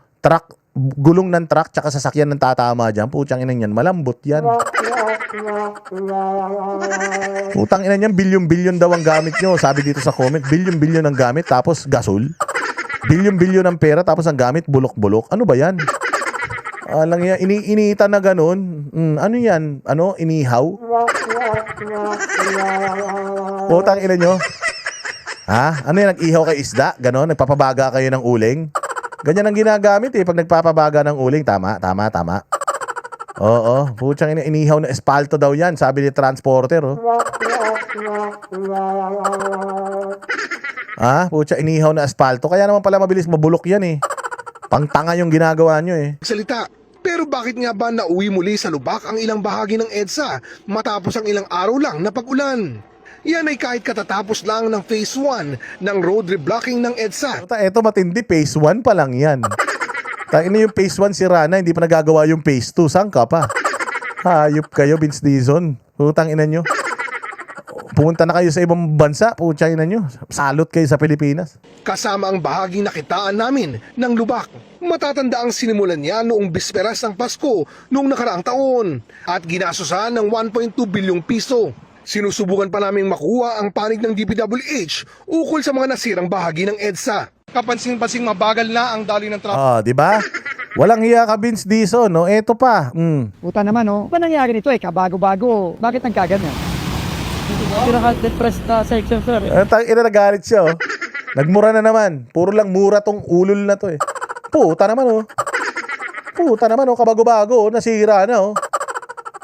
gulong ng truck tsaka sasakyan ng tatama dyan, putang ina yan, malambot yan. Putang ina yan, bilyon-bilyon daw ang gamit nyo. Sabi dito sa comment, bilyon-bilyon ang gamit, tapos gasol. Bilyon-bilyon ang pera, tapos ang gamit, bulok-bulok. Ano ba yan? Alang yan, iniita na ganun. Ano yan? Ano? Inihaw? Putang ina nyo. Ha? Ano yan? Nag-ihaw kay isda? Ganon? Nagpapabaga kayo ng uling? Ganyan ang ginagamit eh. Pag nagpapabaga ng uling, tama. Oo, putsang inihaw na espalto daw yan, sabi ni transporter, oh. Putsa, inihaw na espalto. Kaya naman pala mabilis mabulok yan eh. Pangtanga yung ginagawa nyo eh. salita. Pero bakit nga ba nauwi muli sa lubak ang ilang bahagi ng EDSA matapos ang ilang araw lang na pag-ulan? Yan ay kahit katatapos lang ng Phase 1 ng road reblocking ng EDSA. Eto matindi, Phase 1 pa lang yan. Ina yung Phase 1 sira na, hindi pa nagagawa yung Phase 2. Saan ka pa? Hayop kayo, Vince Dizon. Putang ina nyo. Pumunta na kayo sa ibang bansa, putang ina nyo. Salot kayo sa Pilipinas. Kasama ang bahaging nakitaan namin ng lubak. Matatanda ang sinimulan niya noong bisperas ng Pasko noong nakaraang taon at ginasusan ng 1.2 bilyong piso. Sinusubukan pa naming makuha ang panig ng DPWH ukol sa mga nasirang bahagi ng EDSA. Kapansin-pansing mabagal na ang daloy ng traffic. Di ba? Walang hiya ka, Vince Dizon, no? Eto pa. Puta naman, no? Ba nangyari nito kabago-bago? Bakit nagkaganyan? Hindi naka-depress na section, sir. Ina, nagalit siya, oh. Nagmura na naman. Puro lang mura tong ulol na to, eh. Puta naman, oh. Kabago-bago, nasira na, oh.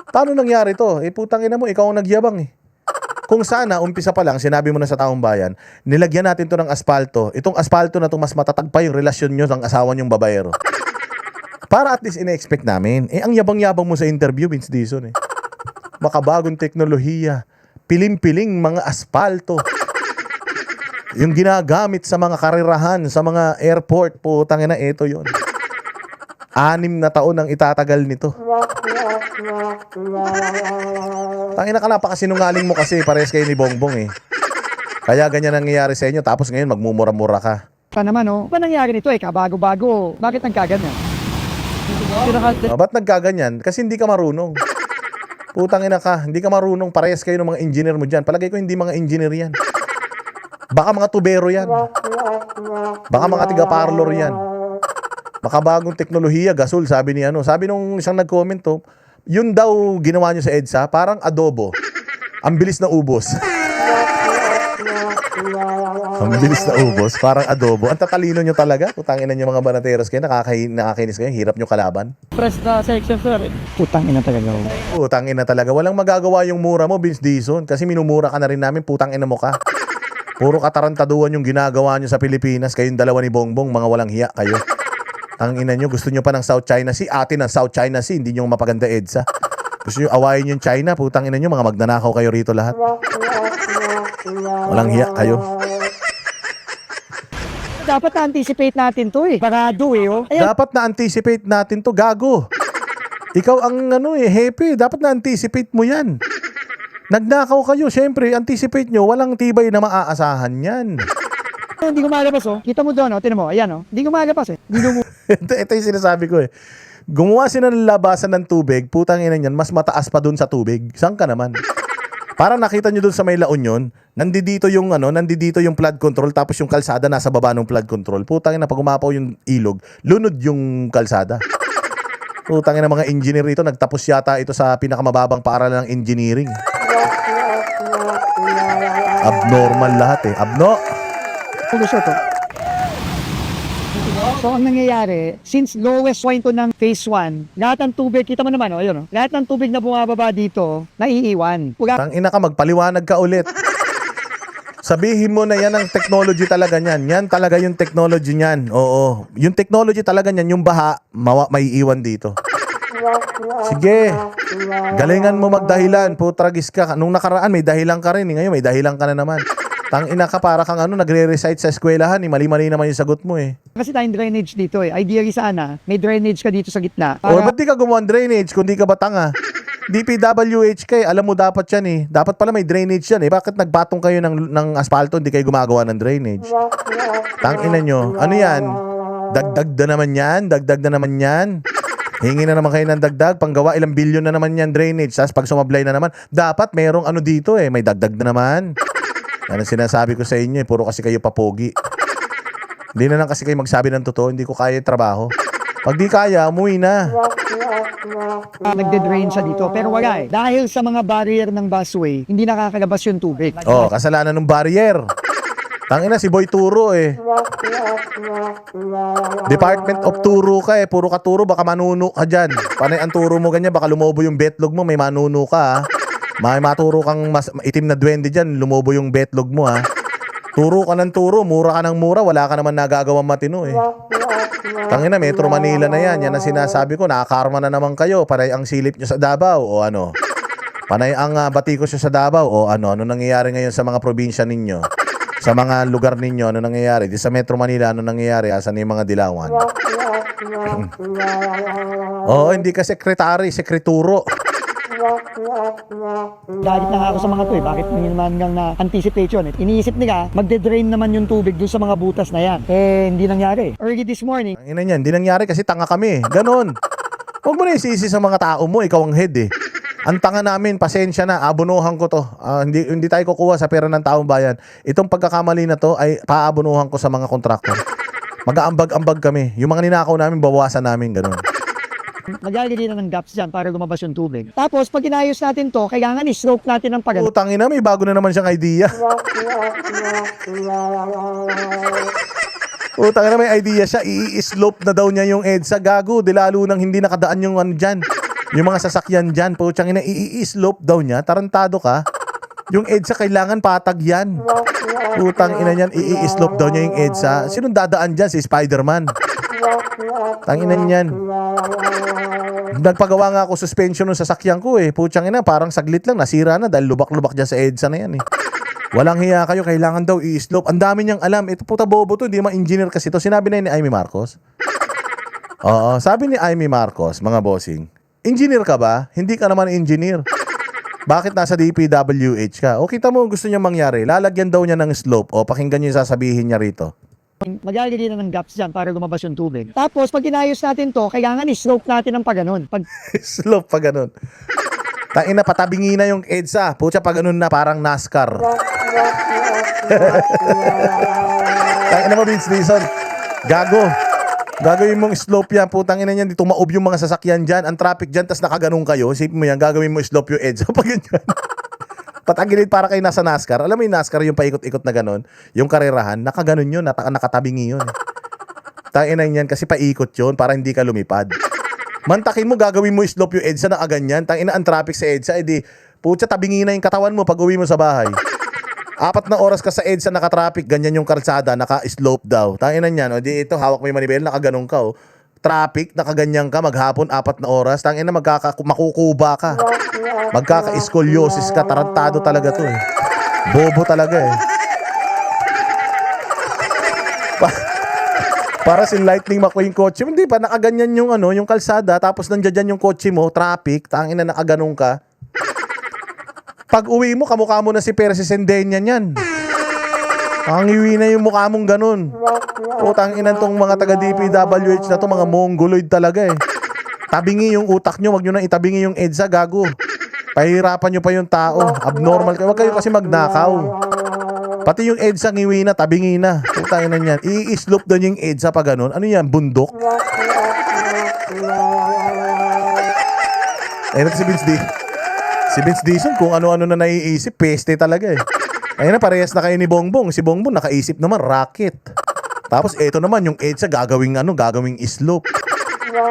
Paano nangyari to? Putang ina mo, ikaw ang nagyabang, eh. Kung sana, umpisa pa lang, sinabi mo na sa taong bayan, nilagyan natin to ng aspalto. Itong aspalto na to, mas matatag pa yung relasyon nyo ng asawa nyong babayero. Para at least ina-expect namin. Ang yabang-yabang mo sa interview, Vince Dizon, eh. Makabagong teknolohiya. Piling-piling mga aspalto. Yung ginagamit sa mga karirahan, sa mga airport, putang ina, ito yon. 6 na taon ang itatagal nito. Tangina ka, napakasinungaling mo kasi, parehas kayo ni Bongbong eh. Kaya ganyan ang nangyayari sa inyo, tapos ngayon magmumura-mura ka. Pa naman, oh. Ba nangyari nito eh, kabago-bago. Bakit nagkaganyan? Ba't nagkaganyan? Kasi hindi ka marunong. Putang ina ka, hindi ka marunong. Parehas kayo ng mga engineer mo dyan. Palagay ko hindi mga engineer yan. Baka mga tubero yan. Baka mga tiga-parlor yan. Baka bagong teknolohiya, gasol, sabi ni ano. Sabi nung isang nag-comment to, yun daw ginawa nyo sa EDSA, parang adobo. Ang bilis na ubos. Ang bilis na ubos, parang adobo. Ang tatalino nyo talaga. Putangin na nyo mga banateros kayo, nakakainis kayo, hirap nyo kalaban. Press na section, sir. Putang ina talaga. Putang ina talaga. Walang magagawa yung mura mo, Vince Dizon. Kasi minumura ka na rin namin, putang ina mo ka. Puro katarantaduan yung ginagawa nyo sa Pilipinas. Kayong dalawa ni Bongbong, mga walang hiya kayo. Ang ina nyo, gusto nyo pa ng South China Sea. Atin ang South China Sea, hindi nyo mapaganda EDSA. Gusto nyo awayin yung China, putang ina nyo, mga magnanakaw kayo rito lahat. Walang hiya kayo. Dapat na-anticipate natin to eh. Barado eh, oh. Dapat na-anticipate natin to, gago. Ikaw ang happy. Dapat na-anticipate mo yan. Nagnakaw kayo, syempre, anticipate nyo, walang tibay na maaasahan yan. Hindi ko malabas, oh. Kita mo doon, oh. Tinan mo, ayan, oh. Hindi ko malabas eh. Ito yung sinasabi ko eh. Gumawa sila ng labasan ng tubig, putang ina niyan, mas mataas pa dun sa tubig. Saan ka naman? Para nakita nyo dun sa may La Union, nandito yung flood control, tapos yung kalsada nasa baba ng flood control. Putang ina, pag umapaw yung ilog, lunod yung kalsada. Putang ina, mga engineer ito, nagtapos yata ito sa pinakamababang paaralan ng engineering. Abnormal lahat eh. So, ang nangyayari, since lowest point to ng phase 1, lahat ng tubig, kita mo naman, oh, ayun, oh, lahat ng tubig na bumababa dito, naiiwan. Tangina ka, magpaliwanag ka ulit. Sabihin mo na yan ang technology talaga niyan. Yan talaga yung technology niyan. Oo. Yung technology talaga niyan, yung baha, maiiwan dito. Sige. Galingan mo magdahilan. Putragis ka. Nung nakaraan, may dahilan ka rin. Ngayon, may dahilan ka na naman. Tangina ka, para kang nagre-recite sa eskwelahan. Mali-mali naman yung sagot mo eh. Kasi tayong drainage dito eh. Ideally sana, may drainage ka dito sa gitna. O, ba't di ka gumawa ng drainage kung di ka ba tanga? DPWH kayo, alam mo dapat yan eh. Dapat pala may drainage yan eh. Bakit nagpatong kayo ng asfalto, hindi kayo gumagawa ng drainage? Tangina nyo. Ano yan? Dagdag na naman yan. Hingi na naman kayo ng dagdag. Panggawa, ilang bilyon na naman yan drainage. Tapos pag sumablay na naman, dapat merong dito eh. May dagdag na naman. Yan ang sinasabi ko sa inyo eh. Puro kasi kayo papogi. Hindi na lang kasi kayo magsabi ng totoo. Hindi ko kaya yung trabaho. Pag di kaya, umuwi na. Nagde-drain siya dito. Pero wala eh. Dahil sa mga barrier ng busway, hindi nakakalabas yung tubig. Oh, kasalanan ng barrier. Tangina, si Boy Turo eh. Department of Turo ka eh. Puro ka turo, baka manuno ka dyan. Panay ang turo mo ganyan, baka lumobo yung betlog mo, may manuno ka ha. May maturo kang itim na duwende dyan, lumobo yung betlog mo ha. Turo ka ng turo, mura ka ng mura, wala ka naman nagagawang matino eh. Tangina, Metro Manila na yan. Yan ang sinasabi ko, nakakarma na naman kayo. Panay ang silip nyo sa Davao o ano. Panay ang batikos nyo sa Davao o ano. Ano nangyayari ngayon sa mga probinsya ninyo? Sa mga lugar ninyo, ano nangyayari? Di sa Metro Manila, ano nangyayari? Asan yung mga dilawan? Oo, hindi ka sekretary, sekreturo. Galit na nga ako sa mga to eh. Bakit hindi naman hanggang na-anticipate yun eh. Iniisip nila, magde-drain naman yung tubig dun sa mga butas na yan. Eh, hindi nangyari. Early this morning. Ang ina niyan, hindi nangyari kasi tanga kami. Ganon. Huwag mo na isisi sa mga tao mo, ikaw ang head eh. Ang tanga namin, pasensya na, abunuhan ko to. Hindi tayo kukuha sa pera ng taong bayan. Itong pagkakamali na to ay paabunuhan ko sa mga kontraktor. Mag-aambag-ambag kami. Yung mga ninakaw namin, bawasan namin, ganon. Maglalagay na ng gaps dyan para lumabas yung tubig. Tapos, pag inayos natin to, kailangan i-slope natin ng pagano. Utangin na, may bago na naman siyang idea. Utangin na, may idea siya. I-slope na daw niya yung EDSA. Gago, di lalo nang hindi nakadaan yung dyan. Yung mga sasakyan dyan. Putsang ina, i-slope daw niya. Tarantado ka. Yung EDSA, kailangan patag yan. Utang ina niyan, i-slope daw niya yung EDSA. Sinong dadaan dyan? Si Spider-Man. Tanginan yan. Nagpagawa nga ako suspension ng sasakyan ko eh. Putsang ina, parang saglit lang, nasira na dahil lubak-lubak dyan sa EDSA na yan eh. Walang hiya kayo, kailangan daw i-slope. Ang dami niyang alam. Ito puta bobo to, hindi naman engineer kasi to. Sinabi na yun ni Amy Marcos. Oo, sabi ni Amy Marcos, mga bossing, engineer ka ba? Hindi ka naman engineer. Bakit nasa DPWH ka? O kita mo gusto niya mangyari, lalagyan daw niya ng slope. O pakinggan niyo yung sasabihin niya rito. Maglalagay na ng gaps dyan para lumabas yung tubig. Tapos, pag inayos natin to, kailangan i-slope natin ng paganon. Slope pa ganun. Tangina, patabingi na yung EDSA. Pucha, pa ganun na parang NASCAR. Tangina mo, Vince Dizon. Gago. Gagawin mong slope yan, putang ina niyan, dito maob yung mga sasakyan dyan, ang traffic dyan, tas nakaganong kayo, isipin mo yan, gagawin mo slope yung EDSA pag ganyan. Patagilid para kayo nasa NASCAR. Alam mo yung NASCAR, yung paikot-ikot na ganon, yung karerahan, nakaganon yun, nakatabingi yun. Tangina yan, kasi paikot yun, para hindi ka lumipad. Mantakin mo, gagawin mo slope yung EDSA na aganyan, tangina ang traffic sa EDSA, edi, putya, tabingi na yung katawan mo pag uwi mo sa bahay. 4 na oras ka sa EDSA naka-traffic, ganyan yung kalsada, naka-slope daw. Tangina niyan, o di ito, hawak mo yung manibela, nakaganong ka, o. Traffic, nakaganyan ka, maghapon, 4 na oras, tangina, makukuba ka. Magkaka-scoliosis ka, tarantado talaga to, eh. Bobo talaga, eh. Para si Lightning McQueen kotse, hindi pa, nakaganyan yung, yung kalsada, tapos nandiyan yung kotse mo, traffic, tangina, nakaganong ka. Pag uwi mo, kamukha mo na si Percy Sendenya niyan. Ang iwi na yung mukha mong ganun. Putang inan tong mga taga DPWH na to, mga mongoloid talaga, eh. Tabingi yung utak nyo, wag nyo na itabingi yung EDSA, gago. Pahirapan nyo pa yung tao. Abnormal kayo. Wag kayo kasi magnakaw. Pati yung EDSA ngiwi na, tabingi na. Putang inan yan. I-slope doon yung EDSA pa ganun. Ano yan, bundok? Ayun si Vince D. Si Vince Dizon, kung ano-ano na naiisip, peste talaga, eh. Ayun na, parehas na kayo ni Bongbong. Si Bongbong nakaisip naman, rocket. Tapos eto naman, yung EDSA gagawing slope.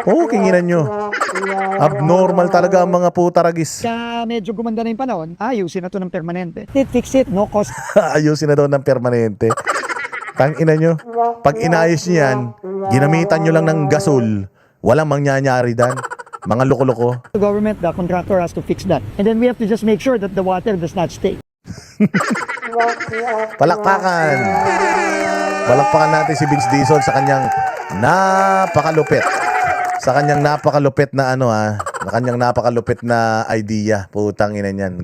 Oo, kinginan nyo. Abnormal talaga ang mga putaragis. Kaya medyo gumanda na yung panahon, ayusin na to ng permanente. Fix it, no cost. Ayusin na daw ng permanente. Tangina nyo. Pag inayos nyo yan, ginamitan nyo lang ng gasol, walang mangyayari dan. Mga loko-loko. The government, the contractor has to fix that. And then we have to just make sure that the water does not stay. Palakpakan. Palakpakan natin si Vince Dizon sa kanyang napakalupit. Sa kanyang napakalupit na sa kanyang napakalupit na idea. Putang ina niyan.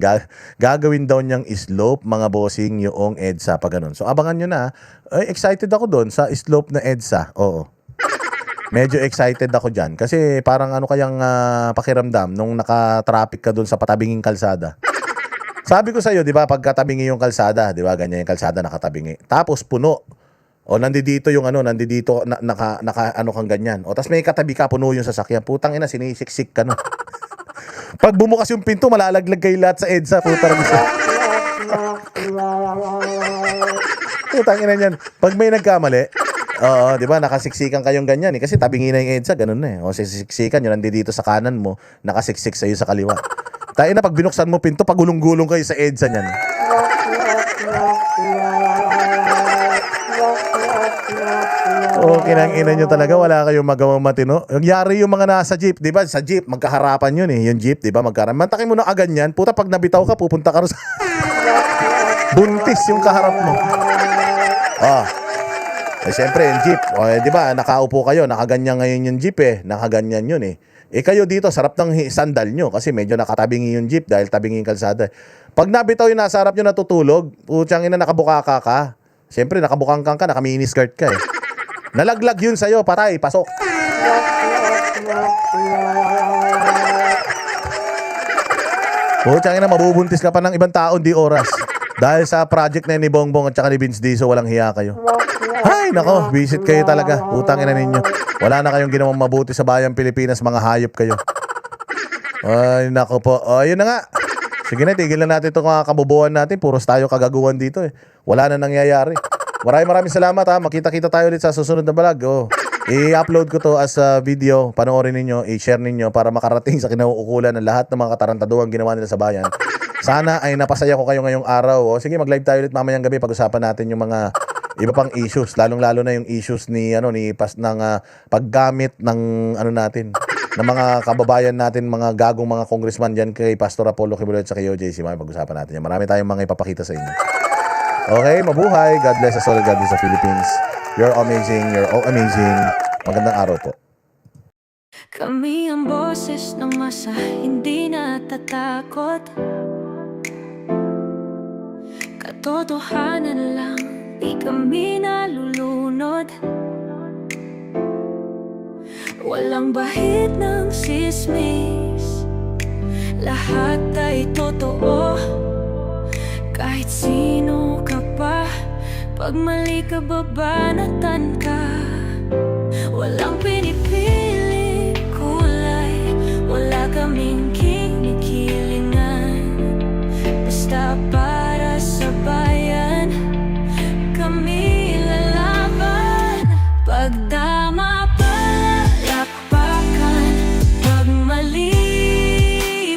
Gagawin daw niyang slope, mga bossing, yung EDSA pa ganun. So abangan nyo na. Ay, excited ako doon sa slope na EDSA. Oo. Medyo excited ako dyan. Kasi parang kayang pakiramdam nung naka-traffic ka doon sa patabinging kalsada. Sabi ko sa'yo, di ba, pagkatabingi yung kalsada, di ba, ganyan yung kalsada nakatabingi. Tapos puno. O nandito yung naka kang ganyan. O tas may katabi ka, puno yung sasakyan. Putang ina, sinisiksik ka no. Pag bumukas yung pinto, malalaglag kayo lahat sa EDSA. Putang ina yan. Pag may nagkamali, oo, di ba, nakasiksikan kayong ganyan, eh. Kasi tabingi na yung EDSA, ganun na, eh. O sisiksikan, yun, nandito sa kanan mo, nakasiksik sa'yo sa kaliwa. Tayo na, pag binuksan mo pinto, pagulong-gulong kayo sa EDSA niyan. Okay, nang ina nyo talaga, wala kayong magawang matino. Yung yari yung mga nasa jeep, di ba? Sa jeep, magkaharapan yun, eh. Yung jeep, di ba? Magkaharapan. Mantakin mo na aganyan, puta, pag nabitaw ka, pupunta ka sa buntis yung kaharap mo. Eh, syempre, yung jeep, di ba, nakaupo kayo, nakaganyan ngayon yung jeep, eh. Nakaganyan yun, eh. Eh, kayo dito, sarap ng sandal nyo, kasi medyo nakatabingi yung jeep dahil tabingi yung kalsada. Pag nabitaw yung nasa harap nyo natutulog, putyang ina, nakabukaka ka. Syempre, nakabukangkang ka, naka-miniskirt ka, eh. Nalaglag yun sa'yo, patay, pasok. Putyang ina, mabubuntis ka pa ng ibang tao, di oras. Dahil sa project na yun ni Bongbong at saka ni Vince Dizon, walang hiya kayo. Ay, nako, visit kayo talaga. Putang ina ninyo. Wala na kayong ginawang mabuti sa bayang Pilipinas, mga hayop kayo. Ay, nako po. Ayun na nga. Sige na, tigil na natin itong mga kabubuan natin. Puros tayo kagaguhan dito, eh. Wala na nangyayari. Maraming salamat, ha. Makita-kita tayo ulit sa susunod na vlog. I-upload ko to as a video. Panoorin ninyo, i-share ninyo para makarating sa kinauukulan ng lahat ng mga katarantaduang ginawa nila sa bayan. Sana ay napasaya ko kayo ngayong araw. Sige, mag-live tayo ulit mamayang gabi. Pag-usapan natin yung mga iba pang issues, lalong-lalo na yung issues ng paggamit ng natin, ng mga kababayan natin, mga gagong mga congressman diyan kay Pastor Apollo Kibuloy at sa kay OJC. Pag-usapan natin yan. Marami tayong mga ipapakita sa inyo. Okay, mabuhay. God bless us all. God bless the Philippines. You're amazing. You're all amazing. Magandang araw po. Kami ang boses ng masa, hindi natatakot. Katotohanan lang, di kami nalulunod. Walang bahid ng sismis, lahat ay totoo. Kahit sino ka pa, pag mali ka babanatan ka. Walang pinipili kulay, wala kaming kinikilingan. Basta para sa bayan, kami lalaban. Pagdama palakpakan, pag mali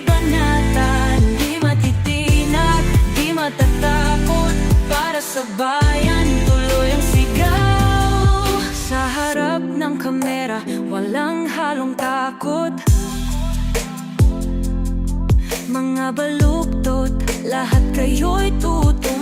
banatan. Di matitinag, di matatakot, para sa bayan tuloy ang sigaw. Sa harap ng kamera, walang halong takot. Mga baluktot, lahat kayo'y tutuwa.